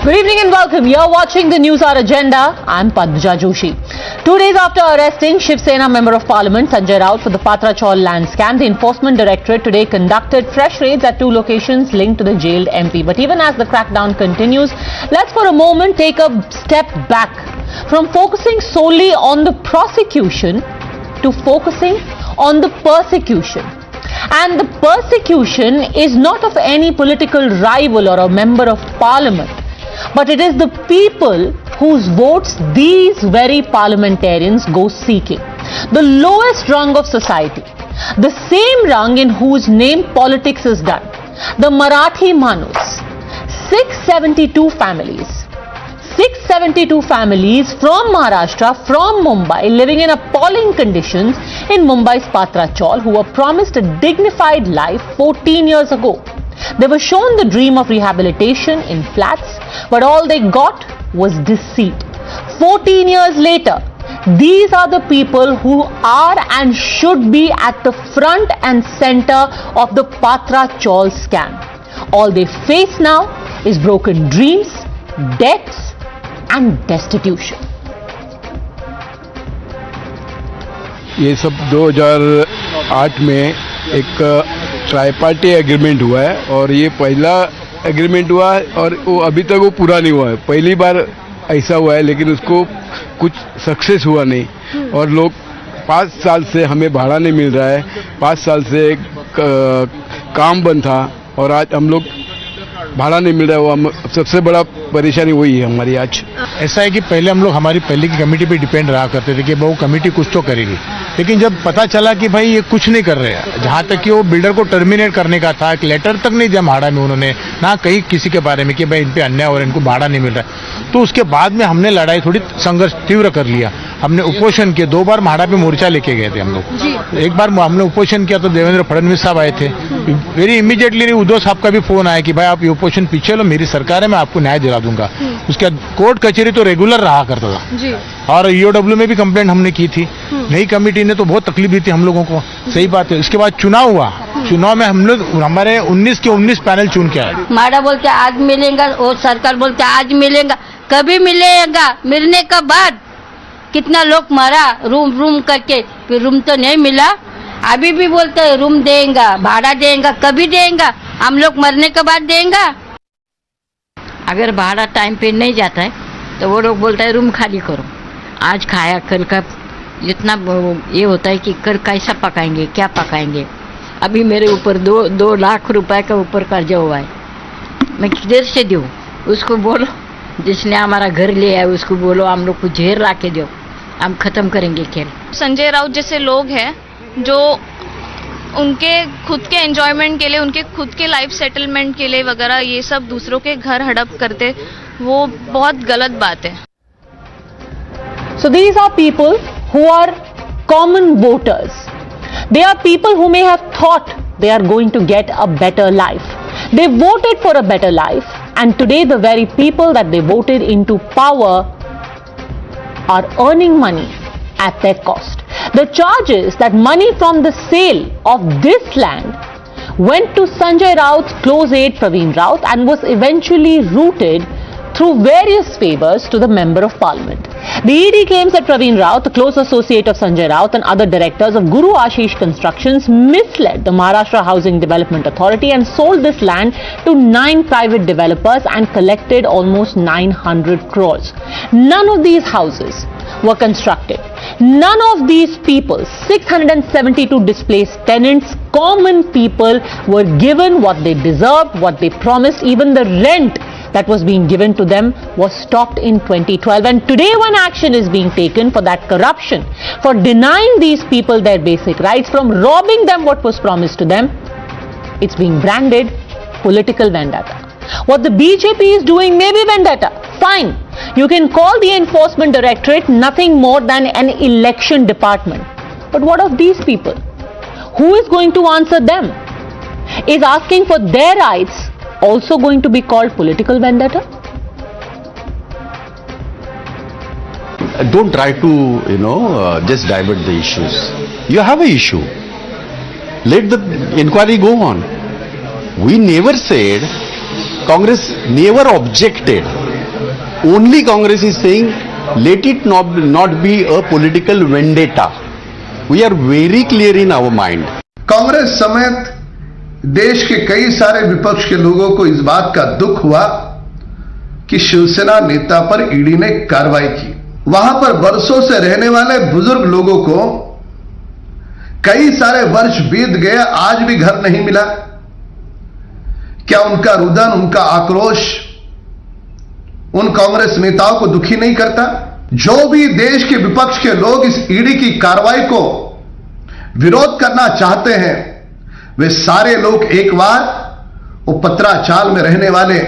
Good evening and welcome. You're watching the News Hour Agenda. I'm Padmaja Joshi. 2 days after arresting Shivsena Member of Parliament Sanjay-Rahul for the Patra land scam, the Enforcement Directorate today conducted fresh raids at 2 locations linked to the jailed MP. But even as the crackdown continues, let's for a moment take a step back from focusing solely on the prosecution to focusing on the persecution. And the persecution is not of any political rival or a member of parliament, but it is the people whose votes these very parliamentarians go seeking. The lowest rung of society, the same rung in whose name politics is done, the Marathi Manus, 672 families. 672 families from Maharashtra, from Mumbai, living in appalling conditions in Mumbai's Patra Chawl, who were promised a dignified life 14 years ago. They were shown the dream of rehabilitation in flats, but all they got was deceit. 14 years later, these are the people who are and should be at the front and center of the Patra Chawl scam. All they face now is broken dreams, debts, and destitution. ये सब 2008 में एक ट्राईपार्टी agreement हुआ है और ये पहला agreement हुआ है और वो अभी तक वो पूरा नहीं हुआ है। पहली बार ऐसा हुआ है लेकिन उसको कुछ सक्सेस हुआ नहीं और लोग 5 साल से हमें भाड़ा नहीं मिल रहा है। 5 साल से काम बंद था और आज हम लोग भाड़ा नहीं मिल रहा है। वो हम सबसे बड़ा परेशानी वही है हमारी आज। ऐसा है कि पहले हम लोग हमारी पहले की कमेटी पे डिपेंड रहा करते थे कि वो कमेटी कुछ तो करेगी, लेकिन जब पता चला कि भाई ये कुछ नहीं कर रहे हैं, जहाँ तक कि वो बिल्डर को टर्मिनेट करने का था, एक लेटर तक नहीं दिया भाड़ा में उन्होंने, ना कहीं किसी के बारे में कि भाई इन पे अन्याय हो रहा है, इनको भाड़ा नहीं मिल रहा है। तो उसके बाद में हमने लड़ाई थोड़ी संघर्ष तीव्र कर लिया। हमने उपोषण किया, 2 बार म्हाड़ा पे मोर्चा लेके गए थे हम लोग। एक बार हमने उपोषण किया तो देवेंद्र फडणवीस साहब आए थे। वेरी इमीडिएटली उद्धव साहब का भी फोन आया कि भाई आप ये उपोषण पीछे लो, मेरी सरकार है, मैं आपको न्याय दिला दूंगा। उसके बाद कोर्ट कचहरी तो रेगुलर रहा करता था जी। और ईओडब्ल्यू में भी कंप्लेंट हमने की थी। नई कमेटी ने तो बहुत तकलीफ दी थी हम लोगों को, सही बात है। इसके बाद चुनाव हुआ, चुनाव में हम लोग हमारे 19 के 19 पैनल चुन के आए। मारा बोलते आज मिलेगा, वो सरकार बोलते आज मिलेगा, कभी मिलेगा, मिलने का बाद कितना लोग मरा रूम करके, फिर रूम तो नहीं मिला। अभी भी बोलते हैं रूम देंगे, भाड़ा देंगे, कभी देंगे, हम लोग मरने के बाद देंगे। अगर भाड़ा टाइम पे नहीं जाता है तो वो लोग बोलता है रूम खाली करो। आज खाया कल का इतना ये होता है कि कल कैसा पकाएंगे, क्या पकाएंगे। अभी मेरे ऊपर 2 लाख रुपए का ऊपर कर्जा हुआ है, मैं किधर से दूँ? उसको बोलो जिसने हमारा घर लिया है उसको बोलो हम लोग को जेल ला के दो, हम खत्म करेंगे खेल। संजय राउत जैसे लोग हैं जो उनके खुद के एंजॉयमेंट के लिए, उनके खुद के लाइफ सेटलमेंट के लिए वगैरह ये सब दूसरों के घर हड़प करते, वो बहुत गलत बात है। So these are people who are common voters. They are people who may have thought they are going to get a better life. They voted for a better life, and today the very people that they voted into power are earning money at their cost. The charge is that money from the sale of this land went to Sanjay Raut's close aide Praveen Raut and was eventually routed through various favors to the Member of Parliament. The ED claims that Praveen Raut, a close associate of Sanjay Raut and other directors of Guru Ashish Constructions, misled the Maharashtra Housing Development Authority and sold this land to 9 private developers and collected almost 900 crores. None of these houses were constructed. None of these people, 672 displaced tenants, common people, were given what they deserved, what they promised. Even the rent that was being given to them was stopped in 2012. And today when action is being taken for that corruption, for denying these people their basic rights, from robbing them what was promised to them, it's being branded political vendetta. What the BJP is doing may be vendetta. Fine. You can call the enforcement directorate nothing more than an election department. But what of these people? Who is going to answer them? Is asking for their rights also going to be called political vendetta? Don't try to, just divert the issues. You have an issue. Let the inquiry go on. We never said, Congress never objected. Only Congress is saying, let it not be a political vendetta. We are very clear in our mind. Congress समेत देश के कई सारे विपक्ष के लोगों को इस बात का दुख हुआ कि शिवसेना नेता पर ईडी ने कार्रवाई की। वहां पर वर्षों से रहने वाले बुजुर्ग लोगों को कई सारे वर्ष बीत गए, आज भी घर नहीं मिला। क्या उनका रुदन, उनका आक्रोश उन कांग्रेस नेताओं को दुखी नहीं करता? जो भी देश के विपक्ष के लोग इस ईडी की कार्रवाई को विरोध करना चाहते हैं, वे सारे लोग एक बार वो पत्राचाल में रहने वाले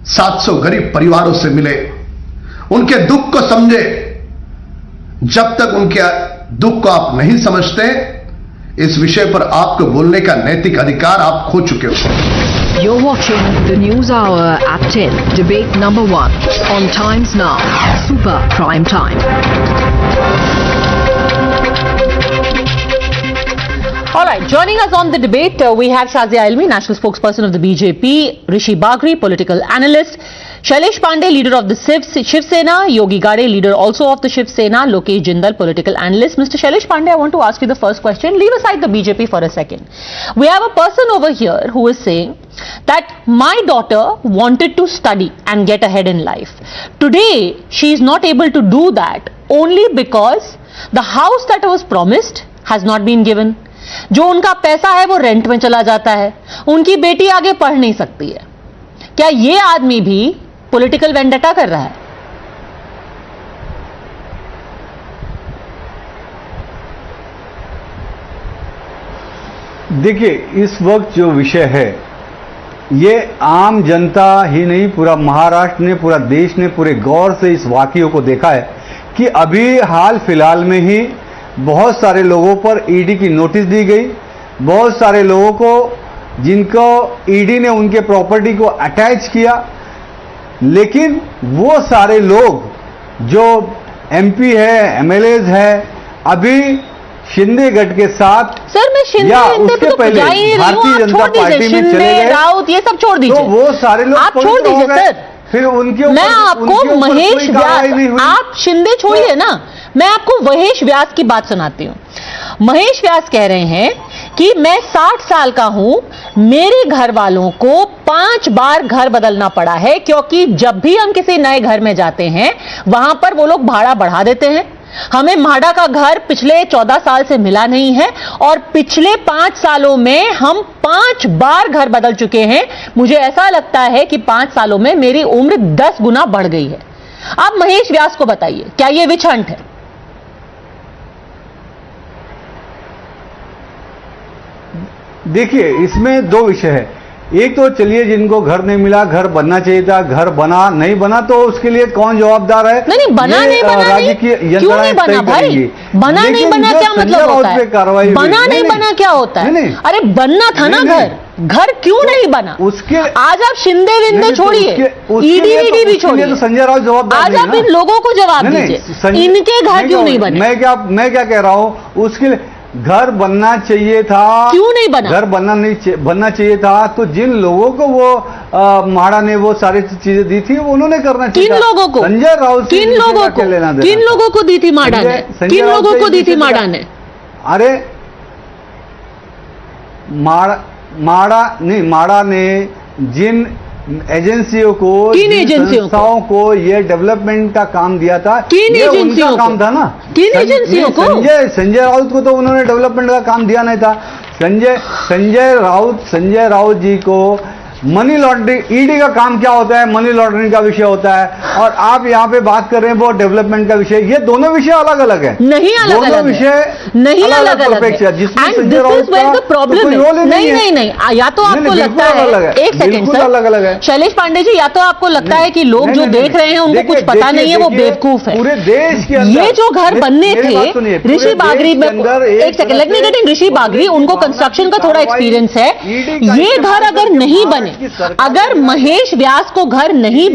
700 गरीब परिवारों से मिले, उनके दुख को समझे। जब तक उनके दुख को आप नहीं समझते, इस विषय पर आपको बोलने का नैतिक अधिकार आप खो चुके हो। You're watching the News Hour at 10, debate number 1 on Times Now, Super Prime Time. All right, joining us on the debate, we have Shazia Ilmi, national spokesperson of the BJP, Rishi Bagri, political analyst, Shailesh Pandey, leader of the Shiv Sena, Yogi Gade, leader also of the Shiv Sena, Lokesh Jindal, political analyst. Mr. Shailesh Pandey, I want to ask you the first question. Leave aside the BJP for a second. We have a person over here who is saying that my daughter wanted to study and get ahead in life. Today, she is not able to do that only because the house that was promised has not been given. जो उनका पैसा है वो rent में चला जाता है, उनकी बेटी आगे पढ़ नहीं सकती है। क्या ये आदमी भी पॉलिटिकल वेंडेटा कर रहा है? देखिए, इस वक्त जो विषय है ये आम जनता ही नहीं, पूरा महाराष्ट्र ने, पूरा देश ने पूरे गौर से इस वाकये को देखा है कि अभी हाल फिलहाल में ही बहुत सारे लोगों पर ईडी की नोटिस दी गई। बहुत सारे लोगों को जिनको ईडी ने उनके प्रॉपर्टी को अटैच किया, लेकिन वो सारे लोग जो एमपी है, एमएलएज है, अभी शिंदे गट के साथ, सर मैं शिंदे या तो उसके पहले भारतीय जनता पार्टी में चले गए, राउत ये सब छोड़ दीजिए, तो वो सारे लोग आप छोड़ दीजिए सर। फिर उनके ऊपर, मैं आपको महेश व्यास, आप शिंदे छोड़िए ना, मैं आपको महेश व्यास की बात सुनाती हूँ। महेश व्यास कह रहे हैं कि मैं 60 साल का हूं, मेरे घर वालों को 5 बार घर बदलना पड़ा है, क्योंकि जब भी हम किसी नए घर में जाते हैं वहां पर वो लोग भाड़ा बढ़ा देते हैं। हमें म्हाडा का घर पिछले 14 साल से मिला नहीं है और पिछले 5 सालों में हम 5 बार घर बदल चुके हैं। मुझे ऐसा लगता है कि 5 सालों में मेरी उम्र 10 गुना बढ़ गई है। आप महेश व्यास को बताइए, क्या यह विच हंट है? देखिए, इसमें दो विषय है। एक तो चलिए, जिनको घर नहीं मिला, घर बनना चाहिए था, घर बना नहीं बना, तो उसके लिए कौन जवाबदार है? नहीं बना नहीं बना, राज्य की क्यों नहीं बना भाई? बना नहीं बना क्या मतलब होता है? बना नहीं बना क्या होता है? अरे बनना था ना घर, घर क्यों नहीं बना? उसके आज आप शिंदे विंदे छोड़िए, ईडी भी छोड़िए, तो संजय राउत जवाबदार। आज आप इन लोगों को जवाब दीजिए, इनके घर क्यों नहीं बने? मैं क्या कह रहा हूं, उसके लिए घर बनना चाहिए था। क्यों नहीं बना? घर बनना चाहिए था, तो जिन लोगों को वो म्हाडा ने वो सारी चीजें दी थी, वो उन्होंने करना चाहिए। किन लोगों को? संजय राउत। किन लोगों को दी थी म्हाडा ने? किन लोगों को दी थी म्हाडा ने? अरे म्हाडा ने जिन एजेंसियों को, किन संस्थाओं को ये डेवलपमेंट का काम दिया था, किन एजेंसियों काम था ना? किन एजेंसियों को? संजय राउत को तो उन्होंने डेवलपमेंट का काम दिया नहीं था। संजय राउत जी को मनी लॉन्ड्रिंग, ईडी का काम क्या होता है? मनी लॉन्ड्रिंग का विषय होता है, और आप यहाँ पे बात कर रहे हैं वो डेवलपमेंट का विषय। ये दोनों विषय अलग अलग है, नहीं अलग अलग विषय, नहीं अलग अलग है। जिसमें संजय राउत का प्रॉब्लम नहीं, या तो आपको लगता है, एक सेकंड सर, अलग अलग है शैलेश पांडे जी, या तो आपको लगता है कि लोग जो देख रहे हैं उनको कुछ पता नहीं है, वो बेवकूफ है। पूरे देश के ये जो घर बनने थे, ऋषि बागरी, एक second let me get in, Rishi Bagri, उनको कंस्ट्रक्शन का थोड़ा एक्सपीरियंस है। ये घर अगर नहीं बने, अगर महेश व्यास को घर नहीं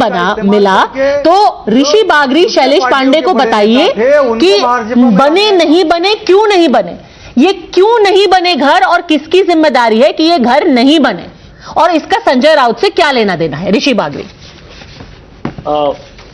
मिला, तो ऋषि बागरी, शैलेश पांडे को बताइए कि बने नहीं बने, क्यों नहीं बने, ये क्यों नहीं बने घर, और किसकी जिम्मेदारी है कि ये घर नहीं बने, और इसका संजय राउत से क्या लेना देना है? ऋषि बागरी।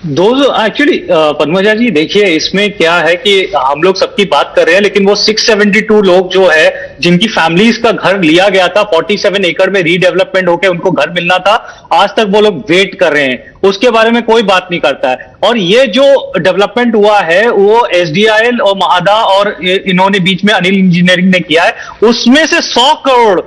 एक्चुअली पद्मजा जी, देखिए इसमें क्या है कि हम लोग सबकी बात कर रहे हैं, लेकिन वो 672 लोग जो है जिनकी फैमिलीज का घर लिया गया था, 47 एकड़ में रीडेवलपमेंट होकर उनको घर मिलना था, आज तक वो लोग वेट कर रहे हैं, उसके बारे में कोई बात नहीं करता है। और ये जो डेवलपमेंट हुआ है वो एसडीआईएल और महादा और इन्होंने बीच में अनिल इंजीनियरिंग ने किया है, उसमें से 100 करोड़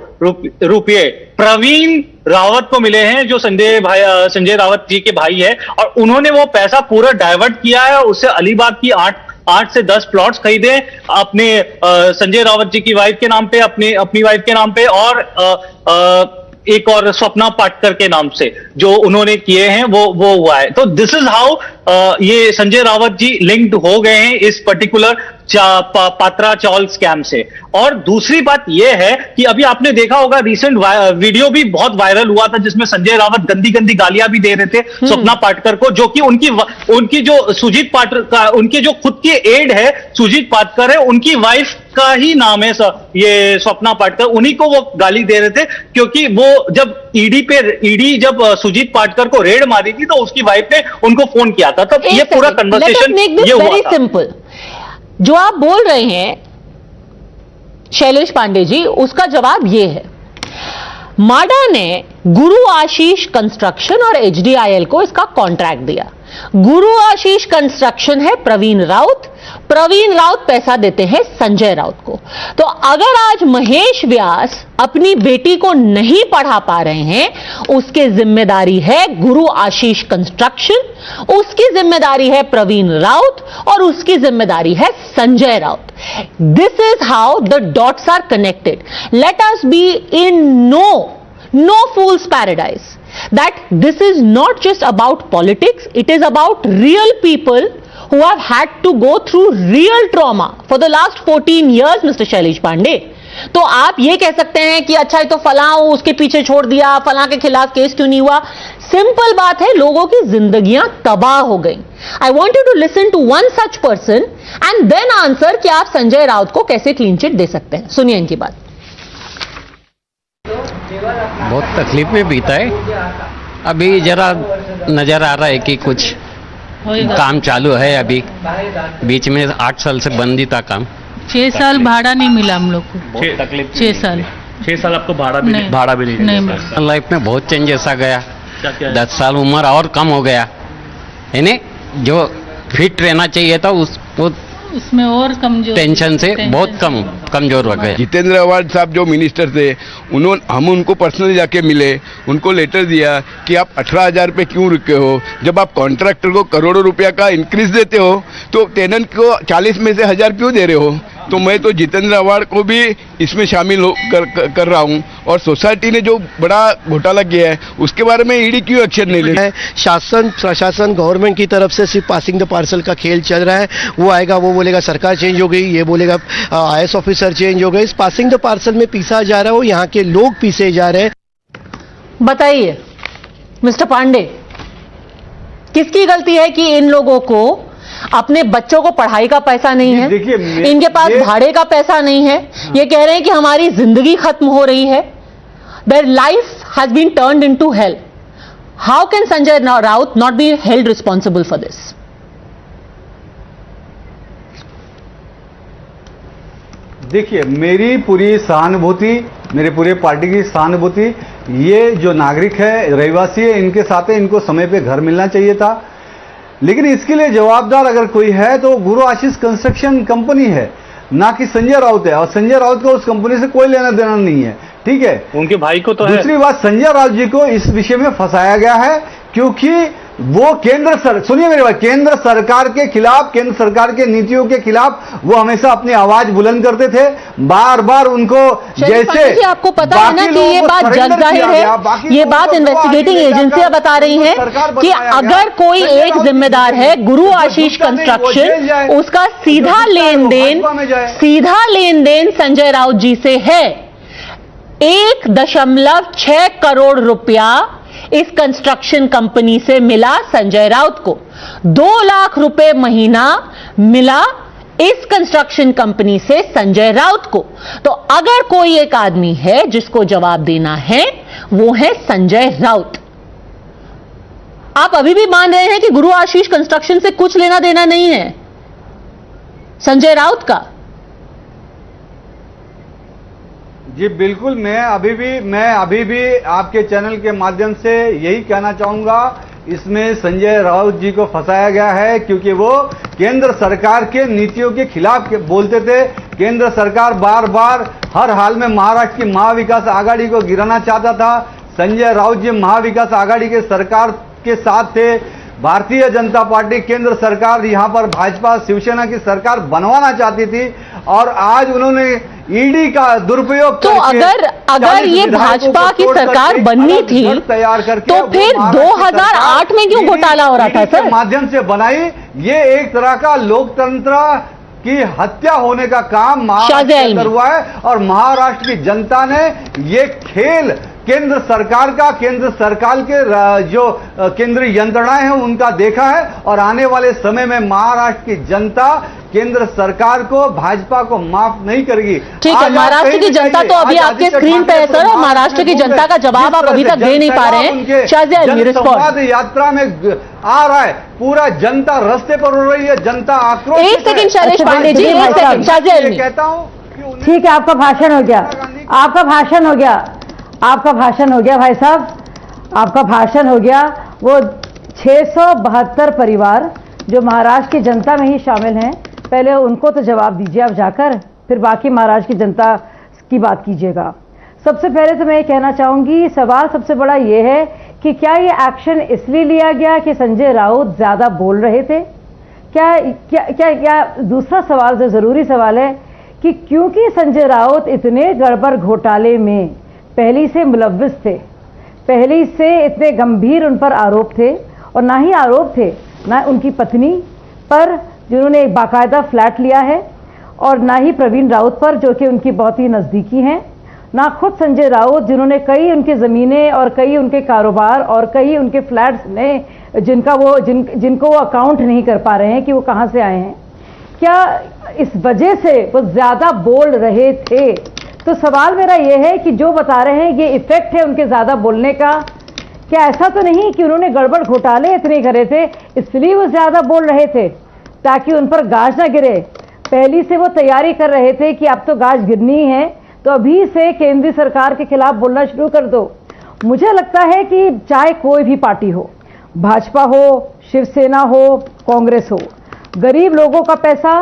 रुपए प्रवीण रावत को मिले हैं, जो संजय रावत जी के भाई है, और उन्होंने वो पैसा पूरा डाइवर्ट किया है, उससे अलीबाग की 8 से 10 प्लॉट्स खरीदे अपने संजय रावत जी की वाइफ के नाम पे, अपनी वाइफ के नाम पे, और एक और स्वप्ना पाटकर के नाम से जो उन्होंने किए हैं वो हुआ है। तो दिस इज हाउ ये संजय रावत जी लिंक्ड हो गए हैं इस पर्टिकुलर पात्रा चावल स्कैम से। और दूसरी बात यह है कि अभी आपने देखा होगा रिसेंट वीडियो भी बहुत वायरल हुआ था जिसमें संजय रावत गंदी गंदी गालियां भी दे रहे थे स्वप्ना पाटकर को, जो कि उनकी जो सुजीत पाटकर, उनके जो खुद के एड है सुजीत पाटकर है, उनकी वाइफ का ही नाम है ये स्वप्ना पाटकर, उन्हीं को वो गाली दे रहे थे क्योंकि वो जब ईडी जब सुजीत पाटकर को रेड मारी थी तो उसकी वाइफ ने उनको फोन किया था। तब ये पूरा कन्वर्सेशन ये हुआ था। सिंपल जो आप बोल रहे हैं शैलेश पांडे जी, उसका जवाब ये है, माडा ने गुरु आशीष कंस्ट्रक्शन और एचडीआईएल को इसका कॉन्ट्रैक्ट दिया। गुरु आशीष कंस्ट्रक्शन है प्रवीण राउत पैसा देते हैं संजय राउत को। तो अगर आज महेश व्यास अपनी बेटी को नहीं पढ़ा पा रहे हैं, उसकी जिम्मेदारी है गुरु आशीष कंस्ट्रक्शन, उसकी जिम्मेदारी है प्रवीण राउत और उसकी जिम्मेदारी है Sanjay Raut. This is how the dots are connected. Let us be in no fool's paradise that this is not just about politics, it is about real people who have had to go through real trauma for the last 14 years, Mr. Shailesh Pandey. तो आप ये कह सकते हैं कि अच्छा ये तो फलां उसके पीछे छोड़ दिया, फलां के खिलाफ केस क्यों नहीं हुआ। सिंपल बात है, लोगों की जिंदगियां तबाह हो गई। I want you to listen to one such person and then answer कि आप संजय राउत को कैसे क्लीन चिट दे सकते हैं। सुनिए इनकी बात। बहुत तकलीफ में बीता है। अभी जरा नजर आ रहा है कि कुछ काम चालू है। अभी बीच में 8 साल से बंद ही था काम। 6 साल भाड़ा नहीं मिला हम लोग को। 6 साल आपको भाड़ा भी नहीं मिला। लाइफ में बहुत चेंजेस आ गया। 10 साल उम्र और कम हो गया है ना, जो फिट रहना चाहिए था उसमें और कमजोर, टेंशन से बहुत कमजोर हो गए। जितेंद्र अवार्ड साहब जो मिनिस्टर थे, हम उनको पर्सनली जाके मिले, उनको लेटर दिया कि आप 18,000 रुपये क्यों रुके हो। जब आप कॉन्ट्रैक्टर को करोड़ों रुपया का इंक्रीज देते हो तो टेनेंट को 40 में से 1000 क्यों दे रहे हो। तो मैं तो जितेंद्र अवार्ड को भी इसमें शामिल कर रहा हूँ। और सोसाइटी ने जो बड़ा घोटाला किया है उसके बारे में ईडी क्यों एक्शन नहीं ले रही है। शासन प्रशासन गवर्नमेंट की तरफ से सिर्फ पासिंग द पार्सल का खेल चल रहा है। वो आएगा वो बोलेगा सरकार चेंज हो गई, ये बोलेगा आईएएस ऑफिसर चेंज हो गए। इस पासिंग द पार्सल में पीसा जा रहा है, वो यहाँ के लोग पीसे जा रहे हैं। बताइए मिस्टर पांडे, किसकी गलती है कि इन लोगों को अपने बच्चों को पढ़ाई का पैसा नहीं है, इनके पास भाड़े का पैसा नहीं है, ये कह रहे हैं कि हमारी जिंदगी खत्म हो रही है। Their life has been turned into hell. How can Sanjay Raut not be held responsible for this? देखिए, मेरी पूरी सहानुभूति, मेरे पूरे पार्टी की सहानुभूति, ये जो नागरिक है, रहवासी है, इनके साथ है, इनको समय पे घर मिलना चाहिए था। लेकिन इसके लिए जवाबदार अगर कोई है तो गुरु आशीष कंस्ट्रक्शन कंपनी है, ना कि संजय राउत है। और संजय राउत को उस कंपनी से कोई लेना देना नहीं है, ठीक है। उनके भाई को तो दूसरी बात, संजय राउत जी को इस विषय में फंसाया गया है क्योंकि वो सुनिए मेरी बात, केंद्र सरकार के खिलाफ, केंद्र सरकार के नीतियों के खिलाफ वो हमेशा अपनी आवाज बुलंद करते थे। बार बार उनको जैसे आपको पता है ना कि ये बात जग जाहिर है, ये बात इन्वेस्टिगेटिंग एजेंसियां बता रही हैं कि अगर कोई एक जिम्मेदार है गुरु आशीष कंस्ट्रक्शन, उसका सीधा लेन देन संजय राउत जी से है। 1.6 करोड़ रुपया इस कंस्ट्रक्शन कंपनी से मिला संजय राउत को। 2 लाख रुपए महीना मिला इस कंस्ट्रक्शन कंपनी से संजय राउत को। तो अगर कोई एक आदमी है जिसको जवाब देना है, वो है संजय राउत। आप अभी भी मान रहे हैं कि गुरु आशीष कंस्ट्रक्शन से कुछ लेना देना नहीं है संजय राउत का। जी बिल्कुल, मैं अभी भी आपके चैनल के माध्यम से यही कहना चाहूंगा, इसमें संजय राउत जी को फंसाया गया है क्योंकि वो केंद्र सरकार के नीतियों के खिलाफ बोलते थे। केंद्र सरकार बार बार हर हाल में महाराष्ट्र की महाविकास आघाड़ी को गिराना चाहता था। संजय राउत जी महाविकास आघाड़ी के सरकार के साथ थे। भारतीय जनता पार्टी केंद्र सरकार यहाँ पर भाजपा शिवसेना की सरकार बनवाना चाहती थी और आज उन्होंने ईडी का दुरुपयोग तो अगर ये भाजपा की सरकार बननी थी तैयार करके तो फिर 2008 में क्यों घोटाला हो रहा था सर? माध्यम से बनाई, ये एक तरह का लोकतंत्र की हत्या होने का काम महाराष्ट्र के अंदर हुआ है और महाराष्ट्र की जनता ने ये खेल केंद्र सरकार के जो केंद्रीय यंत्रणाएं हैं उनका देखा है और आने वाले समय में महाराष्ट्र की जनता केंद्र सरकार को, भाजपा को माफ नहीं करेगी। ठीक है, महाराष्ट्र की जनता तो अभी आपके स्क्रीन पे है सर, और महाराष्ट्र की जनता का जवाब आप अभी तक दे नहीं पा रहे हैं। संवाद यात्रा में आ रहा है, पूरा जनता रास्ते पर हो रही है, जनता आक्रोश। एक सेकंड शैलेश पांडे जी, एक सेकंड शाहजी, कहता हूँ ठीक है, आपका भाषण हो गया, आपका भाषण हो गया, आपका भाषण हो गया भाई साहब, आपका भाषण हो गया। वो 672 परिवार जो महाराष्ट्र की जनता में ही शामिल हैं, पहले उनको तो जवाब दीजिए आप जाकर, फिर बाकी महाराष्ट्र की जनता की बात कीजिएगा। सबसे पहले तो मैं ये कहना चाहूँगी, सवाल सबसे बड़ा ये है कि क्या ये एक्शन इसलिए लिया गया कि संजय राउत ज़्यादा बोल रहे थे? क्या दूसरा सवाल जो ज़रूरी सवाल है कि क्योंकि संजय राउत इतने गड़बड़ घोटाले में पहले से मुलव्विस थे, पहले से इतने गंभीर उन पर आरोप थे, और ना ही आरोप थे ना उनकी पत्नी पर जिन्होंने एक बाकायदा फ्लैट लिया है, और ना ही प्रवीण राउत पर जो कि उनकी बहुत ही नज़दीकी हैं, ना खुद संजय राउत जिन्होंने कई उनके ज़मीनें और कई उनके कारोबार और कई उनके फ्लैट्स में जिनको वो अकाउंट नहीं कर पा रहे हैं कि वो कहाँ से आए हैं। क्या इस वजह से वो ज़्यादा बोल रहे थे? तो सवाल मेरा ये है कि जो बता रहे हैं ये इफेक्ट है उनके ज़्यादा बोलने का, क्या ऐसा तो नहीं कि उन्होंने गड़बड़ घोटाले इतने करे थे इसलिए वो ज़्यादा बोल रहे थे ताकि उन पर गाज ना गिरे? पहली से वो तैयारी कर रहे थे कि अब तो गाज गिरनी है, तो अभी से केंद्रीय सरकार के खिलाफ बोलना शुरू कर दो। मुझे लगता है कि चाहे कोई भी पार्टी हो, भाजपा हो, शिवसेना हो, कांग्रेस हो, गरीब लोगों का पैसा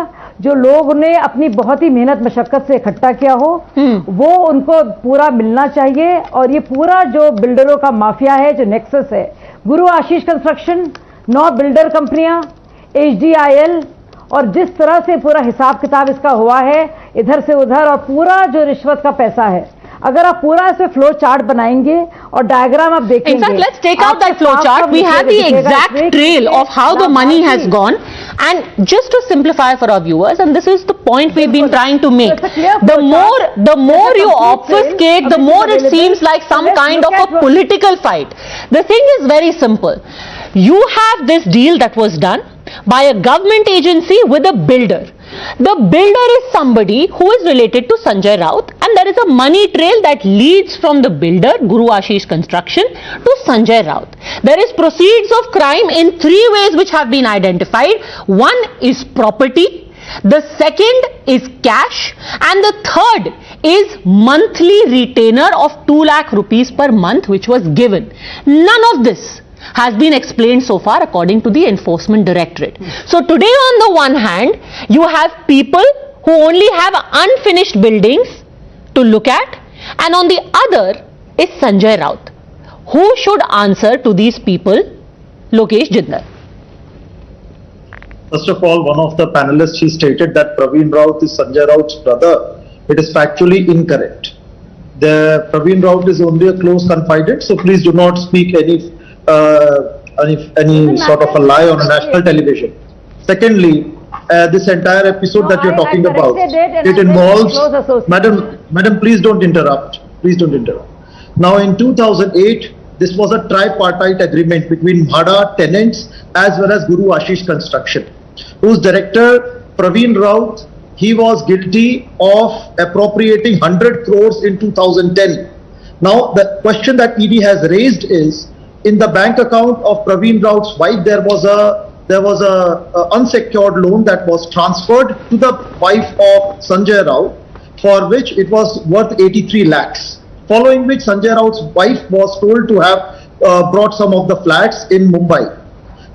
जो लोग ने अपनी बहुत ही मेहनत मशक्कत से इकट्ठा किया हो वो उनको पूरा मिलना चाहिए। और ये पूरा जो बिल्डरों का माफिया है, जो नेक्सस है, गुरु आशीष कंस्ट्रक्शन, 9 बिल्डर कंपनियां, HDIL, और जिस तरह से पूरा हिसाब किताब इसका हुआ है इधर से उधर, और पूरा जो रिश्वत का पैसा है, अगर आप पूरा इसमें फ्लो चार्ट बनाएंगे और डायग्राम आप देखेंगे, in fact, let's take out that flow chart. We have the exact trail of how the money has gone. And just to simplify for our viewers, and this is the point we've been trying to make, the more you obfuscate, the more it seems like some kind of a political fight. The thing is very simple. You have this deal that was done by a government agency with a builder. The builder is somebody who is related to Sanjay Raut, and there is a money trail that leads from the builder, Guru Ashish Construction, to Sanjay Raut. There is proceeds of crime in 3 ways which have been identified. One is property, the second is cash, and the third is monthly retainer of 2 lakh rupees per month which was given. None of this has been explained so far according to the Enforcement Directorate. So today on the one hand, you have people who only have unfinished buildings to look at, and on the other is Sanjay Raut. Who should answer to these people? Lokesh Jindal. First of all, one of the panelists, he stated that Praveen Raut is Sanjay Raut's brother. It is factually incorrect. The Praveen Raut is only a close confidant, so please do not speak any sort of a lie on national television. Secondly, this entire episode that you're talking about, it involves, madam, please don't interrupt. Please don't interrupt. Now, in 2008, this was a tripartite agreement between Bhada tenants as well as Guru Ashish Construction, whose director, Praveen Raut, he was guilty of appropriating 100 crores in 2010. Now, the question that ED has raised is, in the bank account of Praveen Raut's wife, there was a unsecured loan that was transferred to the wife of Sanjay Raut, for which it was worth 83 lakhs. Following which Sanjay Raut's wife was told to have brought some of the flats in Mumbai.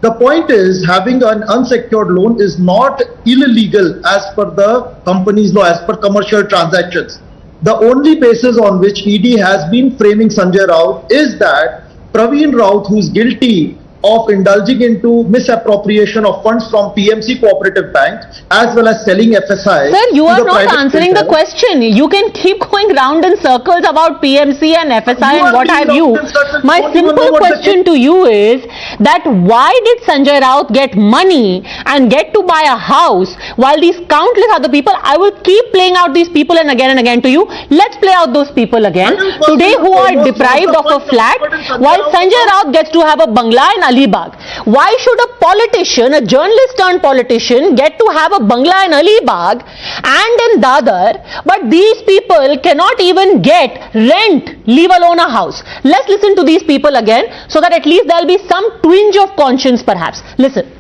The point is, having an unsecured loan is not illegal as per the company's law, as per commercial transactions. The only basis on which ED has been framing Sanjay Raut is that Praveen Raut, who is guilty of indulging into misappropriation of funds from TMC Cooperative Bank as well as selling FSI. Sir, you to are the not private answering the sector. question. You can keep going round in circles about PMC and FSI and what have you. My simple question to you is that why did Sanjay Raut get money and get to buy a house while these countless other people, I will keep playing out these people and again to you. Let's play out those people again. Today who are deprived of a flat while Sanjay Raut gets to have a bungalow in Alibag. Why should a politician, a journalist turned politician, get to have a bungalow in Alibag and in Dadar, but these people cannot even get rent, leave alone a house? Let's listen to these people again so that at least there will be some twinge of conscience perhaps. Listen.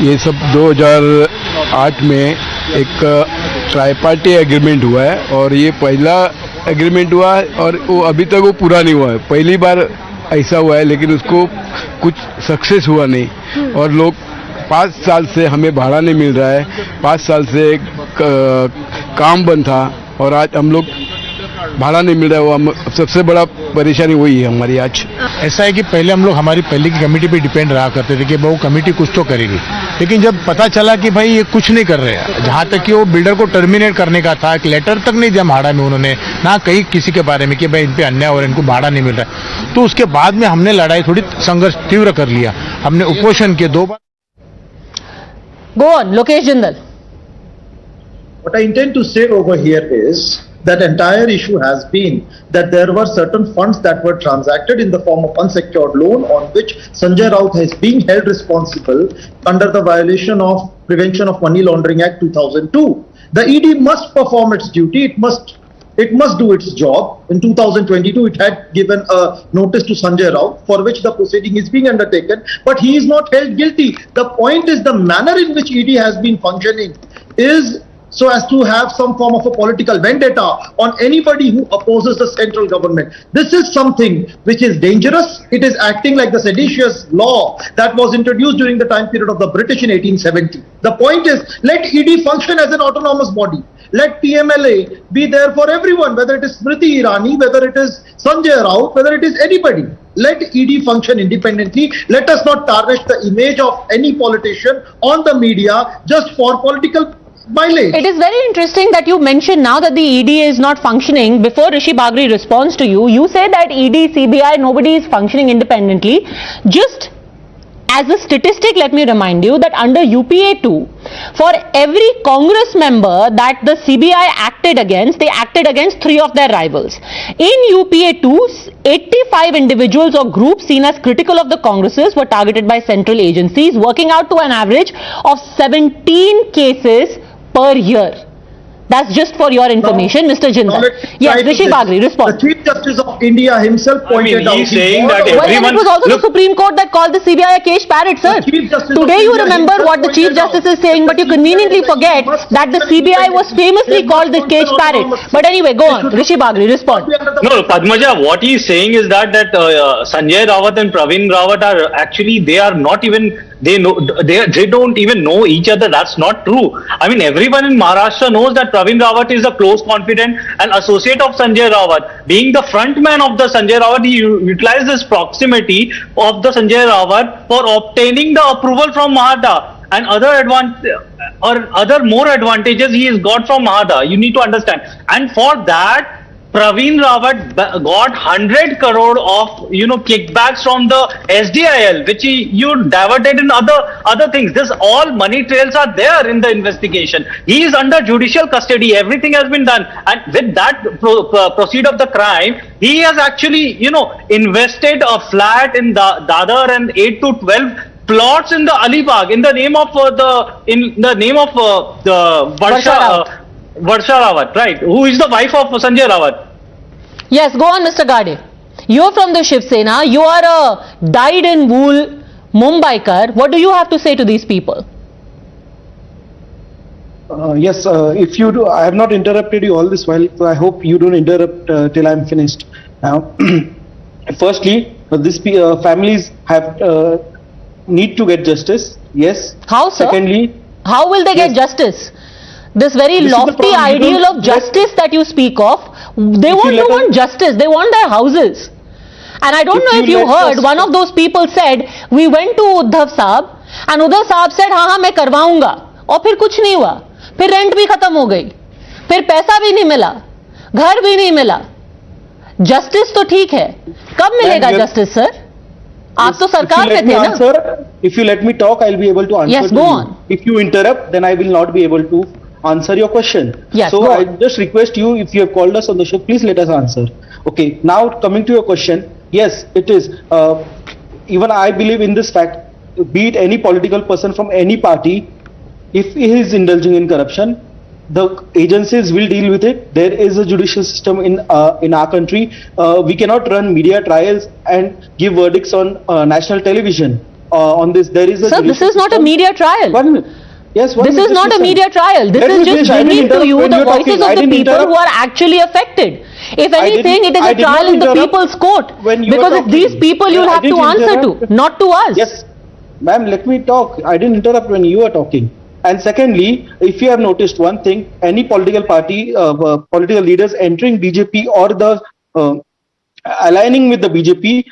ये सब 2008 में एक ट्राईपार्टी agreement हुआ है और ये पहला agreement हुआ है और वो अभी तक वो पूरा नहीं हुआ है। पहली बार ऐसा हुआ है लेकिन उसको कुछ सक्सेस हुआ नहीं और लोग 5 साल से हमें भाड़ा नहीं मिल रहा है। 5 साल से काम बंद था और आज हम लोग भाड़ा नहीं मिल रहा है। वो हम सबसे बड़ा परेशानी वही है हमारी आज। ऐसा है कि पहले हम लोग हमारी पहले की कमेटी पे डिपेंड रहा करते थे कि वो कमेटी कुछ तो करेगी, लेकिन जब पता चला कि भाई ये कुछ नहीं कर रहे हैं, जहाँ तक कि वो बिल्डर को टर्मिनेट करने का था, एक लेटर तक नहीं दिया भाड़ा में उन्होंने, ना कहीं किसी के बारे में कि भाई इन पे अन्याय हो रहा है, इनको भाड़ा नहीं मिल रहा है, तो उसके बाद में हमने लड़ाई थोड़ी संघर्ष तीव्र कर लिया। हमने उपोषण किए 2 बार। Go on, Lokesh Jindal. What I intend to say over here is that entire issue has been that there were certain funds that were transacted in the form of unsecured loan on which Sanjay Raut is being held responsible under the violation of Prevention of Money Laundering Act 2002. The ED must perform its duty. It must do its job. In 2022, it had given a notice to Sanjay Raut for which the proceeding is being undertaken, but he is not held guilty. The point is the manner in which ED has been functioning is so as to have some form of a political vendetta on anybody who opposes the central government. This is something which is dangerous. It is acting like the seditious law that was introduced during the time period of the British in 1870. The point is, let ED function as an autonomous body. Let PMLA be there for everyone, whether it is Smriti Irani, whether it is Sanjay Raut, whether it is anybody. Let ED function independently. Let us not tarnish the image of any politician on the media just for political mileage. It is very interesting that you mentioned now that the ED is not functioning. Before Rishi Bagri responds to you, you say that ED, CBI, nobody is functioning independently. Just as a statistic, let me remind you that under UPA 2, for every Congress member that the CBI acted against, they acted against 3 of their rivals. In UPA 2, 85 individuals or groups seen as critical of the Congresses were targeted by central agencies, working out to an average of 17 cases per year. That's just for your information, Mr. Jindal. Yes, Rishi Bagri, respond. The Chief Justice of India himself pointed out. He's saying that Well, everyone. it was also the Supreme Court that called the CBI a cage parrot, sir. Today you remember what the Chief Justice is saying, but you conveniently forget that the CBI was famously called the cage parrot. But anyway, go on. Rishi Bagri, respond. No, Padmaja, what he is saying is that Sanjay Rawat and Pravin Rawat are actually, they are not even, they don't even know each other. That's not true. I mean, everyone in Maharashtra knows that Pravin Rawat is a close confidant and associate of Sanjay Rawat. Being the front man of the Sanjay Rawat, he utilized his proximity of the Sanjay Rawat for obtaining the approval from Mamata and other more advantages he has got from Mamata. You need to understand. And for that, Pravin Rawat got 100 crore of kickbacks from the SDIL, which you diverted in other things. This all money trails are there in the investigation. He is under judicial custody. Everything has been done, and with that proceed of the crime, he has actually invested a flat in Dadar and 8 to 12 plots in the Alibag in the name of Varsha Rawat, right? Who is the wife of Sanjay Rawat? Yes, go on, Mr. Gade. You're from the Shiv Sena. You are a dyed-in-wool Mumbaikar. What do you have to say to these people? Yes, if you do, I have not interrupted you all this while, so I hope you don't interrupt till I'm finished. Now, firstly, these families have need to get justice. Yes. How, sir? Secondly, how will they get justice? This very lofty ideal of justice that you speak of, they don't want justice, they want their houses. And I don't know if you heard, one of those people said, we went to Uddhav Saab, and Uddhav Saab said, हाँ मैं करवाऊंगा, और फिर कुछ नहीं हुआ, फिर rent भी खत्म हो गई, फिर पैसा भी नहीं मिला, घर भी नहीं मिला. जस्टिस तो ठीक है, कब मिलेगा जस्टिस सर? आप तो सरकार में थे ना? If you let me talk, I'll be able to answer. Yes, go on. If you interrupt, then I will not be able to answer your question. Yes, so I just request you, if you have called us on the show, please let us answer. Okay, now coming to your question, yes, it is. Even I believe in this fact, be it any political person from any party, if he is indulging in corruption, the agencies will deal with it. There is a judicial system in our country. We cannot run media trials and give verdicts on national television. On this, there is a. Sir, this is not a media trial. 1 minute. Yes, this is not a media trial. This is just bringing to you the voices of the people who are actually affected. If anything, it is a trial in the people's court. Because it's these people you'll have to answer to, not to us. Yes, ma'am, let me talk. I didn't interrupt when you were talking. And secondly, if you have noticed one thing, any political party, political leaders entering BJP or the aligning with the BJP,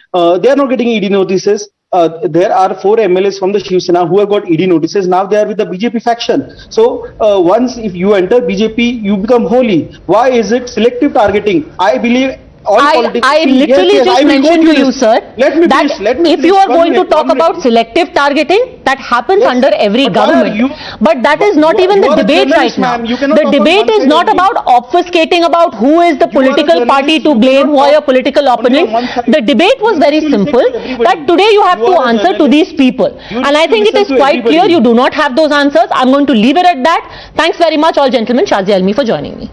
they are not getting ED notices. There are 4 MLAs from the Shivsena who have got ED notices. Now they are with the BJP faction. So once if you enter BJP, you become holy. Why is it selective targeting? I believe I literally just mentioned to you, sir, that if you are going to talk about selective targeting, that happens under every government. But that is not even the debate right now. The debate is not about obfuscating about who is the political party to blame, who are your political opponents. The debate was very simple, that today you have to answer to these people. And I think it is quite clear you do not have those answers. I'm going to leave it at that. Thanks very much, all gentlemen. Shazia Almi for joining me.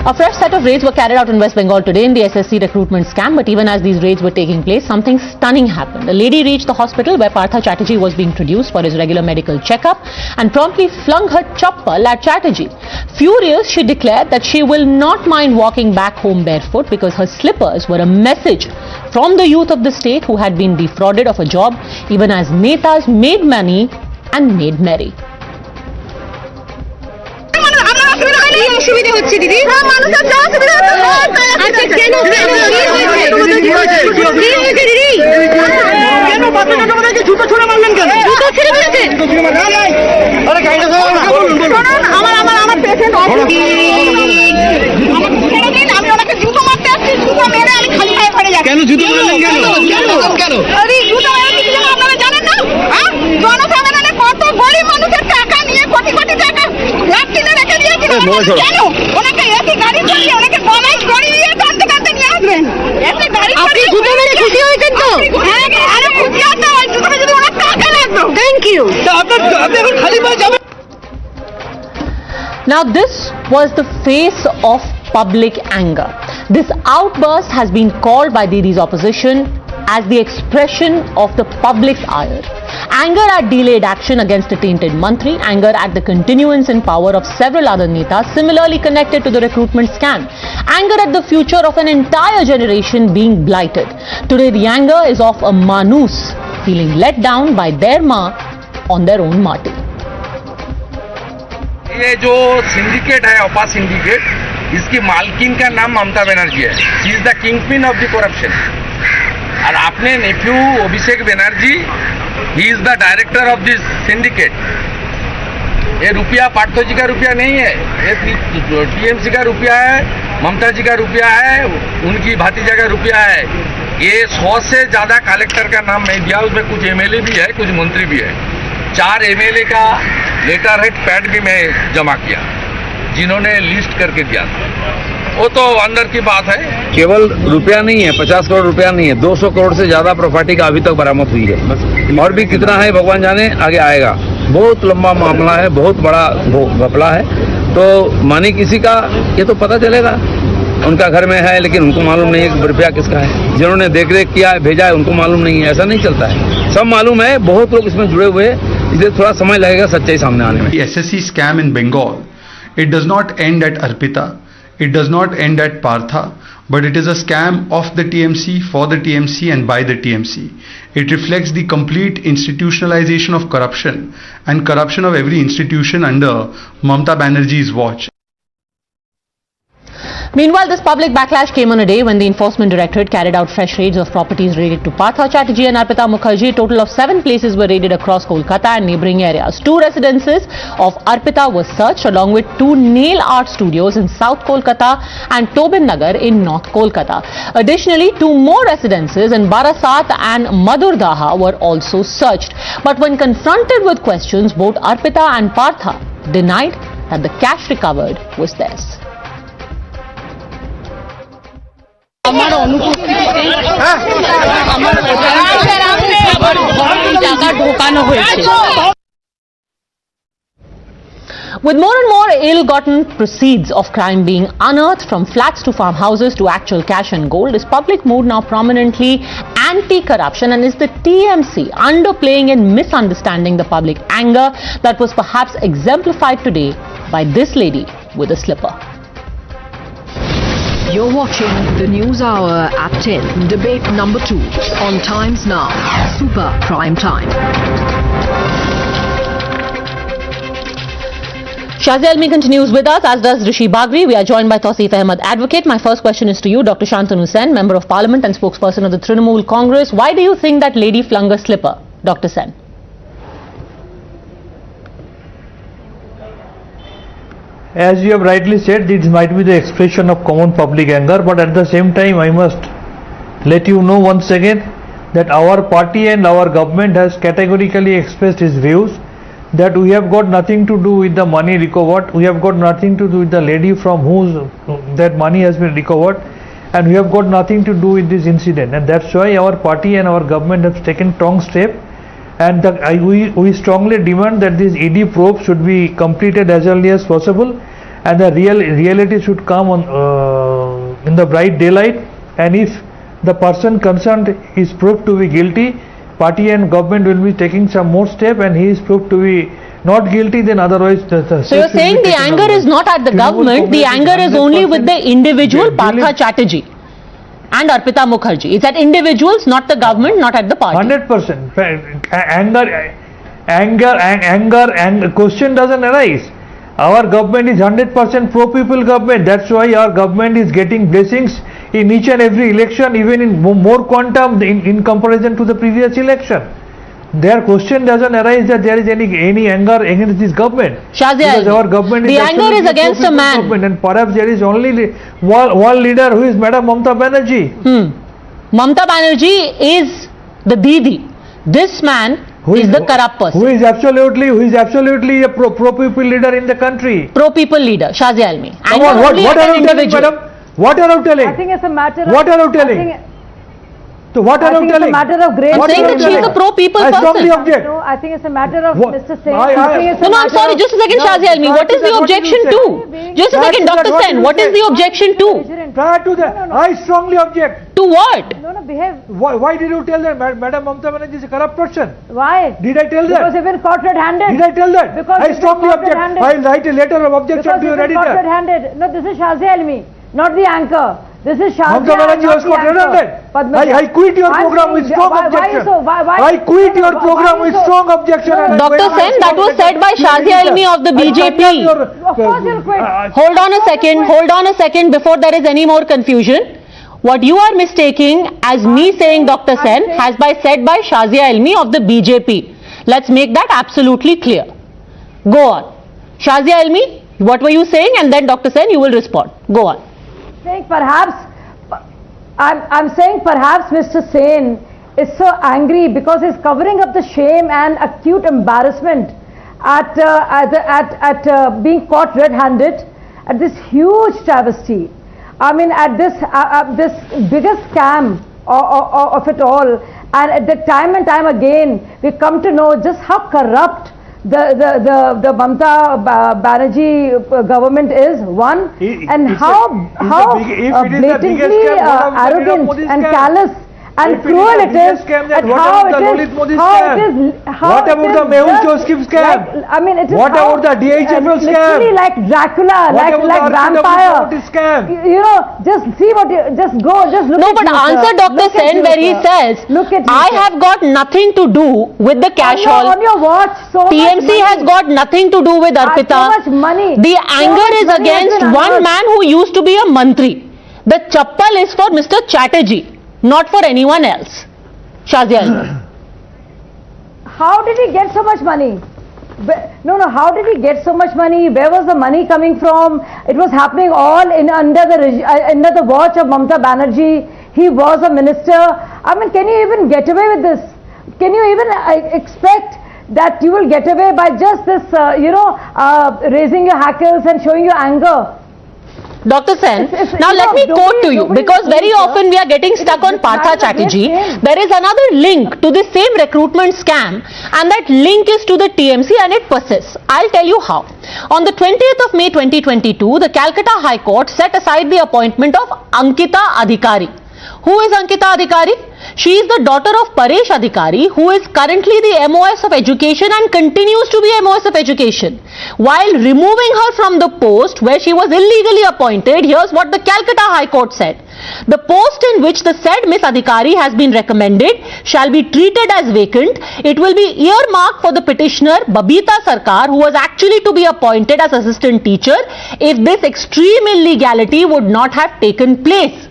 A fresh set of raids were carried out in West Bengal today in the SSC recruitment scam, but even as these raids were taking place, something stunning happened. A lady reached the hospital where Partha Chatterjee was being introduced for his regular medical checkup and promptly flung her chappal at Chatterjee. Furious, she declared that she will not mind walking back home barefoot because her slippers were a message from the youth of the state who had been defrauded of a job even as netas made money and made merry. অসুবিধা হচ্ছে দিদি মানুষের যা অসুবিধা হচ্ছে আচ্ছা কেন কি হয়েছে দিদি কেন বাচ্চাটা তোমাদেরকে জুতো ছুঁড়ে মারলেন কেন জুতো ছুঁড়ে মেরেছেন আরে গাড়িটা আমার পেশেন্ট আমি ওনাকে জুতো মারতে আসছি জুতো মেরে আমি খালি পায়ে পড়ে যাচ্ছি কেন জুতো মারলেন কেন আরে জুতো মেরে কি আপনারা জানেন না হ্যাঁ জনসাধারণে কত গরিব মানুষের টাকা নিয়ে কোটি কোটি টাকা লাখ কিনে রেখে দিয়েছিল কেন ওনাকে এসি গাড়ি চালিয়ে ওনাকে গলায় দড়ি দিয়ে টানতে টানতে নিয়ে আসবেন এসি গাড়ি আপনি জুতো মেরে খুশি হয়েছেন তো হ্যাঁ আরে খুশি হতে হয় জুতো যদি ওনার টাকা লাগতো থ্যাংক ইউ আপনি এখন খালি পায়ে যাবেন Now this was the face of public anger. This outburst has been called by Didi's opposition as the expression of the public's ire. Anger at delayed action against a tainted mantri, anger at the continuance in power of several other netas similarly connected to the recruitment scam, anger at the future of an entire generation being blighted. Today the anger is of a manus feeling let down by their ma on their own marty. ये जो syndicate है ओपा syndicate इसकी मालकिन का नाम ममता बनर्जी है she is the kingpin of the corruption और आपने nephew Abhishek Banerjee he is the director of this syndicate ये रुपया पार्थो जी का रुपया नहीं है ये टीएमसी का रुपया है ममता जी का रुपया है उनकी भातीजा का रुपया है ये 100 से ज्यादा कलेक्टर का नाम मैं दिया उसमें कुछ एमएलए भी है कुछ मंत्री भी है 4 एमएलए का लेटर हेड पैड भी मैं जमा किया जिन्होंने लिस्ट करके दिया वो तो अंदर की बात है केवल रुपया नहीं है 50 करोड़ रुपया नहीं है 200 करोड़ से ज्यादा प्रॉपर्टी का अभी तक बरामद हुई है और भी कितना है भगवान जाने आगे आएगा बहुत लंबा मामला है बहुत बड़ा घपला है तो मानी किसी का ये तो पता चलेगा उनका घर में है लेकिन उनको मालूम नहीं है कि रुपया किसका है जिन्होंने देख रेख किया है भेजा है उनको मालूम नहीं है ऐसा नहीं चलता है सब मालूम है बहुत लोग इसमें जुड़े हुए हैं इसलिए थोड़ा समय लगेगा सच्चाई सामने आने में The SSC scam in Bengal It does not end at Arpita. It does not end at Partha, but it is a scam of the TMC, for the TMC and by the TMC. It reflects the complete institutionalization of corruption and corruption of every institution under Mamata Banerjee's watch. Meanwhile, this public backlash came on a day when the Enforcement Directorate carried out fresh raids of properties related to Partha, Chatterjee and Arpita Mukherjee. A total of 7 places were raided across Kolkata and neighbouring areas. 2 residences of Arpita were searched along with 2 nail art studios in South Kolkata and Tobin Nagar in North Kolkata. Additionally, 2 more residences in Barasat and Madurdaha were also searched. But when confronted with questions, both Arpita and Partha denied that the cash recovered was theirs. With more and more ill-gotten proceeds of crime being unearthed from flats to farmhouses to actual cash and gold, is public mood now prominently anti-corruption, and is the TMC underplaying and misunderstanding the public anger that was perhaps exemplified today by this lady with a slipper? You're watching the News Hour at 10, debate number 2 on Times Now, Super Prime Time. Shazia Almi continues with us, as does Rishi Bagri. We are joined by Tausif Ahmed, advocate. My first question is to you, Dr. Shantanu Sen, Member of Parliament and spokesperson of the Trinamool Congress. Why do you think that lady flung a slipper, Dr. Sen? As you have rightly said, this might be the expression of common public anger, but at the same time I must let you know once again that our party and our government has categorically expressed its views that we have got nothing to do with the money recovered, we have got nothing to do with the lady from whose that money has been recovered, and we have got nothing to do with this incident, and that's why our party and our government have taken strong step. And we strongly demand that this ED probe should be completed as early as possible, and the reality should come on in the bright daylight. And if the person concerned is proved to be guilty, party and government will be taking some more step, and he is proved to be not guilty, then otherwise so you're saying the anger is not at the government, the anger is only with the individual Partha Chatterjee and Arpita Mukherjee. It's at individuals, not the government, not at the party. 100%. Anger and question doesn't arise. Our government is 100% pro-people government. That's why our government is getting blessings in each and every election, even in more quantum in comparison to the previous election. Their question doesn't arise that there is any anger against this government. Shazia, because our government the anger is against a man. And perhaps there is only one leader who is Madam Mamata Banerjee. Mamata Banerjee is the Didi. This man is the corrupt person. Who is absolutely a pro-people leader in the country. Pro-people leader, Shazia Almi. Come on, what are you telling, madam? What are you telling? I think it's a matter of... What are you telling? So what are you telling? It's a matter of great... I'm saying that she is a pro-people person. I strongly object. No, I think it's a matter of Mr. Sen. No, I'm sorry, just a second, Shazia Almi. What is the objection to? Just a second, Dr. Sen, what is the objection to? Prior to that, I strongly object. To what? No, behave. Why did you tell that Madam Mamata Banerjee is a corrupt person? Why? Did I tell that? Because you've been caught red-handed. Did I tell that? Because I strongly object. I'll write a letter of objection to your editor. Because you've been caught red-handed. No, this is Shazia Almi, not the anchor. This is Shazia. Mamata Banerjee was caught red-handed. I quit your program with strong objection. I quit your program with strong objection. Dr. Sen, that was said by Shazia Almi of the BJP. Of course you'll quit. Hold on a second before there is any more confusion. What you are mistaking as me saying Dr. Sen has been said by Shazia Almi of the BJP. Let's make that absolutely clear. Go on. Shazia Almi, what were you saying? And then Dr. Sen, you will respond. Go on. I'm saying perhaps Mr. Sen is so angry because he's covering up the shame and acute embarrassment at being caught red-handed at this huge travesty. I mean, at this biggest scam of it all, and at the time and time again we come to know just how corrupt the Mamata Banerjee government is, and how blatantly arrogant and callous and cruel it is, and how it is, what about the Mehul Choksky scam? Like, I mean, it is what about the DHFL scam? Literally like Dracula, like vampire. Scam? You know, just see what you, just go, just look. No, at but you, answer sir. Dr. Look at Sen you, where he sir. says, Look at you, I sir. have got nothing to do with the cash haul. On your watch, so TMC much has got nothing to do with Arpita. So much money. The anger is money has against been one unearthed. man who used to be a mantri. The chappal is for Mr. Chatterjee, not for anyone else. Shazia. How did he get so much money? No, how did he get so much money? Where was the money coming from? It was happening all under the watch of Mamata Banerjee. He was a minister. I mean, can you even get away with this? Can you even expect that you will get away by just this, raising your hackles and showing your anger? Dr. Sen, now let me quote to you, because very often we are getting stuck on Partha Chatterjee. There is another link to the same recruitment scam, and that link is to the TMC, and it persists. I'll tell you how. On the 20th of May 2022, the Calcutta High Court set aside the appointment of Ankita Adhikari. Who is Ankita Adhikari? She is the daughter of Paresh Adhikari, who is currently the MOS of Education and continues to be MOS of Education. While removing her from the post where she was illegally appointed, here's what the Calcutta High Court said. The post in which the said Miss Adhikari has been recommended shall be treated as vacant. It will be earmarked for the petitioner Babita Sarkar, who was actually to be appointed as assistant teacher if this extreme illegality would not have taken place.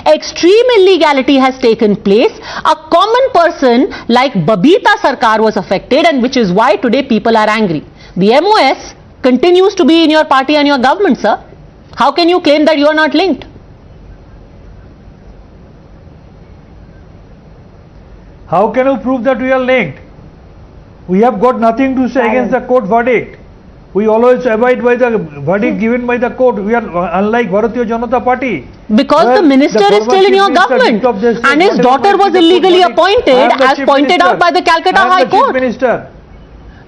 Extreme illegality has taken place. A common person like Babita Sarkar was affected, and which is why today people are angry. The MOS continues to be in your party and your government, sir. How can you claim that you are not linked? How can you prove that we are linked? We have got nothing to say against the court verdict. We always abide by the verdict given by the court. We are unlike Bharatiya Janata Party. Because the minister is still in your government and his daughter was illegally appointed as pointed out by the Calcutta High Court.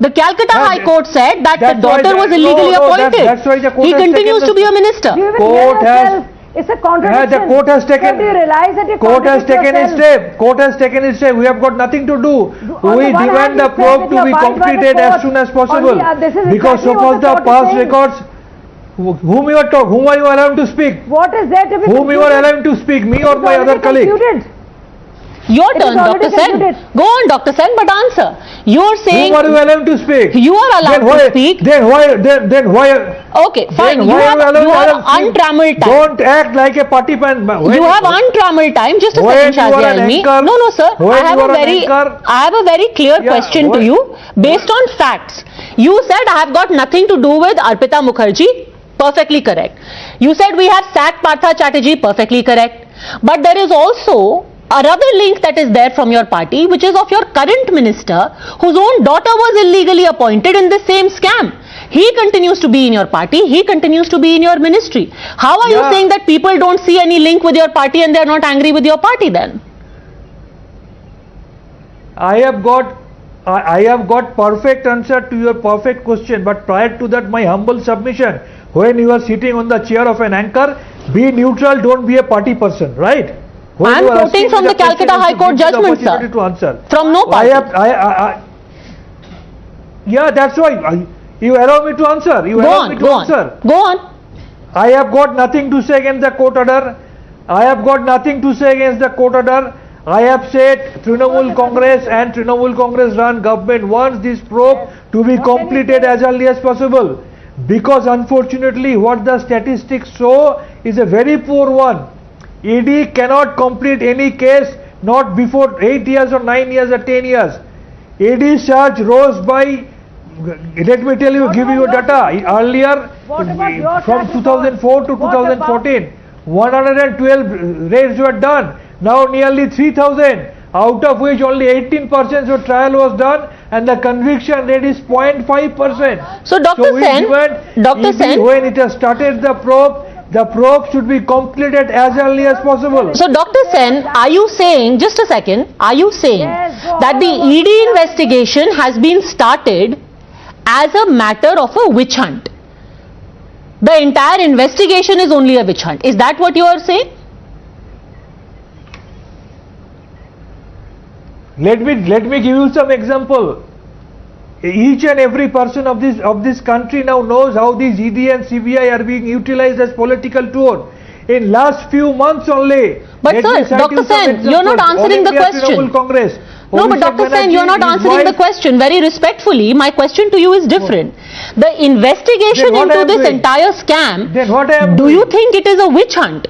The Calcutta High Court said that the daughter was illegally appointed. He continues to be a minister. It's a contradiction. The court has taken. Do you realize that court has taken its step. Court has taken its step. We have got nothing to do. We demand the probe to be completed as soon as possible. Because so far the past records. Whom you are talking? Whom are you allowing to speak? What is there to be? Whom you are allowing to speak? Me or my other colleague? Your turn, Dr. Sen. Go on, Dr. Sen, but answer. You are saying. Whom are you allowed to speak? You are allowed to speak. Then why? Okay, fine. You have untrammeled time. Don't act like a party fan. You have untrammeled time. Just a second, Shazia. No, sir. I have a very clear question to you based on facts. You said I have got nothing to do with Arpita Mukherjee. Perfectly correct. You said we have sacked Partha Chatterjee. Perfectly correct. But there is also another link that is there from your party, which is of your current minister, whose own daughter was illegally appointed in the same scam. He continues to be in your party. He continues to be in your ministry. How are you saying that people don't see any link with your party and they are not angry with your party then? I have got perfect answer to your perfect question, but prior to that, my humble submission: when you are sitting on the chair of an anchor, be neutral. Don't be a party person, right? I am quoting from the Calcutta High Court judgment, sir. To answer. From no party. Yeah, that's why. You allow me to answer. You allow me to answer. Go on. I have got nothing to say against the court order. I have got nothing to say against the court order. I have said Trinamool Congress and Trinamool Congress run government wants this probe to be completed as early as possible. Because unfortunately what the statistics show is a very poor one. ED cannot complete any case not before 8 years or 9 years or 10 years. ED search rose by, let me tell you, give you data. Earlier, from 2004 to 2014, 112 raids were done. Now nearly 3,000, out of which only 18% of trial was done, and the conviction rate is 0.5%. So Dr. Sen, when it has started the probe should be completed as early as possible. So Dr. Sen, are you saying, just a second, are you saying that the ED investigation has been started as a matter of a witch hunt? The entire investigation is only a witch hunt. Is that what you are saying? Let me give you some example. Each and every person of this country now knows how these ED and CBI are being utilized as political tool. In last few months only. But sir, Dr. Sen, you're not answering the question. Congress. No, but Dr. Sen, you're not answering the question. Very respectfully, my question to you is different. The investigation into this entire scam, then what I am do you think it is a witch hunt?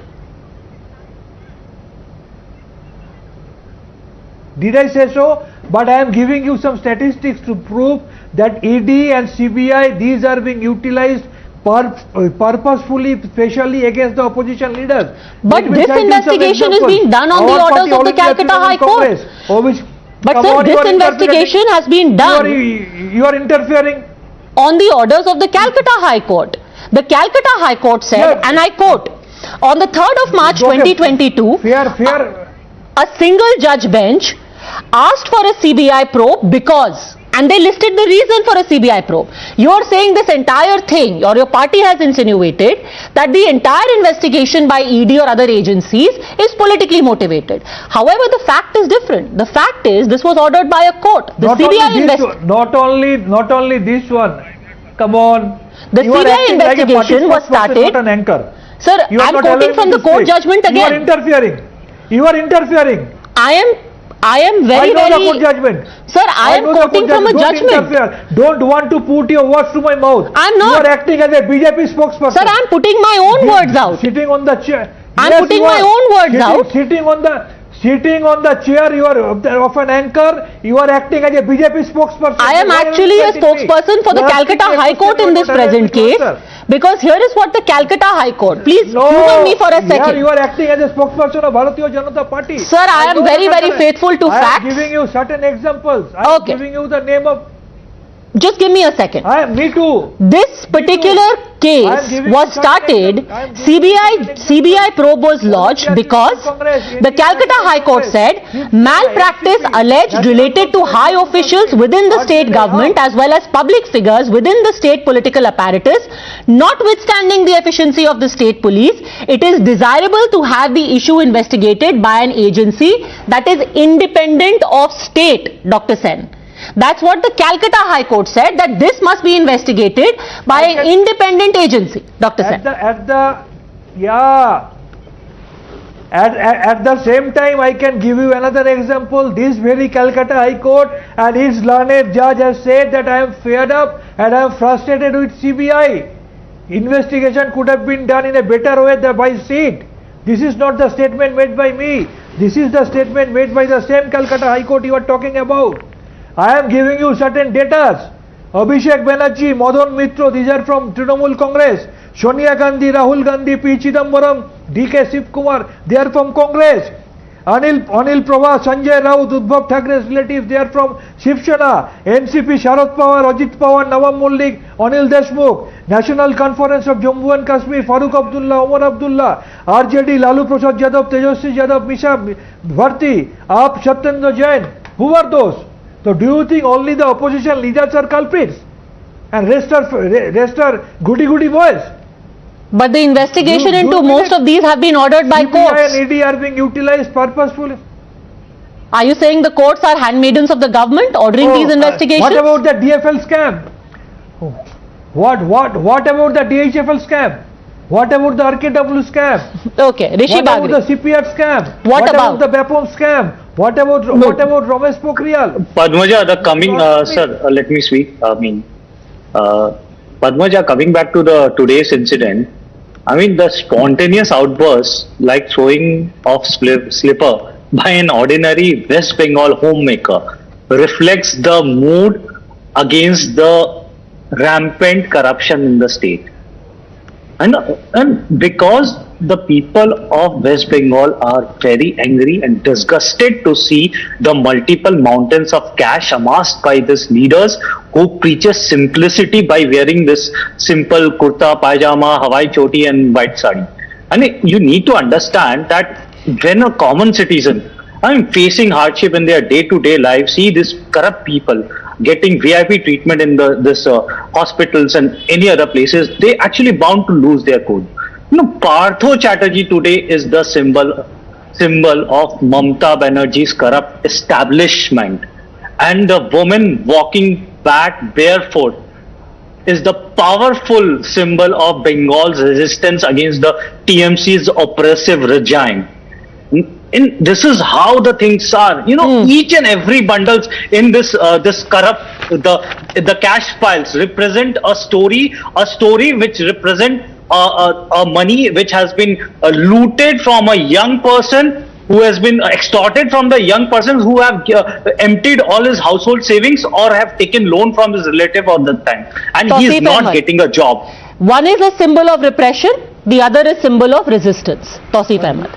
Did I say so? But I am giving you some statistics to prove that ED and CBI, these are being utilized purposefully, specially against the opposition leaders. But this investigation is being done on the orders of the Calcutta High Court. But sir, this investigation has been done. You are interfering. On the orders of the Calcutta High Court. The Calcutta High Court said, and I quote, on the 3rd of March 2022, a single judge bench asked for a CBI probe because, and they listed the reason for a CBI probe. You are saying this entire thing, or your party has insinuated that the entire investigation by ED or other agencies is politically motivated. However, the fact is different. The fact is this was ordered by a court. The not only this one. Come on. The CBI investigation was started. Not an anchor. Sir, I am quoting from the court judgment again. You are interfering. I am very, court judgment. Sir, I am quoting from a judgment. Don't want to put your words to my mouth. I'm not. You are acting as a BJP spokesperson. Sir, I am putting my own words out. Sitting on the chair. I am putting my own words out. Sitting on the chair, you are of an anchor. You are acting as a BJP spokesperson. I am actually a spokesperson for the Calcutta High Court in this present case. Because here is what the Calcutta High Court. Please humor me for a second. You are acting as a spokesperson of Bharatiya Janata Party. Sir, I am very, very faithful to facts. I am giving you certain examples. I am giving you the name of. Just give me a second. Me too. This particular case was started, CBI probe was lodged because the Calcutta High Court said malpractice alleged related to high officials within the state government as well as public figures within the state political apparatus, notwithstanding the efficiency of the state police, it is desirable to have the issue investigated by an agency that is independent of state, Dr. Sen. That's what the Calcutta High Court said, that this must be investigated by an independent agency, Dr. Sen. At the same time, I can give you another example. This very Calcutta High Court and its learned judge has said that I am fed up and I am frustrated with CBI. Investigation could have been done in a better way than by state. This is not the statement made by me. This is the statement made by the same Calcutta High Court you are talking about. I am giving you certain data. Abhishek Banerjee, Madan Mitra, these are from Trinamool Congress. Sonia Gandhi, Rahul Gandhi, P. Chidambaram, D.K. Kumar, they are from Congress. Anil Prabha, Sanjay Raut, Uddhav Thackeray's relatives, they are from Shivshankar. NCP, Sharad Pawar, Ajit Pawar, Nawab Mullik, Anil Deshmukh. National Conference of Jammu and Kashmir, Farooq Abdullah, Omar Abdullah. RJD, Lalu Prasad Yadav, Tejoshi Yadav, Misha Bharti, AAP, Satyendra Jain. Who are those? So do you think only the opposition leaders are culprits and rest are goody boys? But the investigation into most of these have been ordered by courts. CBI and ED are being utilized purposefully. Are you saying the courts are handmaidens of the government ordering these investigations? What about the DFL scam? What about the DHFL scam? What about the RKW scam? Okay, Rishi Bagri. What about the CPR scam? What about the BAPOM scam? What about Ramesh Pokhriyal? Padmaja, the coming, sir, let me speak. Padmaja, coming back to today's incident, I mean, the spontaneous outburst, like throwing off slipper by an ordinary West Bengal homemaker, reflects the mood against the rampant corruption in the state. And because the people of West Bengal are very angry and disgusted to see the multiple mountains of cash amassed by these leaders who preaches simplicity by wearing this simple kurta, pajama, Hawaii choti and white sari. And you need to understand that when a common citizen facing hardship in their day-to-day life, see these corrupt people getting VIP treatment in this hospitals and any other places, they actually bound to lose their cool. Partha Chatterjee today is the symbol symbol of Mamata Banerjee's corrupt establishment. And the woman walking back barefoot is the powerful symbol of Bengal's resistance against the TMC's oppressive regime. This is how the things are. Each and every bundles in this corrupt, the cash files represent a story which represent money which has been looted from a young person, who has been extorted from the young persons who have emptied all his household savings or have taken loan from his relative all the time, and he is not getting a job. One is a symbol of repression, the other is symbol of resistance. Tausif Ahmed.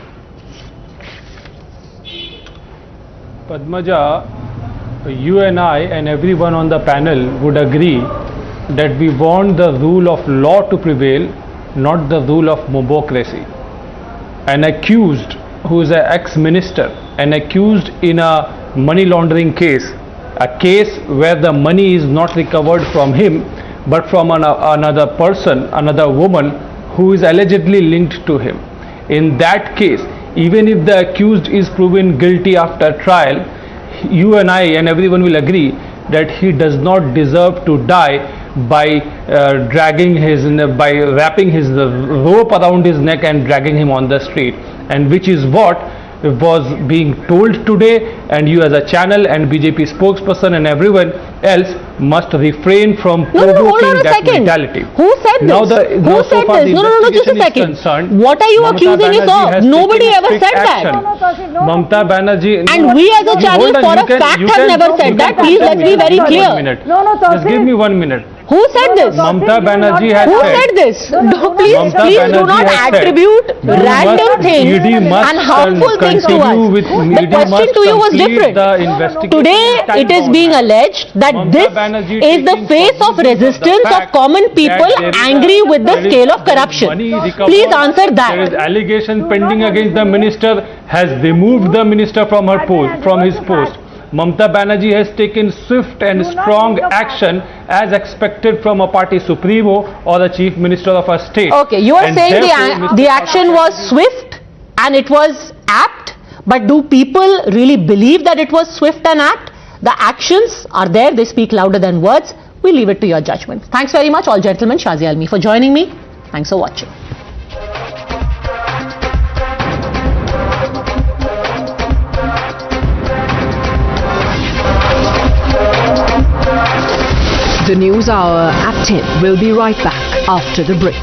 Padmaja, you and I and everyone on the panel would agree that we want the rule of law to prevail, not the rule of mobocracy. An accused who is an ex-minister, an accused in a money laundering case, a case where the money is not recovered from him but from another person, another woman who is allegedly linked to him. In that case, even if the accused is proven guilty after trial, you and I and everyone will agree that he does not deserve to die by wrapping his rope around his neck and dragging him on the street, and which is what was being told today, and you as a channel and BJP spokesperson and everyone else must refrain from provoking that mentality. Who said this? Who said this? No, just a second. What are you accusing us of? Nobody ever said that. Mamata Banerjee. And we as a channel for a fact have never said that. Please let's be very clear. Just give me 1 minute. Who said this? Mamata Banerjee has Who said this? Please do not attribute random things and harmful things to us. The question to you was different. Today it is being alleged that this is the face of resistance of common people angry with the scale of corruption. Please answer that. There is allegation pending against the minister, has removed the minister from his post. Mamata Banerjee has taken swift and strong action as expected from a party supremo or the chief minister of a state. Okay, you are saying the action was swift and it was apt, but do people really believe that it was swift and apt? The actions are there, they speak louder than words. We leave it to your judgment. Thanks very much, all gentlemen. Shazi Almi for joining me. Thanks for watching. The News Hour at 10 will be right back after the break.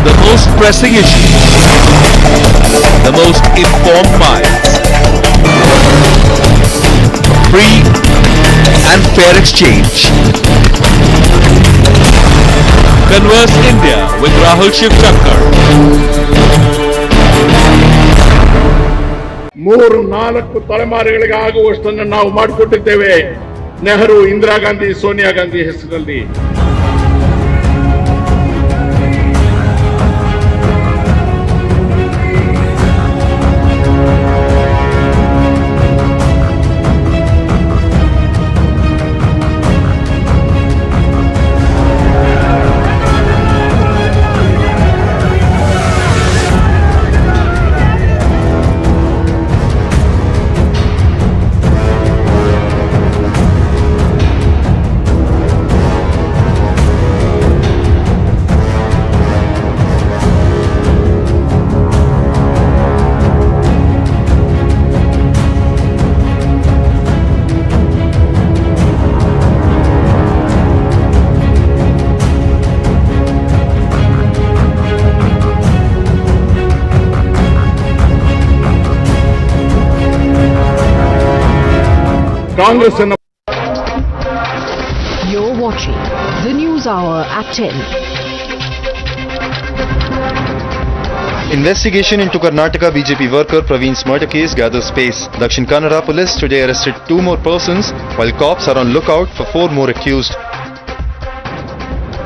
The most pressing issues, the most informed minds, free and fair exchange. Converse India with Rahul Shivshankar. 3-4 ತಲೆಮಾರುಗಳಿಗೆ ಆಗುವಷ್ಟನ್ನು ನಾವು ಮಾಡಿಕೊಟ್ಟಿದ್ದೇವೆ ನೆಹರು, ಇಂದಿರಾ ಗಾಂಧಿ, ಸೋನಿಯಾ ಗಾಂಧಿ ಹೆಸರಿನಲ್ಲಿ. You're watching the News Hour at 10. Investigation into Karnataka BJP worker Praveen's murder case gathers pace. Dakshin Kannada police today arrested 2 more persons, while cops are on lookout for 4 more accused.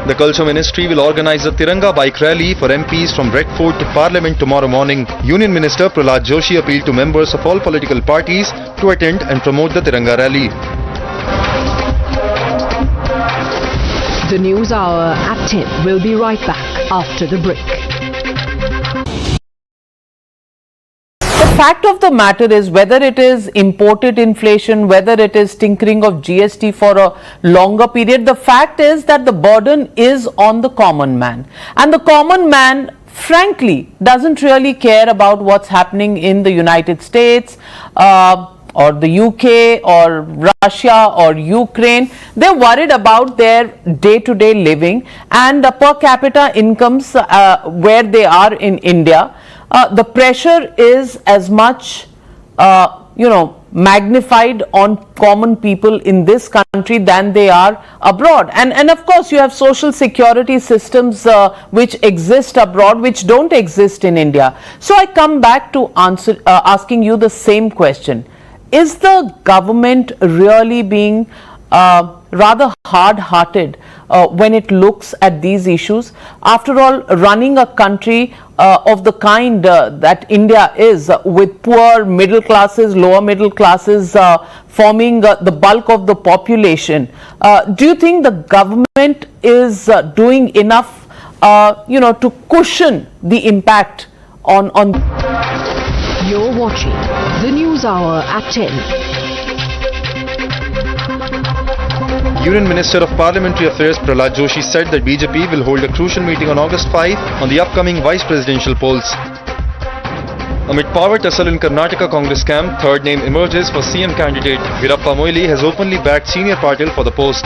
The Culture Ministry will organize a Tiranga bike rally for MPs from Red Fort to Parliament tomorrow morning. Union Minister Prahlad Joshi appealed to members of all political parties to attend and promote the Tiranga rally. The News Hour at 10 will be right back after the break. The fact of the matter is, whether it is imported inflation, whether it is tinkering of GST for a longer period, the fact is that the burden is on the common man. And the common man, frankly, doesn't really care about what's happening in the United States or the UK or Russia or Ukraine. They're worried about their day-to-day living and per capita incomes where they are in India. The pressure is as much, magnified on common people in this country than they are abroad. And of course, you have social security systems which exist abroad, which don't exist in India. So I come back to asking you the same question. Is the government really being rather hard-hearted when it looks at these issues? After all, running a country of the kind that India is, with poor middle classes, lower middle classes forming the bulk of the population, do you think the government is doing enough, to cushion the impact on? You're watching the News Hour at 10. Union Minister of Parliamentary Affairs Prahlad Joshi said that BJP will hold a crucial meeting on August 5 on the upcoming vice presidential polls. Amid power tussle in Karnataka Congress camp, third name emerges for CM candidate Veerappa Moily has openly backed Senior Patil for the post.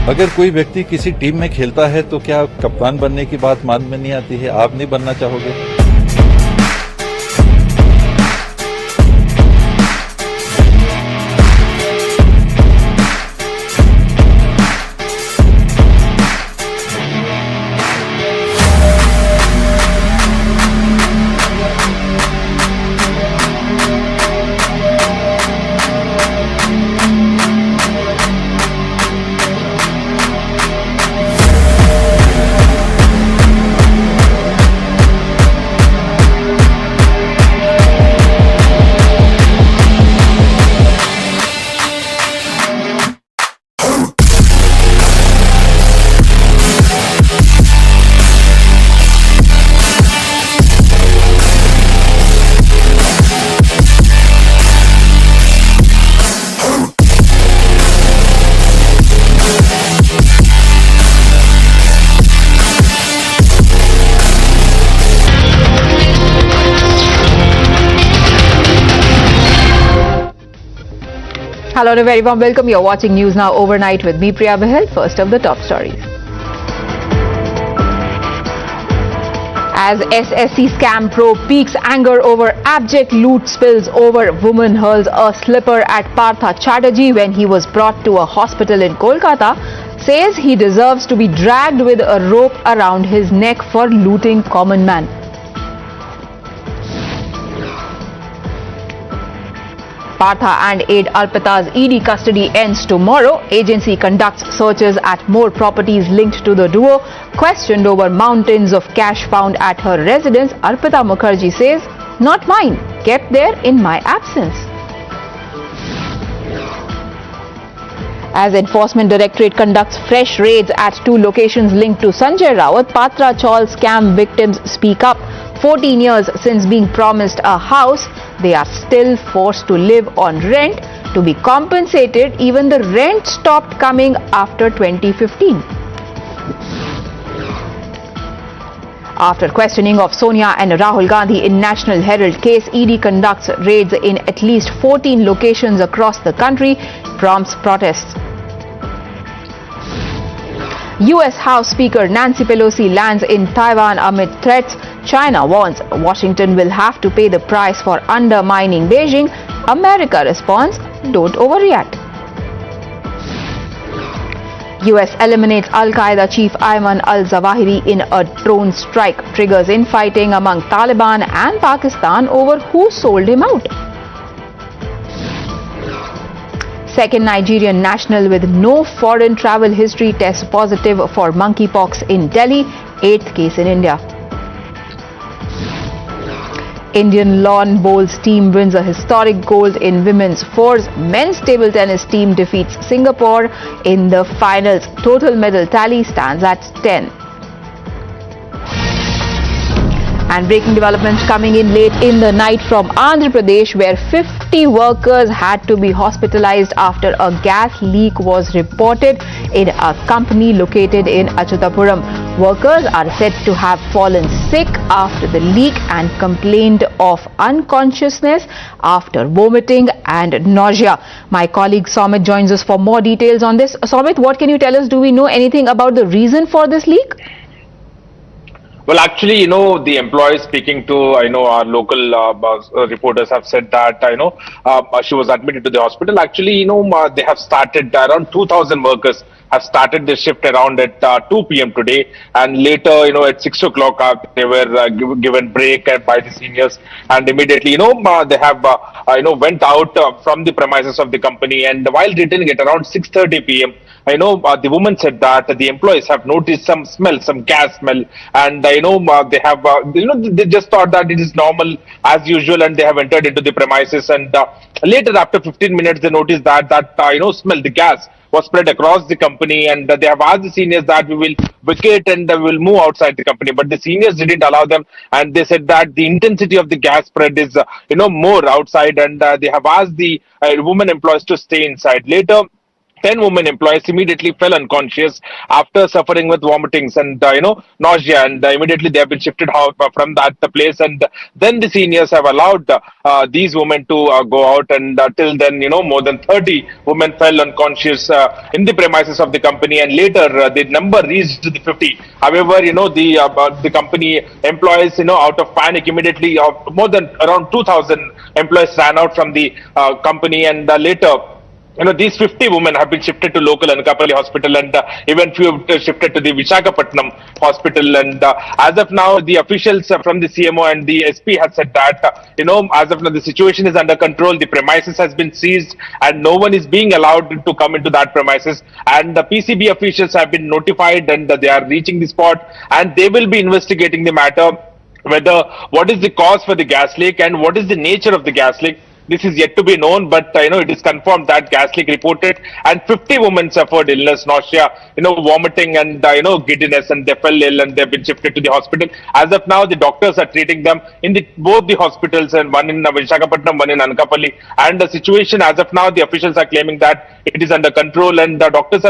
अगर कोई व्यक्ति किसी team में खेलता है तो क्या कप्तान बनने की बात मान में नहीं आती है? आप नहीं बनना चाहोगे? Hello and a very warm welcome. You're watching News Now Overnight with me, Priya Bahel. First of the top stories. As SSC scam probe peaks, anger over abject loot spills over, woman hurls a slipper at Partha Chatterjee when he was brought to a hospital in Kolkata, says he deserves to be dragged with a rope around his neck for looting common man. Partha and aide Arpita's ED custody ends tomorrow. Agency conducts searches at more properties linked to the duo. Questioned over mountains of cash found at her residence, Arpita Mukherjee says, "Not mine, kept there in my absence." As Enforcement Directorate conducts fresh raids at 2 locations linked to Sanjay Rawat, Patra Chaul scam victims speak up. 14 years since being promised a house, they are still forced to live on rent. To be compensated, even the rent stopped coming after 2015. After questioning of Sonia and Rahul Gandhi in National Herald case, ED conducts raids in at least 14 locations across the country, prompts protests. US House Speaker Nancy Pelosi lands in Taiwan amid threats. China warns Washington will have to pay the price for undermining Beijing. America responds, "Don't overreact." US eliminates Al-Qaeda chief Ayman Al-zawahiri in a drone strike, triggers infighting among Taliban and Pakistan over who sold him out. Second Nigerian national with no foreign travel history tests positive for monkeypox in Delhi, 8th case in India. Indian lawn bowls team wins a historic gold in women's fours. Men's table tennis team defeats Singapore in the finals. Total medal tally stands at 10. And breaking developments coming in late in the night from Andhra Pradesh, where 50 workers had to be hospitalized after a gas leak was reported in a company located in Achutapuram. Workers are said to have fallen sick after the leak and complained of unconsciousness after vomiting and nausea. My colleague Somit joins us for more details on this. Somit, what can you tell us? Do we know anything about the reason for this leak? Well, actually, the employees speaking to, our local reporters have said that, she was admitted to the hospital. Actually, they have started around 2,000 workers have started the shift around at 2 p.m. today, and later, at 6 o'clock, they were given break by the seniors, and immediately, they have, went out from the premises of the company, and while returning at around 6:30 p.m., the woman said that the employees have noticed some smell, some gas smell, and they have, they just thought that it is normal as usual, and they have entered into the premises, and later after 15 minutes, they noticed that smell, the gas was spread across the company, and they have asked the seniors that we will vacate and we will move outside the company, but the seniors didn't allow them, and they said that the intensity of the gas spread is more outside, and they have asked the women employees to stay inside. Later, 10 women employees immediately fell unconscious after suffering with vomitings and nausea, and immediately they have been shifted out from that place. And then the seniors have allowed these women to go out, and till then, more than 30 women fell unconscious in the premises of the company, and later the number reached the 50. However, the company employees, out of panic, immediately more than around 2,000 employees ran out from the company, and later, these 50 women have been shifted to local Anakapalli hospital, and even few shifted to the Visakhapatnam hospital. And as of now, the officials from the CMO and the SP have said that, as of now, the situation is under control. The premises has been seized, and no one is being allowed to come into that premises. And the PCB officials have been notified, and they are reaching the spot, and they will be investigating the matter, whether what is the cause for the gas leak and what is the nature of the gas leak. This is yet to be known, but it is confirmed that gas leak reported, and 50 women suffered illness, nausea, vomiting, and giddiness, and they fell ill, and they've been shifted to the hospital. As of now, the doctors are treating them in both the hospitals, and one in Visakhapatnam, one in Anakapalli. And the situation, as of now, the officials are claiming that it is under control, and the doctors are